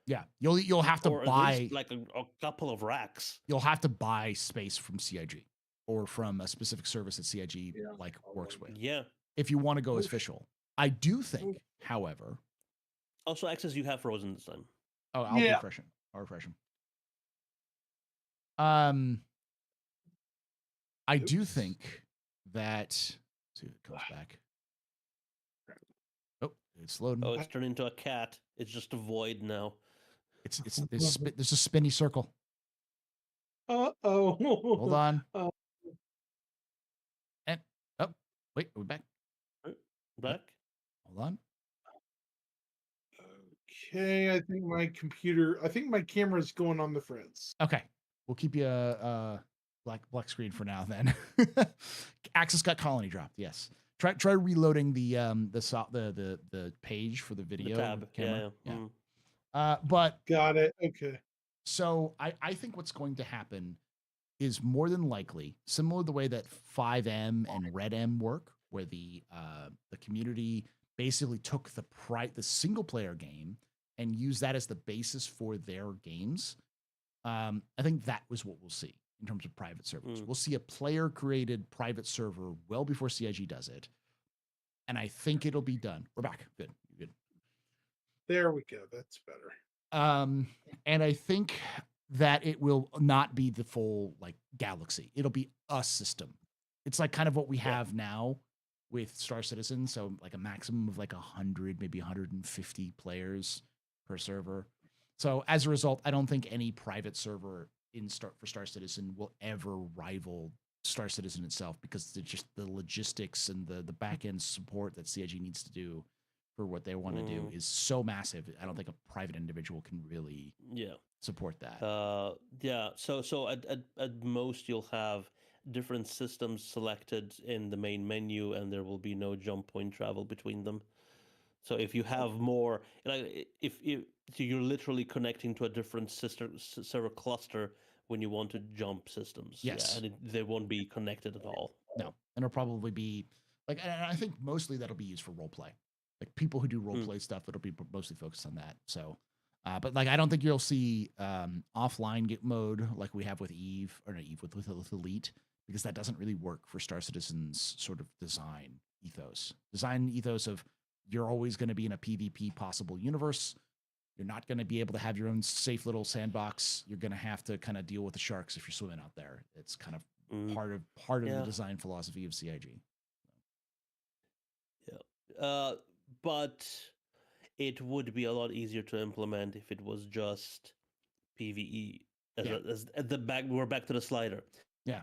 S1: Yeah, you'll have to
S2: or
S1: buy
S2: at least like a couple of racks.
S1: You'll have to buy space from CIG or from a specific service that CIG like works with.
S2: Yeah.
S1: If you want to go as official, I do think, however.
S2: Also, access you have frozen this time.
S1: Oh, I'll refresh him. I'll refresh him. I do think that. Let's see if it comes back. Oh, it's loading.
S2: Oh, it's turned into a cat. It's just a void now.
S1: There's a spinny circle.
S3: Uh-oh.
S1: Hold on. And wait, are we back?
S2: Back?
S1: Hold on.
S3: Okay, I think my camera's going on the fritz.
S1: Okay. We'll keep you black screen for now then. Access got colony dropped, yes. Try reloading the page for the video.
S2: The tab.
S1: Camera.
S2: Yeah.
S1: But
S3: got it. Okay.
S1: So I think what's going to happen is more than likely similar to the way that 5M and Red M work, where the community basically took the single player game and used that as the basis for their games. I think that was what we'll see in terms of private servers. We'll see a player created private server well before CIG does it. And I think it'll be done. We're back. Good.
S3: There we go. That's better.
S1: And I think that it will not be the full like galaxy. It'll be a system. It's like kind of what we have now with Star Citizen. So like a maximum of like 100, maybe 150 players per server. So as a result, I don't think any private server for Star Citizen will ever rival Star Citizen itself, because it's just the logistics and the back end support that CIG needs to do for what they want to do is so massive. I don't think a private individual can really support that.
S2: So at most you'll have different systems selected in the main menu, and there will be no jump point travel between them. So if you have more, like if you're literally connecting to a different server cluster when you want to jump systems, and they won't be connected at all.
S1: No, and it'll probably be like, and I think mostly that'll be used for role play. Like people who do role play stuff, it'll be mostly focused on that. So, but like I don't think you'll see offline mode like we have with Eve, or not Eve, with Elite, because that doesn't really work for Star Citizen's sort of design ethos of you're always going to be in a PvP possible universe. You're not going to be able to have your own safe little sandbox. You're going to have to kind of deal with the sharks if you're swimming out there. It's kind of part of the design philosophy of CIG.
S2: But it would be a lot easier to implement if it was just PvE. We're back to the slider.
S1: Yeah,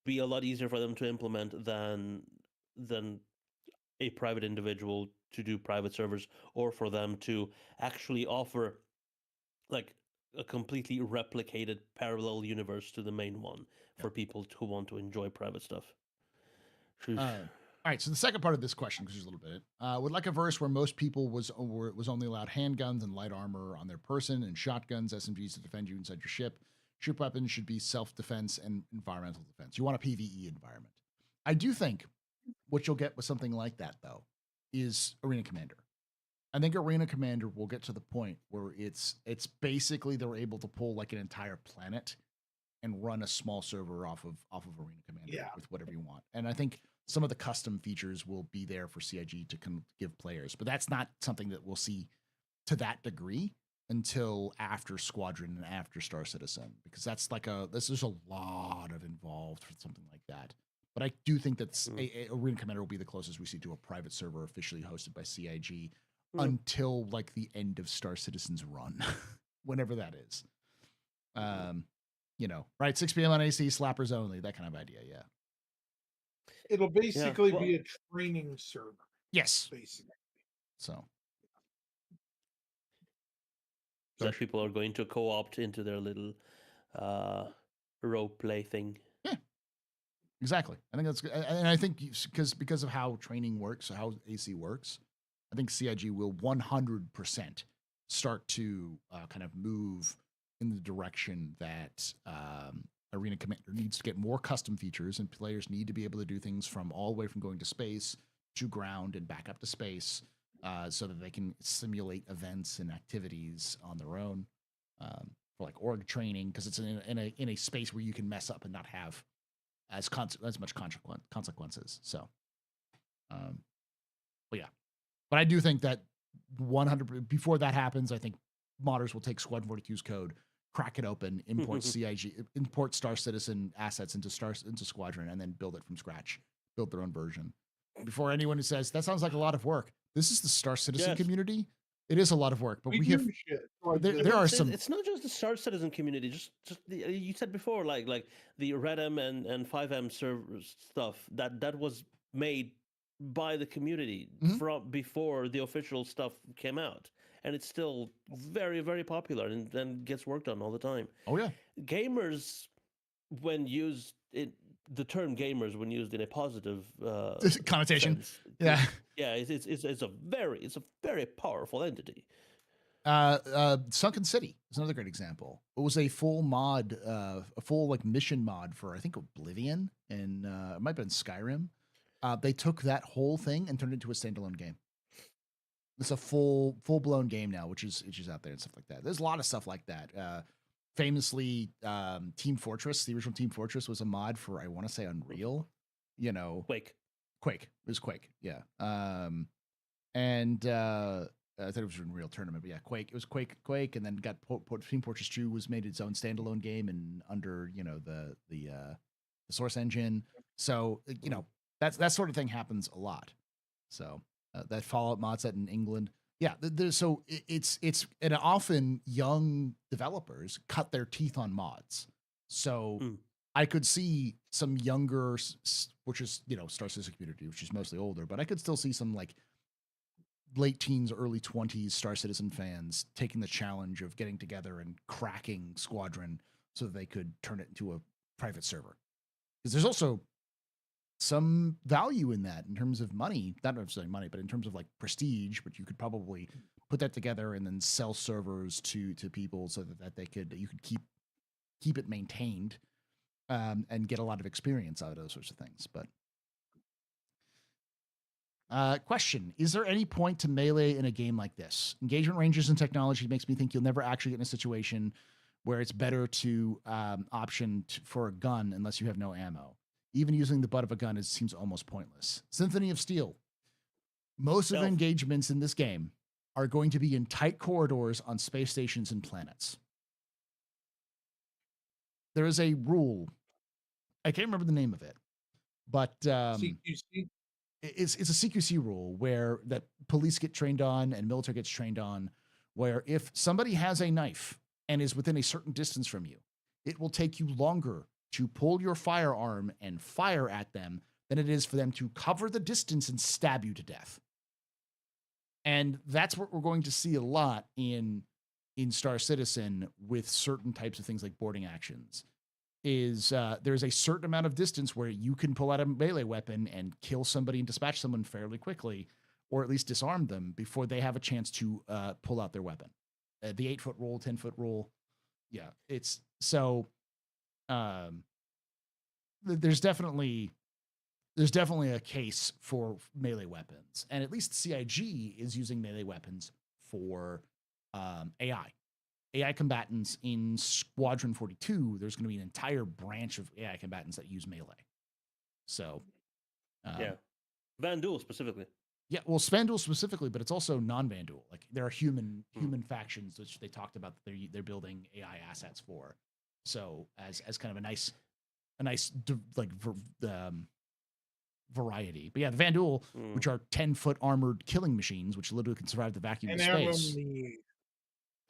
S2: be a lot easier for them to implement than a private individual to do private servers, or for them to actually offer like a completely replicated parallel universe to the main one for people who want to enjoy private stuff.
S1: All right, so the second part of this question, because there's a little bit, would like a verse where most people was only allowed handguns and light armor on their person, and shotguns, SMGs to defend you inside your ship. Troop weapons should be self-defense and environmental defense. You want a PvE environment. I do think what you'll get with something like that, though, is Arena Commander. I think Arena Commander will get to the point where it's basically they're able to pull like an entire planet and run a small server off of Arena Commander with whatever you want. And I think some of the custom features will be there for CIG to give players, but that's not something that we'll see to that degree until after Squadron and after Star Citizen, because that's like there's a lot of involved for something like that. But I do think that Arena Commander will be the closest we see to a private server officially hosted by CIG until like the end of Star Citizen's run, whenever that is. Right? 6 p.m. on AC, slappers only, that kind of idea. Yeah.
S3: It'll basically be a training server.
S1: Yes.
S3: Basically.
S1: So,
S2: that people are going to co-opt into their little role play thing.
S1: Yeah, exactly. I think that's good. And I think because of how training works, or how AC works, I think CIG will 100% start to kind of move in the direction that Arena Commander needs to get more custom features, and players need to be able to do things from all the way from going to space to ground and back up to space, so that they can simulate events and activities on their own, for like org training, because it's in a space where you can mess up and not have as much consequences. So, but yeah, but I do think that 100 before that happens, I think modders will take Squad 42's code, crack it open, import CIG, import Star Citizen assets into Squadron, and then build it from scratch, build their own version. Before anyone who says that sounds like a lot of work, this is the Star Citizen community. It is a lot of work, but we have there are some.
S2: It's not just the Star Citizen community. Just you said before, like the Redem and 5M server stuff that was made by the community from before the official stuff came out, and it's still very, very popular and gets worked on all the time.
S1: Oh yeah,
S2: gamers, when used the term gamers when used in a positive
S1: connotation,
S2: sense,
S1: yeah,
S2: it's a very powerful entity.
S1: Sunken City is another great example. It was a full mod, a full like mission mod for I think Oblivion and it might have been Skyrim. They took that whole thing and turned it into a standalone game. It's a full blown game now, which is out there and stuff like that. There's a lot of stuff like that. Famously, Team Fortress, the original Team Fortress was a mod for, I want to say, Unreal.
S2: Quake.
S1: It was Quake, yeah. And I thought it was an Unreal Tournament, but yeah, Quake. It was Quake, and then got Team Fortress 2 was made its own standalone game and under the Source engine. So that sort of thing happens a lot. So that Fallout mod set in England. Yeah, it's and often young developers cut their teeth on mods. So I could see some younger, which is Star Citizen community, which is mostly older, but I could still see some like late teens, early 20s Star Citizen fans taking the challenge of getting together and cracking Squadron so that they could turn it into a private server. Because there's also some value in that in terms of money, not necessarily money, but in terms of like prestige, but you could probably put that together and then sell servers to people so that you could keep it maintained, and get a lot of experience out of those sorts of things. But question, is there any point to melee in a game like this? Engagement ranges and technology makes me think you'll never actually get in a situation where it's better to option for a gun unless you have no ammo. Even using the butt of a gun seems almost pointless. Symphony of Steel. Most of the engagements in this game are going to be in tight corridors on space stations and planets. There is a rule. I can't remember the name of it, but
S3: CQC?
S1: It's a CQC rule where that police get trained on and military gets trained on, where if somebody has a knife and is within a certain distance from you, it will take you longer to pull your firearm and fire at them than it is for them to cover the distance and stab you to death. And that's what we're going to see a lot in Star Citizen with certain types of things like boarding actions. There's a certain amount of distance where you can pull out a melee weapon and kill somebody and dispatch someone fairly quickly, or at least disarm them before they have a chance to pull out their weapon. The 8-foot rule, 10-foot rule. Yeah, it's so... there's definitely a case for melee weapons, and at least CIG is using melee weapons for AI combatants in Squadron 42. There's going to be an entire branch of AI combatants that use melee. So
S2: Vanduul specifically.
S1: Yeah, well, Spanduul specifically, but it's also non-Vanduul. Like there are human factions which they talked about that they're building AI assets for. So as kind of a nice variety. But yeah, the Vanduul, which are 10-foot armored killing machines, which literally can survive the vacuum of space.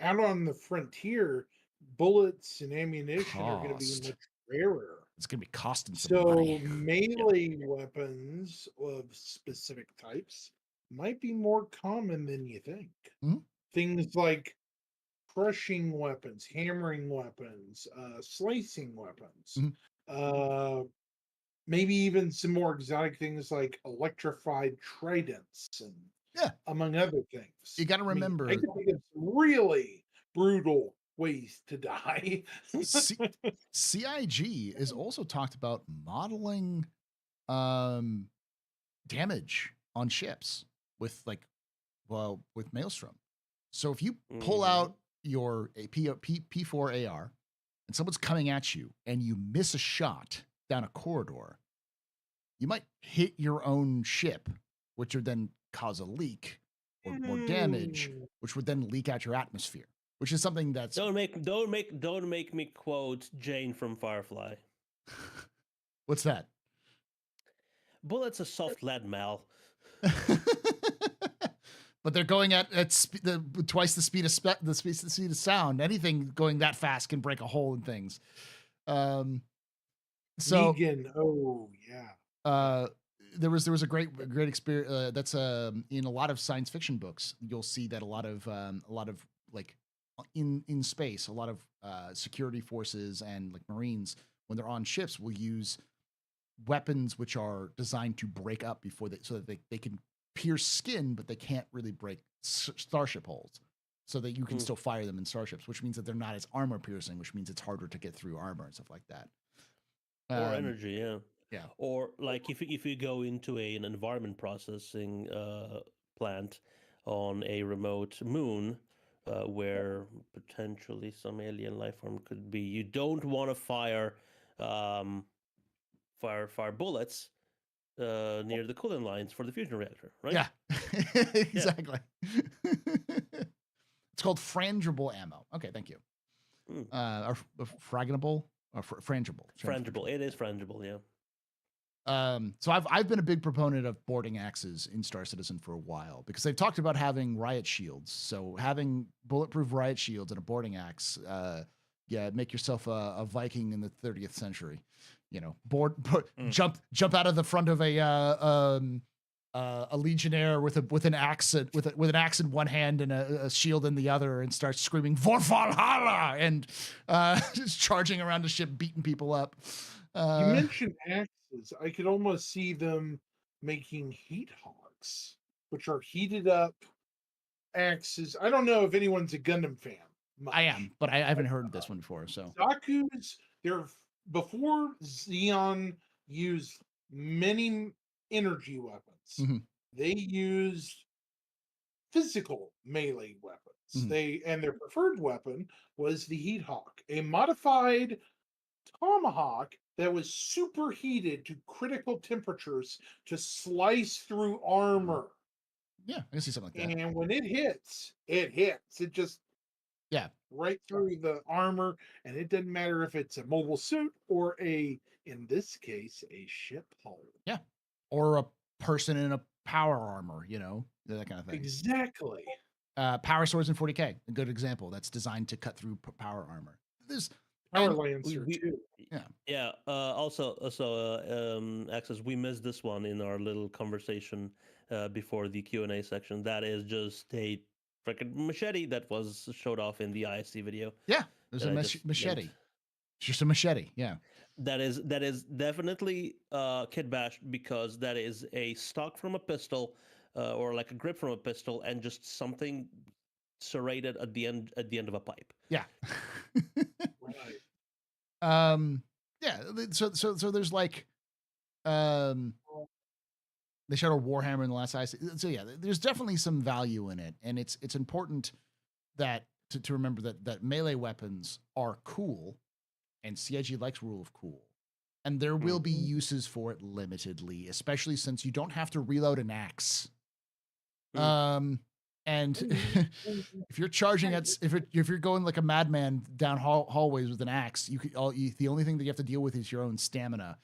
S3: Out on the frontier, bullets and ammunition are going to be much rarer.
S1: It's going to be costing some money.
S3: So melee weapons of specific types might be more common than you think.
S1: Mm-hmm.
S3: Things like crushing weapons, hammering weapons, slicing weapons, maybe even some more exotic things like electrified tridents, and among other things.
S1: You got to remember,
S3: I can think of some really brutal ways to die.
S1: CIG is also talked about modeling damage on ships with with Maelstrom. So if you pull out your P4 AR and someone's coming at you and you miss a shot down a corridor, you might hit your own ship, which would then cause a leak or more damage, which would then leak out your atmosphere, which is something that's
S2: don't make me quote Jane from Firefly.
S1: What's that?
S2: Bullets are soft lead, Mal.
S1: But they're going at twice the speed of sound. Anything going that fast can break a hole in things. So
S3: Negan, oh yeah.
S1: There was a great experience that's in a lot of science fiction books. You'll see that a lot of like in space, a lot of security forces and like Marines, when they're on ships, will use weapons which are designed to break up so that they can pierce skin, but they can't really break starship holes, so that you can still fire them in starships, which means that they're not as armor piercing, which means it's harder to get through armor and stuff like that.
S2: Or energy, yeah.
S1: Yeah.
S2: Or like if you go into an environment processing plant on a remote moon where potentially some alien life form could be, you don't want to fire bullets near the coolant lines for the fusion reactor, right?
S1: Yeah, exactly. It's called frangible ammo. Okay, thank you. Or fraggable or frangible.
S2: Frangible. It is frangible, yeah.
S1: So I've been a big proponent of boarding axes in Star Citizen for a while, because they've talked about having riot shields. So having bulletproof riot shields and a boarding axe, make yourself a Viking in the 30th century. You know, jump out of the front of a legionnaire with an axe with an axe in one hand and a shield in the other, and start screaming "For Valhalla!" and just charging around the ship, beating people up.
S3: You mentioned axes. I could almost see them making heat hogs, which are heated up axes. I don't know if anyone's a Gundam fan.
S1: I am, but I haven't heard of this one before. So
S3: Zaku's, before Xeon used many energy weapons, they used physical melee weapons. And their preferred weapon was the Heat Hawk, a modified tomahawk that was superheated to critical temperatures to slice through armor.
S1: Yeah, I can see something like that.
S3: And when it hits. It just right through the armor, and it doesn't matter if it's a mobile suit or in this case, a ship hull.
S1: Yeah, or a person in a power armor, that kind of thing.
S3: Exactly.
S1: Power swords in 40K, a good example. That's designed to cut through power armor. There's
S3: Power Lancer too.
S2: Yeah. Also, Access, we missed this one in our little conversation before the Q&A section. That is just a freaking machete that was showed off in the ISC video.
S1: Yeah, there's a machete. It's just a machete. Yeah.
S2: That is definitely kit bash, because that is a stock from a pistol or like a grip from a pistol, and just something serrated at the end of a pipe.
S1: Yeah.
S3: Right.
S1: Yeah. So there's like, they showed a Warhammer in the last IC. So yeah, there's definitely some value in it, and it's important that to remember that melee weapons are cool, and CIG likes rule of cool, and there will be uses for it limitedly, especially since you don't have to reload an axe. And if you're charging if you're going like a madman down hallways with an axe, the only thing that you have to deal with is your own stamina.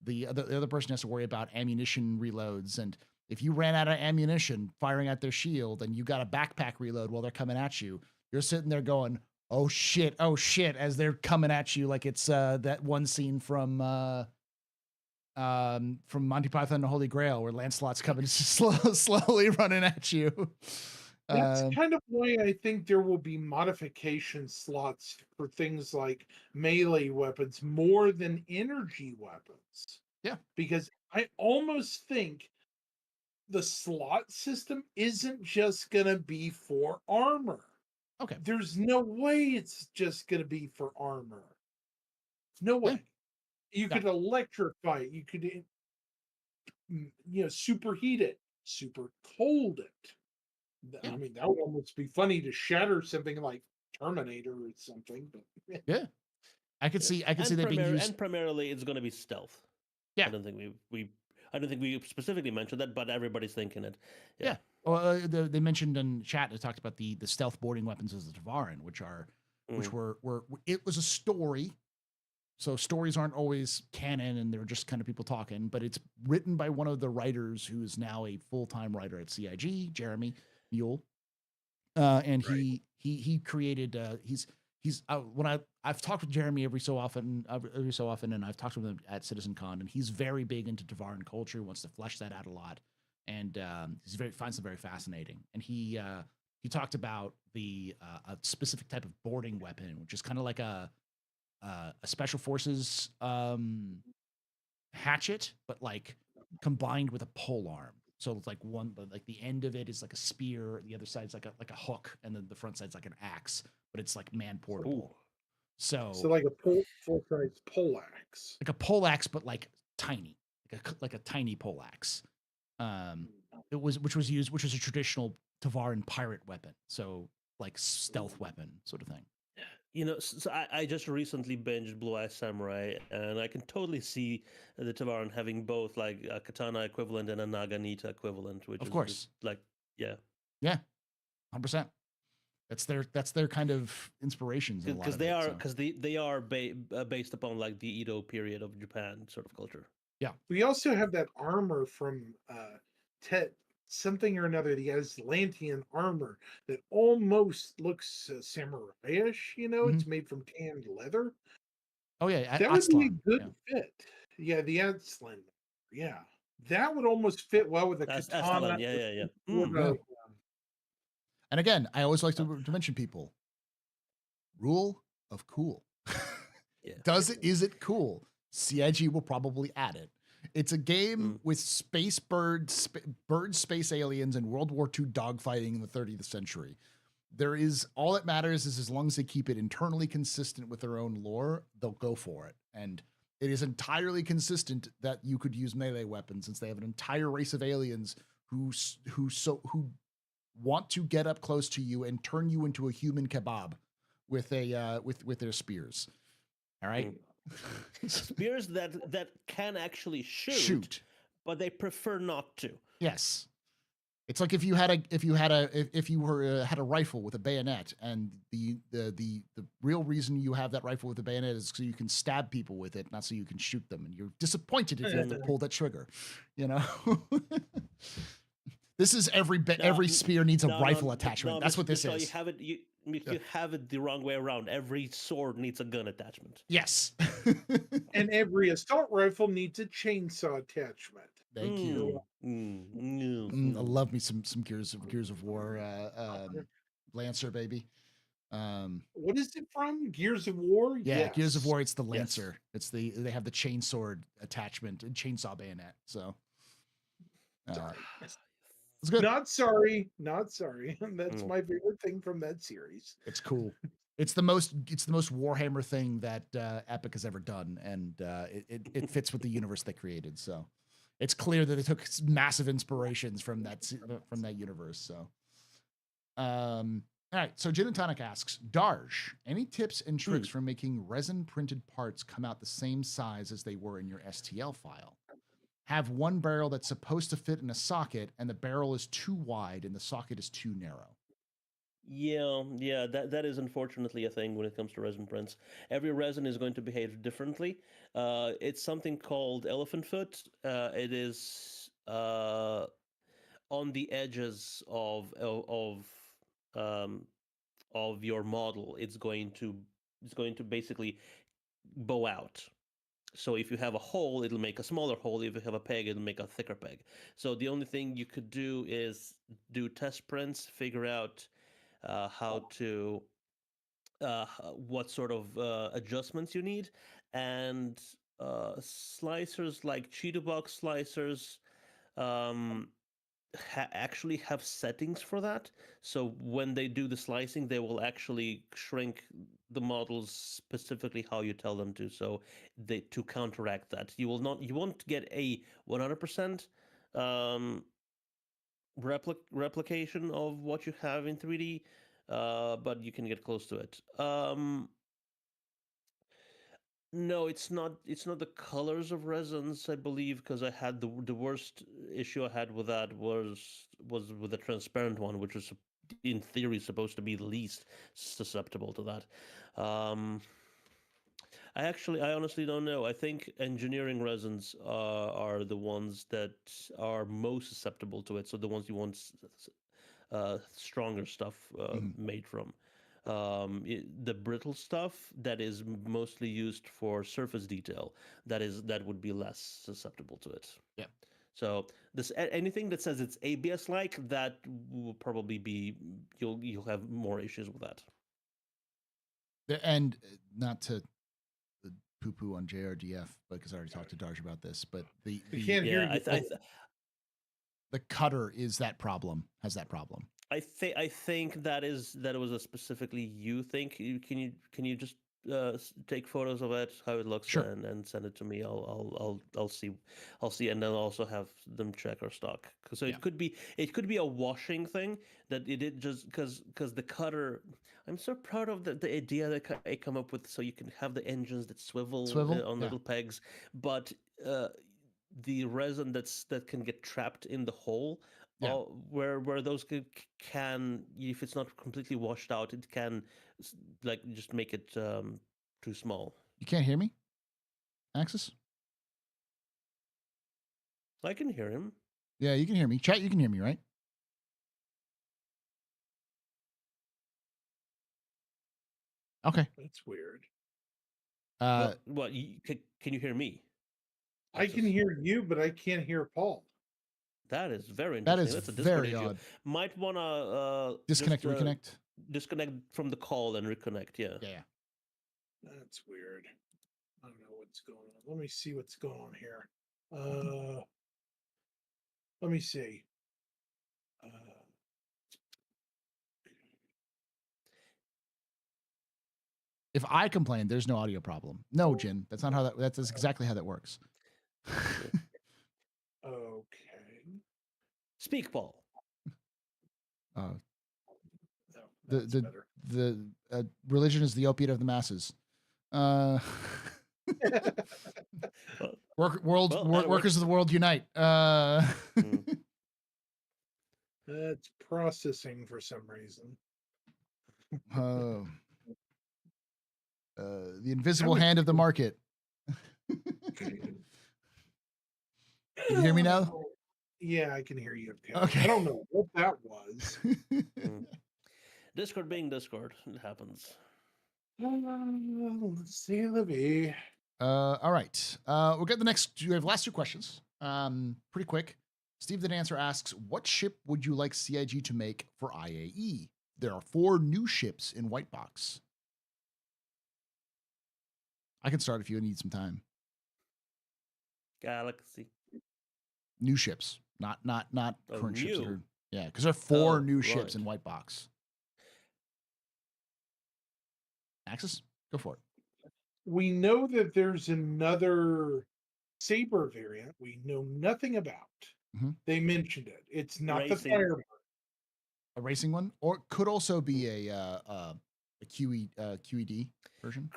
S1: The other person has to worry about ammunition reloads, and if you ran out of ammunition firing at their shield and you got a backpack reload while they're coming at you, you're sitting there going, oh shit, as they're coming at you, like it's that one scene from Monty Python and the Holy Grail where Lancelot's coming slowly running at you.
S3: That's
S1: Um,
S3: kind of why I think there will be modification slots for things like melee weapons more than energy weapons.
S1: Yeah.
S3: Because I almost think the slot system isn't just going to be for armor.
S1: okay.
S3: There's no way it's just going to be for armor. No
S1: Yeah.
S3: way. You
S1: Yeah.
S3: could electrify it. You could, superheat it, super cold it.
S1: Yeah.
S3: I mean, that would almost be funny to shatter something like Terminator or something. But
S1: Yeah. I could see that being used.
S2: And primarily, it's going to be stealth.
S1: Yeah.
S2: I don't think I don't think we specifically mentioned that, but everybody's thinking it.
S1: Yeah. Well, they mentioned in chat. They talked about the stealth boarding weapons as the Tavaran, which were it was a story. So stories aren't always canon, and they're just kind of people talking. But it's written by one of the writers who is now a full-time writer at CIG, Jeremy Mule, and
S3: Right.
S1: he created. He's when I've talked with Jeremy every so often, and I've talked with him at CitizenCon, and he's very big into Tavaran culture. Wants to flesh that out a lot, and finds it very fascinating. And he talked about a specific type of boarding weapon, which is kind of like a special forces hatchet, but like combined with a pole arm. So it's like like the end of it is like a spear, the other side's like a hook, and then the front side's like an axe, but it's like man portable. So
S3: like a full-size poleaxe.
S1: like a pole axe, but like tiny, like a tiny pole axe. Which was a traditional Tavaran pirate weapon. So like stealth weapon sort of thing.
S2: So I just recently binged Blue Eye Samurai, and I can totally see the Tavaran having both like a katana equivalent and a Naganita equivalent, which
S1: Of
S2: is
S1: course.
S2: just like, yeah.
S1: Yeah, 100%. That's their kind of inspirations.
S2: Because they are based upon like the Edo period of Japan sort of culture.
S1: Yeah.
S3: We also have that armor from Tet something or another, the Aslantean armor that almost looks samurai-ish. It's made from tanned leather.
S1: Oh yeah,
S3: That would be a
S1: Aztlan.
S3: good fit. Yeah, the Aslan. Yeah, that would almost fit well with a katana.
S2: Yeah.
S1: Yeah. And again, I always like to mention people. Rule of cool.
S2: Yeah.
S1: Is it cool? CIG will probably add it. It's a game with bird space aliens and World War II dogfighting in the 30th century. All that matters is as long as they keep it internally consistent with their own lore, they'll go for it. And it is entirely consistent that you could use melee weapons, since they have an entire race of aliens who want to get up close to you and turn you into a human kebab with their spears. All right.
S2: Spears that can actually shoot, but they prefer not to.
S1: Yes. It's like if you had a rifle with a bayonet, and the real reason you have that rifle with a bayonet is so you can stab people with it, not so you can shoot them, and you're disappointed if you have to pull that trigger. This is every spear needs a rifle attachment. That's what this is.
S2: You have it the wrong way around. Every sword needs a gun attachment.
S1: Yes.
S3: And every assault rifle needs a chainsaw attachment.
S1: Thank you. I love me some Gears of War Lancer, baby.
S3: What is it from? Gears of War?
S1: Yeah,
S3: yes.
S1: Gears of War. It's the Lancer. It's they have the chainsword attachment and chainsaw bayonet. So it's good.
S3: Not sorry. That's my favorite thing from that series.
S1: It's cool. It's the most Warhammer thing that Epic has ever done, and it fits with the universe they created. So it's clear that they took massive inspirations from that universe. So, all right. So Gin and Tonic asks, Darj, any tips and tricks for making resin printed parts come out the same size as they were in your STL file? Have one barrel that's supposed to fit in a socket, and the barrel is too wide and the socket is too narrow.
S2: Yeah, that is unfortunately a thing when it comes to resin prints. Every resin is going to behave differently. It's something called elephant foot. It is on the edges of your model. It's going to basically bow out. So if you have a hole, it'll make a smaller hole. If you have a peg, it'll make a thicker peg. So the only thing you could do is do test prints, figure out how to what sort of adjustments you need, and slicers like Cheetah box slicers um, actually have settings for that. So when they do the slicing, they will actually shrink the models specifically how you tell them to. So they to counteract that, you won't get a 100% replication of what you have in 3D, but you can get close to it. No, it's not. It's not the colors of resins, I believe, because I had the worst issue I had with that was with the transparent one, which was in theory supposed to be least susceptible to that. I honestly don't know. I think engineering resins are the ones that are most susceptible to it. So the ones you want stronger stuff made from. The brittle stuff that is mostly used for surface detail, that would be less susceptible to it.
S1: Yeah.
S2: So anything that says it's ABS like, that will probably be you'll have more issues with that.
S1: And not to poo poo on JRDF, because I already talked to Darj about this, but the
S3: can't hear you.
S1: the cutter has that problem.
S2: I think that was a specifically you think. Can you just take photos of it, how it looks,
S1: Sure.
S2: and send it to me. I'll see, and then also have them check our stock. So
S1: Yeah.
S2: it could be a washing thing that it did just because the cutter. I'm so proud of the idea that I come up with, so you can have the engines that swivel on little pegs, but the resin that can get trapped in the hole.
S1: Yeah.
S2: Where those can, if it's not completely washed out, it can like just make it too small.
S1: You can't hear me, Axis?
S2: I can hear him.
S1: Yeah, you can hear me. Chat, you can hear me, right? Okay.
S3: That's weird.
S2: What can you hear me?
S3: I can hear you, but I can't hear Paul.
S2: That is very interesting. That's a Discord
S1: very
S2: issue.
S1: odd.
S2: Might want to
S1: Disconnect, reconnect.
S2: Disconnect from the call and reconnect. Yeah.
S1: Yeah.
S3: That's weird. I don't know what's going on. Let me see what's going on here. Let me see.
S1: If I complain, there's no audio problem. No, Jin, that's not how that's exactly how that works.
S3: Okay.
S2: Speak, Paul.
S1: The religion is the opiate of the masses. Workers of the world unite.
S3: That's processing for some reason.
S1: The invisible hand of the market. Can you hear me now?
S3: Yeah, I can hear you.
S1: Okay.
S3: I don't know what that was.
S2: Discord being Discord, it happens.
S3: Let's see, Libby.
S1: All right. We'll get the next. We have last two questions. Pretty quick. Steve the Dancer asks, what ship would you like CIG to make for IAE? There are 4 new ships in White Box. I can start if you need some time.
S2: Galaxy.
S1: New ships, not current ships.
S2: New.
S1: Yeah, because there are 4 new ships in White Box. Axis, go for it.
S3: We know that there's another Saber variant we know nothing about.
S1: Mm-hmm.
S3: They mentioned it. It's not
S2: Racing.
S3: the Firebird.
S1: A racing one, or it could also be a QED version.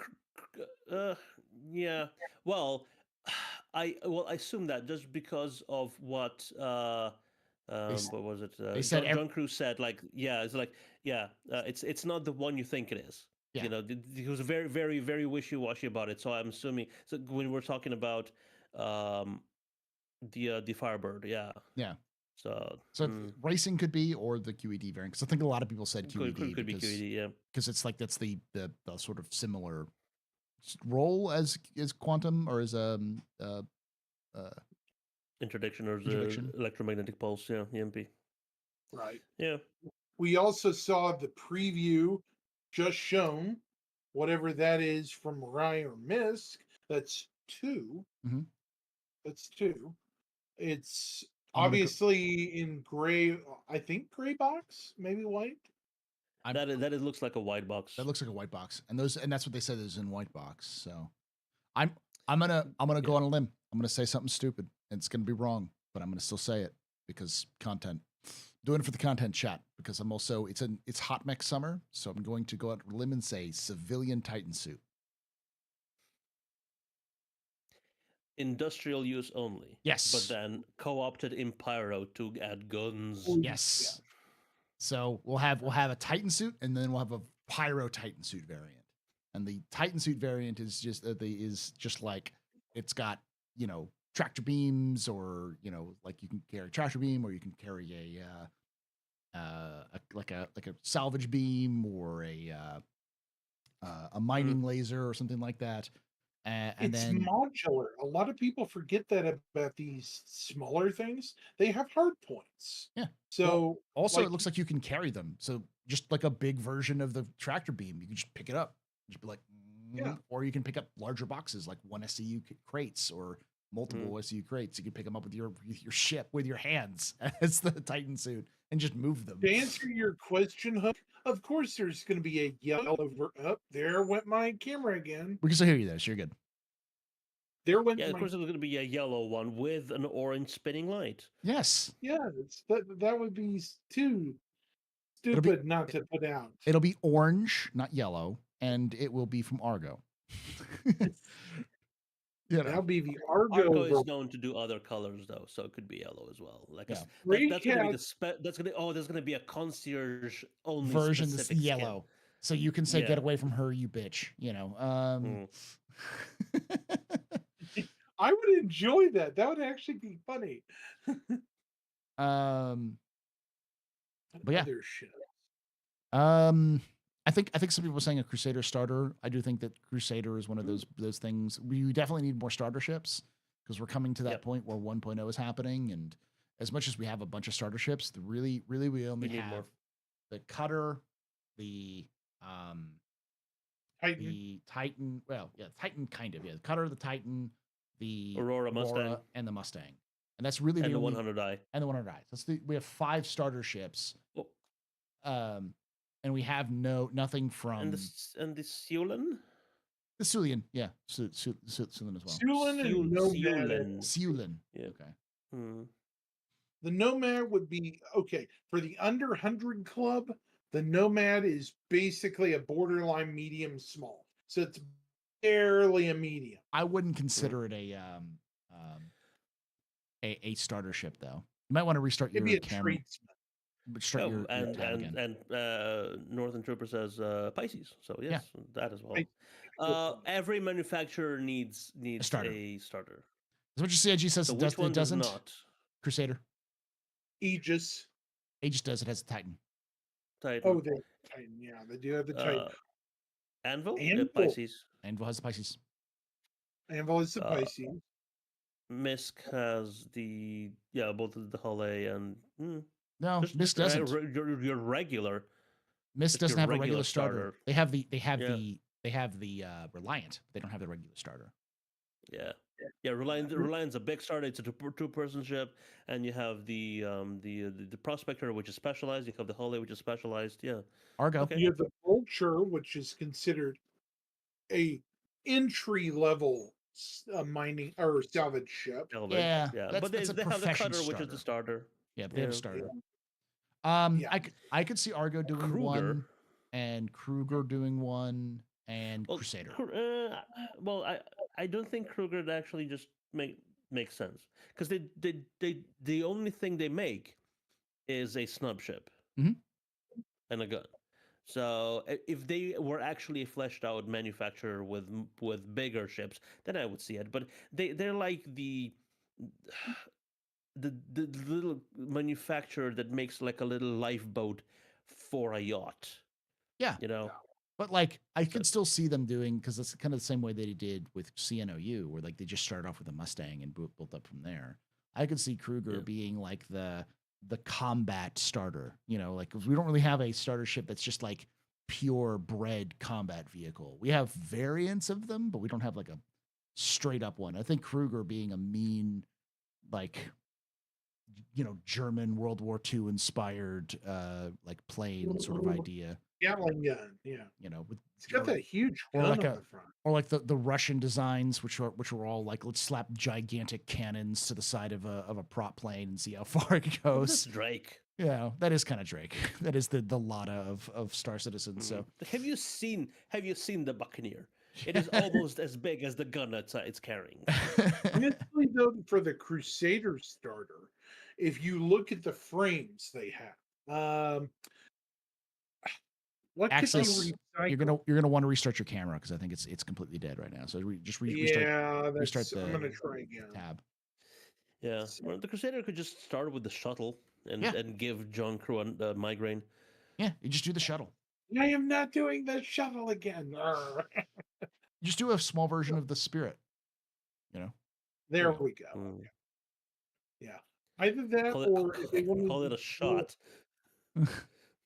S2: Yeah. Well, I assume that just because of what what was it?
S1: They said
S2: John Cruz said, like, yeah, it's like, yeah, it's not the one you think it is.
S1: Yeah.
S2: You know, he was very, very, very wishy-washy about it. So I'm assuming. So when we're talking about the Firebird, yeah.
S1: Yeah.
S2: So
S1: racing could be, or the QED variant, because I think a lot of people said QED.
S2: Could be QED, yeah.
S1: Because it's like that's the sort of similar role as quantum or as
S2: interdiction or
S1: Interdiction.
S2: the electromagnetic pulse, EMP.
S3: Right.
S2: Yeah.
S3: We also saw the preview just shown, whatever that is from Mariah or Misk. That's 2.
S1: Mhm.
S3: That's 2. It's
S1: I'm gonna go-
S3: obviously in gray. I think gray box, maybe white.
S2: That looks like a white box.
S1: That looks like a white box, and that's what they said is in white box. So, I'm gonna go on a limb. I'm gonna say something stupid, and it's gonna be wrong, but I'm gonna still say it because content. Doing it for the content chat because I'm also it's hot mech summer, so I'm going to go out on a limb and say civilian Titan suit.
S2: Industrial use only.
S1: Yes.
S2: But then co-opted in pyro to add guns.
S1: Yes. Yeah. So we'll have a Titan suit, and then we'll have a pyro Titan suit variant. And the Titan suit variant is just like it's got tractor beams, or like you can carry a tractor beam, or you can carry a salvage beam, or a mining laser or something like that. And
S3: it's
S1: then
S3: modular. A lot of people forget that about these smaller things. They have hard points.
S1: Yeah.
S3: So
S1: also, it looks like you can carry them. So just like a big version of the tractor beam, you can just pick it up, just be like,
S3: yeah.
S1: Or you can pick up larger boxes like 1 SCU crates or multiple SCU crates. You can pick them up with your ship with your hands as the Titan suit and just move them.
S3: To answer your question, Hook, of course there's going to be a yellow. There went my camera again.
S1: We can still hear you, though, so you're good.
S3: There went.
S2: Yeah, of course, there's going to be a yellow one with an orange spinning light.
S1: Yes.
S3: Yeah, that would be too stupid not to put out.
S1: It'll be orange, not yellow, and it will be from Argo.
S3: That'll be the Argo.
S2: Argo is known to do other colors though, so it could be yellow as well. Like that's going to be a concierge only
S1: version that's yellow.
S2: Skin.
S1: So you can say, "Get away from her, you bitch."
S3: I would enjoy that. That would actually be funny.
S1: But yeah.
S3: Other shit.
S1: I think some people are saying a Crusader starter. I do think that Crusader is one of those things. We definitely need more starter ships because we're coming to that point where 1.0 is happening, and as much as we have a bunch of starter ships, we only have the Cutter, the
S3: Titan.
S1: the Titan. Well, yeah, Titan kind of. Yeah, the Cutter, the Titan, the
S2: Aurora Mustang,
S1: and the Mustang, and that's really
S2: the 100i.
S1: And the 100i. We have 5 starter ships.
S2: Oh.
S1: And we have nothing from
S2: and the Siulan?
S1: The Siulan, yeah, Siulan as well.
S3: Siulan and Nomad.
S1: Siulan,
S2: yeah.
S1: Okay.
S3: The Nomad would be okay for the under 100 club. The Nomad is basically a borderline medium small, so it's barely a medium.
S1: I wouldn't consider it a starter ship though. You might want to restart your camera.
S2: And Northern Trooper says Pisces, so yes, that as well. Every manufacturer needs a starter.
S1: That's what your CIG says.
S2: So
S1: which one doesn't?
S2: Not?
S1: Crusader.
S3: Aegis.
S1: Aegis does. It has a Titan.
S3: Oh, the Titan. Yeah, they do have the Titan.
S2: Anvil? Pisces.
S1: Anvil has the Pisces.
S3: Anvil is the Pisces.
S2: Misk has both the Hull and
S1: no, Misk doesn't.
S2: Your regular.
S1: Misk doesn't have a regular starter. They have the Reliant. They don't have the regular starter.
S2: Yeah. Reliant's a big starter. It's a two-person ship, and you have the Prospector, which is specialized. You have the Hull, which is specialized. Yeah.
S1: Argo.
S3: Okay. You have the Vulture, which is considered a entry-level mining or salvage ship.
S1: Yeah.
S2: But they have the Cutter, which is the starter.
S1: Yeah, they have a starter. I could see Argo doing
S2: Kruger.
S1: one, and Kruger doing one, and Crusader.
S2: I don't think Kruger actually just makes sense because the only thing they make is a snub ship and a gun. So if they were actually a fleshed out manufacturer with bigger ships, then I would see it. But they're like the little manufacturer that makes like a little lifeboat for a yacht.
S1: Yeah. But like, I could still see them doing, because it's kind of the same way they did with CNOU, where like they just started off with a Mustang and built up from there. I could see Kruger being like the combat starter. You know, like we don't really have a starter ship that's just like pure bred combat vehicle. We have variants of them, but we don't have like a straight up one. I think Kruger being a mean, like, you know, German World War II inspired like plane sort of idea.
S3: Gatling gun, yeah.
S1: You know, with
S3: It's got that huge gun
S1: like
S3: on the front.
S1: or like the Russian designs, which are all like, let's slap gigantic cannons to the side of a prop plane and see how far it goes.
S2: That's Drake.
S1: Yeah, that is kind of Drake. That is the Lada of Star Citizen. So
S2: have you seen the Buccaneer? It is almost as big as the gun it's carrying.
S3: Honestly, though, for the Crusader starter, if you look at the frames they have, what
S1: Access,
S3: could they
S1: you're
S3: recycle?
S1: gonna want to restart your camera, because I think it's completely dead right now. So restart the
S3: I'm gonna try again.
S1: tab.
S2: Yeah, well, the Crusader could just start with the shuttle and give John Crew a migraine.
S1: Yeah, you just do the shuttle.
S3: I am not doing the shuttle again.
S1: You just do a small version of the Spirit. You know.
S3: There we go. Yeah, either that or if they want
S2: call it a shot.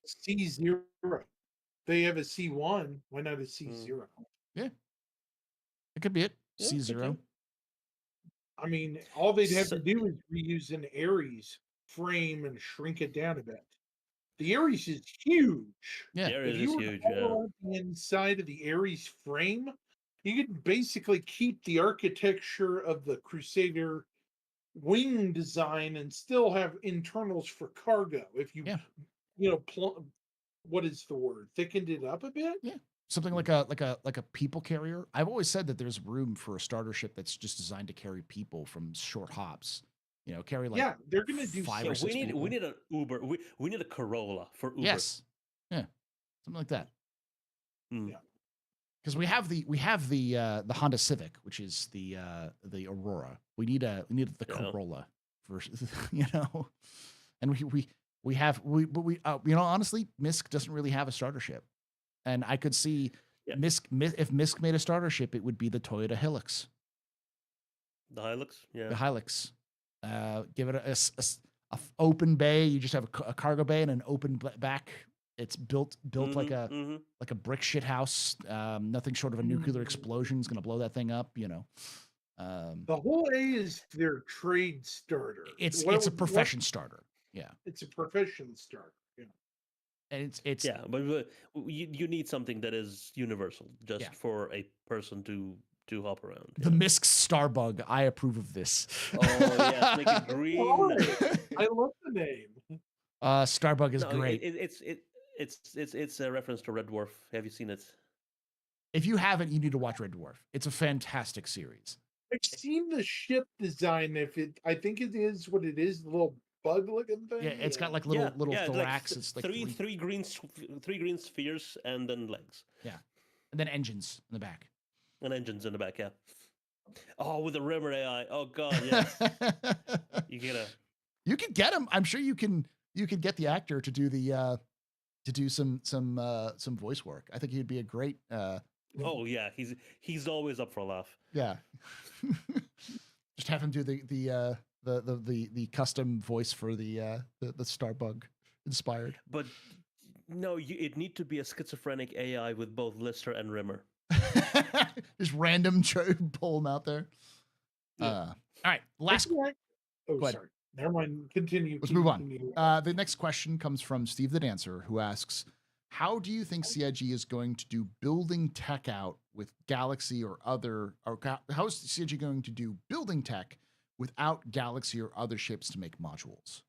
S3: C0. They have a C1. Why not a C0?
S1: Yeah, it could be it.
S2: Yeah,
S1: C0.
S3: I mean, all they'd have to do is reuse an Ares frame and shrink it down a bit. The Ares is huge.
S1: Yeah,
S2: the Ares
S3: if you
S2: is
S3: were
S2: huge.
S3: to follow the inside of the Ares frame, you could basically keep the architecture of the Crusader wing design and still have internals for cargo. If you, what is the word? Thickened it up a bit.
S1: Yeah, something like a people carrier. I've always said that there's room for a starter ship that's just designed to carry people from short hops. You know, carry like
S3: they're gonna do
S1: 5 or 6 people.
S2: We need an Uber. We need a Corolla for Uber.
S1: Yes, yeah, something like that.
S3: Yeah,
S1: because we have the Honda Civic, which is the Aurora. We need the Corolla for and we honestly, MISC doesn't really have a starter ship, and I could see MISC if MISC made a starter ship, it would be the Toyota Hilux.
S2: The Hilux, yeah.
S1: The Hilux. Give it a open bay. You just have a cargo bay and an open back. It's built like a brick shit house. Nothing short of a nuclear explosion is going to blow that thing up. You know.
S3: The whole A is their trade starter.
S1: It's a profession starter. Yeah.
S3: It's a profession starter. Yeah.
S1: And it's
S2: but you need something that is universal, just for a person to hop around.
S1: The MISC Starbug. I approve of this.
S2: Oh yeah, make it green.
S3: I love the name.
S1: Starbug is great.
S2: It's a reference to Red Dwarf. Have you seen it?
S1: If you haven't, you need to watch Red Dwarf. It's a fantastic series.
S3: I've seen the ship design. I think it is what it is, the little bug-looking thing.
S1: Yeah, it's got like little thorax.
S2: Like
S1: it's like
S2: three green spheres and then legs.
S1: Yeah, and then engines in the back.
S2: And engines in the back, yeah. Oh, with the Rimmer AI. Oh god, yes. You
S1: can get him. I'm sure you can get the actor to do the to do some voice work. I think he'd be a great
S2: oh yeah, he's always up for a laugh.
S1: Yeah. Just have him do the custom voice for the Starbug inspired.
S2: But no, it need to be a schizophrenic AI with both Lister and Rimmer.
S1: Just random pull them out there. All right, last.
S3: Oh, sorry. Never mind. Continue.
S1: Let's move on. The next question comes from Steve the Dancer, who asks, "How do you think CIG is going to do building tech out with Galaxy or how is CIG going to do building tech without Galaxy or other ships to make modules?"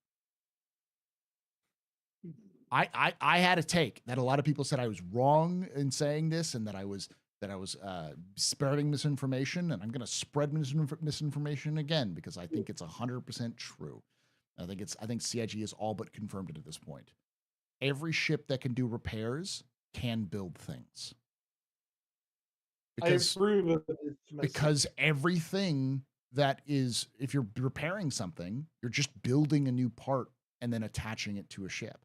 S1: I had a take that a lot of people said I was wrong in saying this, and that I was spreading misinformation, and I'm going to spread misinformation again, because I think it's 100% true. I think CIG is all but confirmed it at this point. Every ship that can do repairs can build things.
S3: I agree with this
S1: because everything that is, if you're repairing something, you're just building a new part and then attaching it to a ship.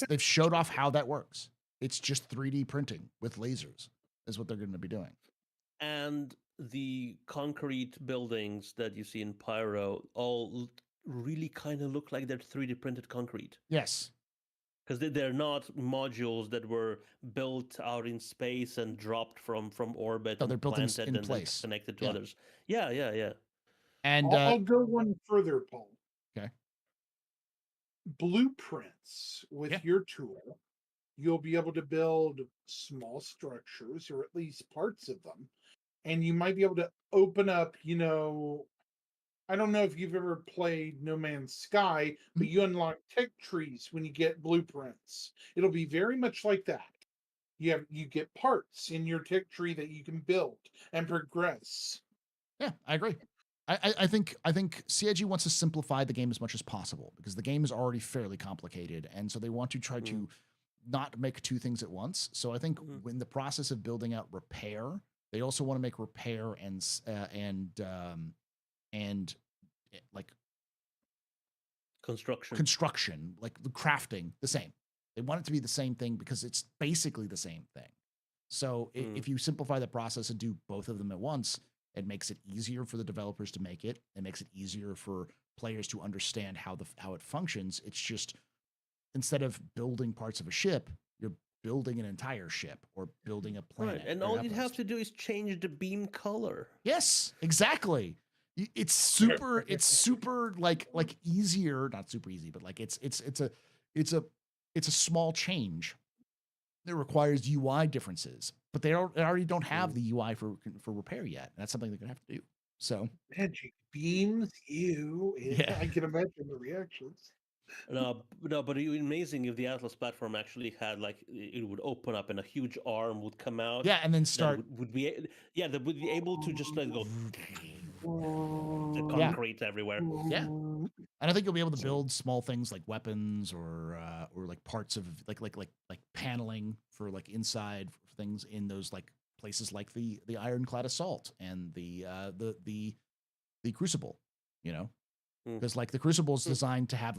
S1: They've showed off how that works. It's just 3D printing with lasers is what they're going to be doing.
S2: And the concrete buildings that you see in Pyro all really kind of look like they're 3D printed concrete.
S1: Yes.
S2: Because they're not modules that were built out in space and dropped from orbit
S1: No, they're
S2: and
S1: built
S2: planted
S1: in
S2: and then
S1: place.
S2: connected to
S1: Yeah.
S2: others. Yeah.
S1: And
S3: I'll go one further, Paul.
S1: Okay.
S3: Blueprints with your tool, you'll be able to build small structures, or at least parts of them, and you might be able to open up, I don't know if you've ever played No Man's Sky, but you unlock tech trees when you get blueprints. It'll be very much like that. You get parts in your tech tree that you can build and progress.
S1: Yeah, I agree. I think CIG wants to simplify the game as much as possible because the game is already fairly complicated, and so they want to try to not make two things at once. So I think in the process of building out repair, they also want to make repair and like construction, like the crafting, the same. They want it to be the same thing because it's basically the same thing. So if you simplify the process and do both of them at once, it makes it easier for the developers to make it. It makes it easier for players to understand how it functions. It's just instead of building parts of a ship, you're building an entire ship or building a planet.
S2: Right. And all you'd have to do is change the beam color.
S1: Yes, exactly. It's super like easier, not super easy, but like it's a small change that requires UI differences, but they already don't have the UI for repair yet. And that's something they're gonna have to do. So
S3: magic beams,
S1: yeah.
S3: I can imagine the reactions.
S2: No, but it would be amazing if the Atlas platform actually had it would open up and a huge arm would come out.
S1: Yeah, and then start
S2: that would be able to just let go the concrete everywhere.
S1: Yeah. And I think you'll be able to build small things like weapons or like parts of like paneling for like inside things in those like places like the Ironclad Assault and the Crucible, because like the Crucible is designed to have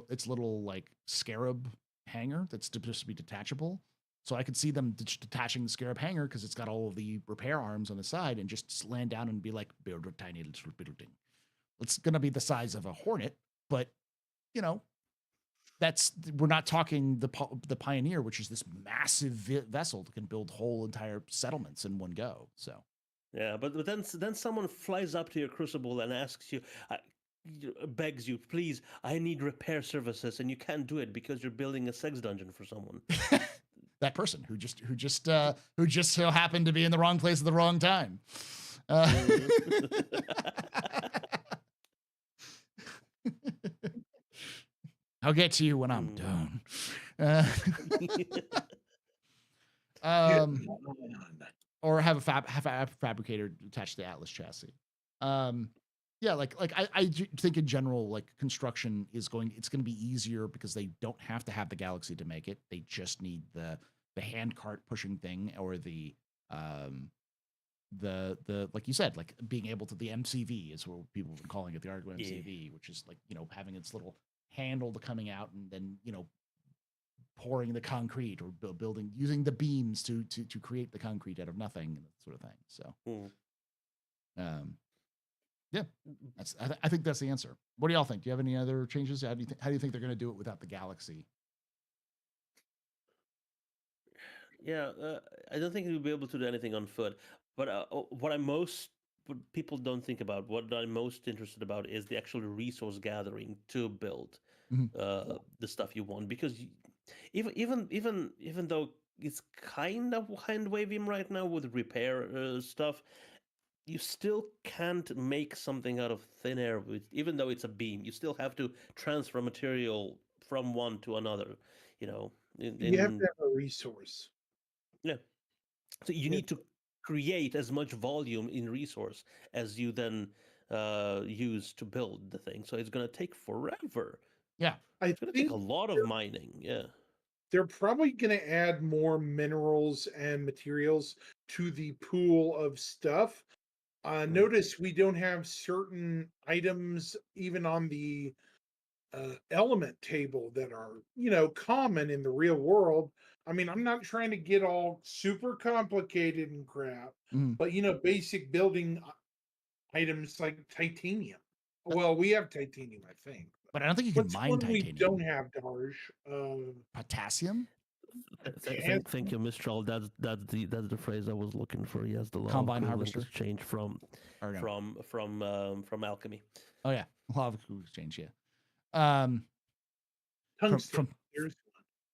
S1: its little like scarab hanger that's supposed to be detachable. So I could see them detaching the scarab hanger because it's got all of the repair arms on the side and just land down and be like, build a tiny little thing. It's going to be the size of a Hornet, but we're not talking the Pioneer, which is this massive vessel that can build whole entire settlements in one go. So
S2: yeah, but then someone flies up to your Crucible and asks you, begs you, please, I need repair services, and you can't do it because you're building a sex dungeon for someone.
S1: That person who just so happened to be in the wrong place at the wrong time. I'll get to you when I'm done. Or have a fabricator attached to the Atlas chassis. Yeah, like I think in general, like construction it's going to be easier because they don't have to have the Galaxy to make it. They just need the hand cart pushing thing or the like you said, like being able to the MCV is what people have been calling it, the Argo MCV, which is like having its little handle to coming out and then pouring the concrete or building using the beams to create the concrete out of nothing and that sort of thing. So yeah, I think that's the answer. What do y'all think? Do you have any other changes? How do you think they're going to do it without the Galaxy?
S2: Yeah, I don't think we'll be able to do anything on foot. But what people don't think about, what I'm most interested about is the actual resource gathering to build the stuff you want. Because even though it's kind of hand waving right now with repair stuff, you still can't make something out of thin air. Even though it's a beam, you still have to transfer material from one to another. You
S3: have to have a resource.
S2: Yeah. So you need to create as much volume in resource as you then use to build the thing. So it's going to take forever.
S1: Yeah.
S2: It's going to take a lot of mining. Yeah.
S3: They're probably going to add more minerals and materials to the pool of stuff. Notice we don't have certain items even on the element table that are, common in the real world. I mean, I'm not trying to get all super complicated and crap,
S1: Mhm.
S3: but basic building items like titanium. Well, we have titanium, I think.
S1: But I don't think you can
S3: What's
S1: mine
S3: one we
S1: titanium.
S3: don't have, Darsh?
S1: Potassium?
S2: Thank you, Mistral. That's the phrase I was looking for. Yes, the law
S1: Combine
S2: equivalent
S1: harvester?
S2: is changed from
S1: Or no?
S2: from alchemy.
S1: Oh yeah, law of exchange. Yeah.
S3: Tungsten.
S1: From
S3: There's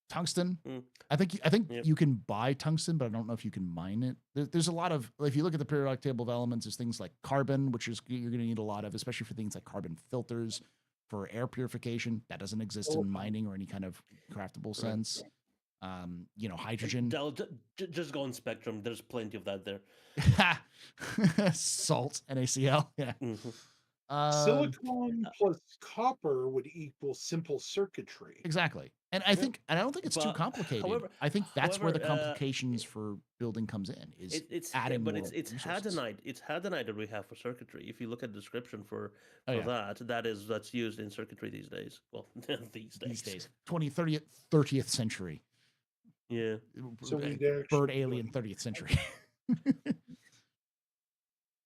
S1: tungsten.
S2: Mm.
S1: I think
S2: Yep.
S1: you can buy tungsten, but I don't know if you can mine it. There's a lot of, if you look at the periodic table of elements, there's things like carbon, which is you're going to need a lot of, especially for things like carbon filters for air purification. That doesn't exist in mining or any kind of craftable sense. Hydrogen.
S2: Just go on Spectrum. There's plenty of that there.
S1: Salt, NaCl. Yeah.
S2: Mhm.
S3: silicon plus copper would equal simple circuitry.
S1: Exactly. And I don't think it's too complicated.
S2: However,
S1: I think that's where the
S2: however,
S1: complications for building comes in. Is
S2: it's
S1: adding
S2: but
S1: more
S2: it's
S1: resources.
S2: hadanite. It's hadanite that we have for circuitry. If you look at the description for
S1: Oh, yeah.
S2: that's used in circuitry these days. Well, these days.
S1: 20th, 30th century.
S2: Yeah.
S3: So we'd
S1: Bird
S3: actually
S1: alien 30th century.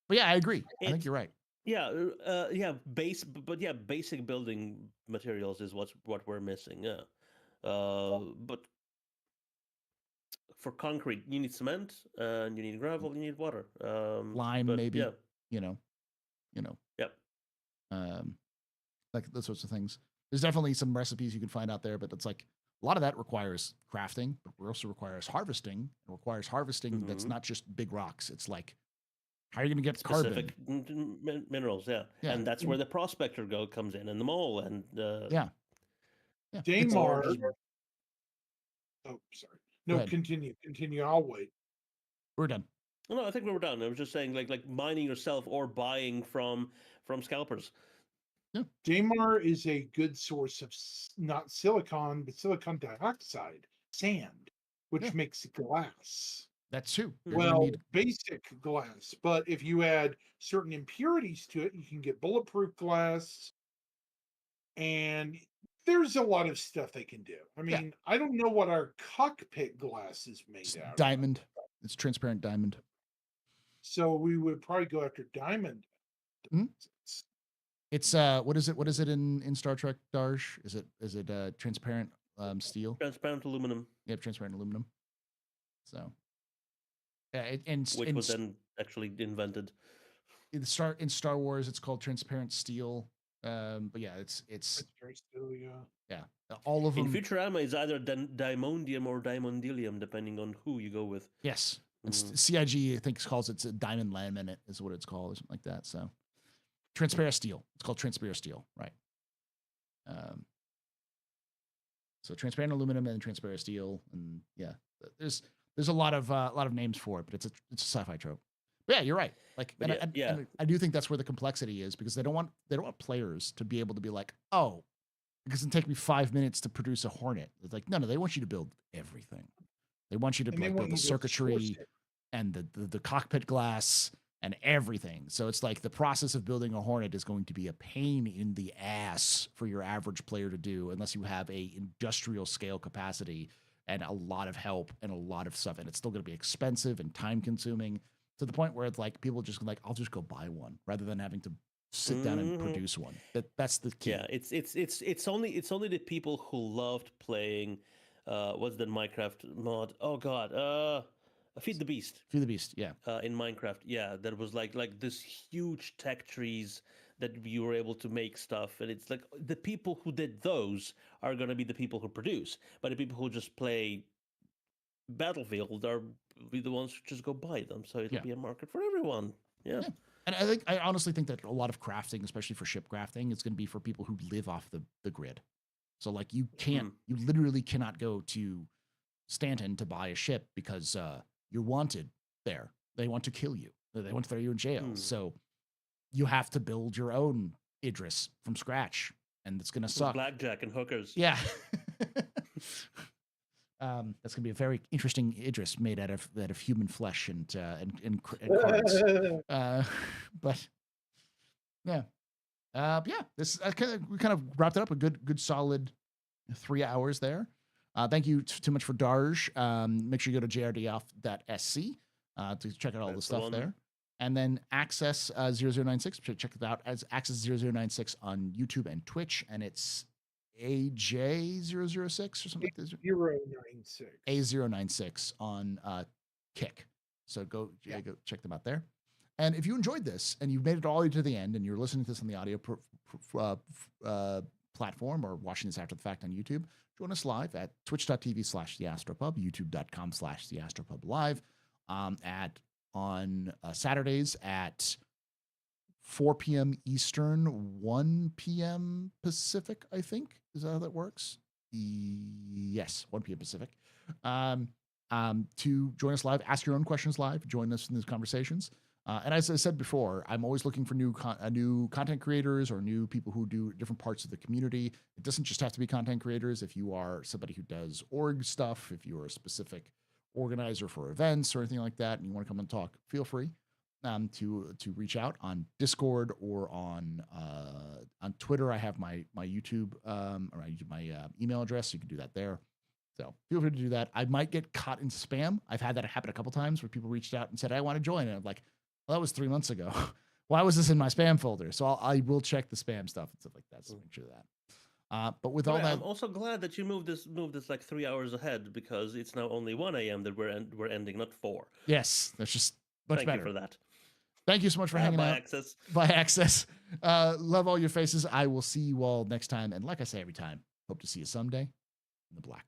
S1: But yeah, I agree. I think you're right.
S2: Yeah, basic building materials is what we're missing. Yeah, but for concrete, you need cement, and you need gravel, you need water,
S1: Lime,
S2: but
S1: maybe.
S2: Yeah,
S1: Yep.
S2: yeah.
S1: Like those sorts of things. There's definitely some recipes you can find out there, but it's like a lot of that requires crafting, but it also requires harvesting. It requires harvesting that's not just big rocks. It's like, how are you going to get
S2: Specific
S1: carbon?
S2: minerals, yeah, and that's where the prospector comes in, and the mole, and
S1: yeah.
S3: Daymar.
S2: just-
S3: Oh, sorry. No, continue. I'll wait.
S1: We're done.
S2: No, I think we were done. I was just saying, like mining yourself or buying from scalpers.
S1: Yeah.
S3: Daymar is a good source of not silicon, but silicon dioxide, sand, which makes glass.
S1: That's true.
S3: Well, basic glass, but if you add certain impurities to it, you can get bulletproof glass. And there's a lot of stuff they can do. I mean, I don't know what our cockpit glass is made out of.
S1: Diamond. It's transparent diamond.
S3: So we would probably go after diamond.
S1: Mm-hmm. It's what is it in Star Trek, Darsh? Is it transparent steel?
S2: Transparent aluminum.
S1: Yep, transparent aluminum. So yeah,
S2: which was then actually invented.
S1: In Star Wars, it's called transparent steel. But yeah, it's
S3: transparent steel,
S1: yeah. All of them.
S2: In Futurama, is either diamondium or diamondylium, depending on who you go with.
S1: Yes, and CIG I think calls it a diamond laminate is what it's called, or something like that. So transparent steel. It's called transparent steel, right? So transparent aluminum and transparent steel, and yeah, there's a lot of names for it, but it's a sci-fi trope. But yeah, you're right. Like, and I do think that's where the complexity is, because they don't want players to be able to be like, oh, because it'll take me 5 minutes to produce a Hornet. It's like, no, they want you to build everything. They want you to build the circuitry and the cockpit glass and everything. So it's like the process of building a Hornet is going to be a pain in the ass for your average player to do, unless you have a industrial scale capacity and a lot of help and a lot of stuff. And it's still going to be expensive and time consuming, to the point where it's like people just like, I'll just go buy one rather than having to sit down and produce one. That's the key.
S2: Yeah, it's only the people who loved playing what's the Minecraft mod? Oh god. Feed the Beast.
S1: Feed the Beast, yeah.
S2: In Minecraft, yeah, that was like this huge tech trees that you were able to make stuff, and it's like the people who did those are going to be the people who produce, but the people who just play Battlefield are be the ones who just go buy them. So it'll be a market for everyone. Yeah.
S1: And I honestly think that a lot of crafting, especially for ship crafting, is going to be for people who live off the grid. So like you literally cannot go to Stanton to buy a ship because you're wanted there. They want to kill you. They want to throw you in jail. So you have to build your own Idris from scratch, and it's going to suck.
S2: Blackjack and hookers.
S1: Yeah. That's gonna be a very interesting Idris made out of human flesh and cards. But yeah, Yeah, this we kind of wrapped it up a good solid 3 hours there. Thank you too much for Darj. Make sure you go to jrdf.sc to check out all the stuff there. And then Access 0096, check it out as Access 0096 on YouTube and Twitch, and it's AJ006 or something like that.
S3: 096.
S1: A096 on Kick. So go check them out there. And if you enjoyed this and you've made it all the way to the end and you're listening to this on the audio platform or watching this after the fact on YouTube, join us live at twitch.tv/TheAstroPub, youtube.com/TheAstroPubLive, on Saturdays at 4 p.m. Eastern, 1 p.m. Pacific, I think. Is that how that works? Yes, 1 p.m. Pacific. To join us live, ask your own questions live, join us in these conversations. And as I said before, I'm always looking for new content creators or new people who do different parts of the community. It doesn't just have to be content creators. If you are somebody who does org stuff, if you're a specific organizer for events or anything like that, and you want to come and talk, feel free to reach out on Discord or on Twitter. I have my YouTube my email address. You can do that there. So feel free to do that. I might get caught in spam. I've had that happen a couple times where people reached out and said, I want to join. And I'm like, well, that was 3 months ago. Why was this in my spam folder? So I will check the spam stuff and stuff like that. So make sure of that. But with all that,
S2: I'm also glad that you moved this like 3 hours ahead, because it's now only 1 a.m. that we're ending, not 4.
S1: Yes, that's just much better.
S2: Thank you for that.
S1: Thank you so much for hanging out.
S2: Access.
S1: By Access. Love all your faces. I will see you all next time. And like I say every time, hope to see you someday in the black.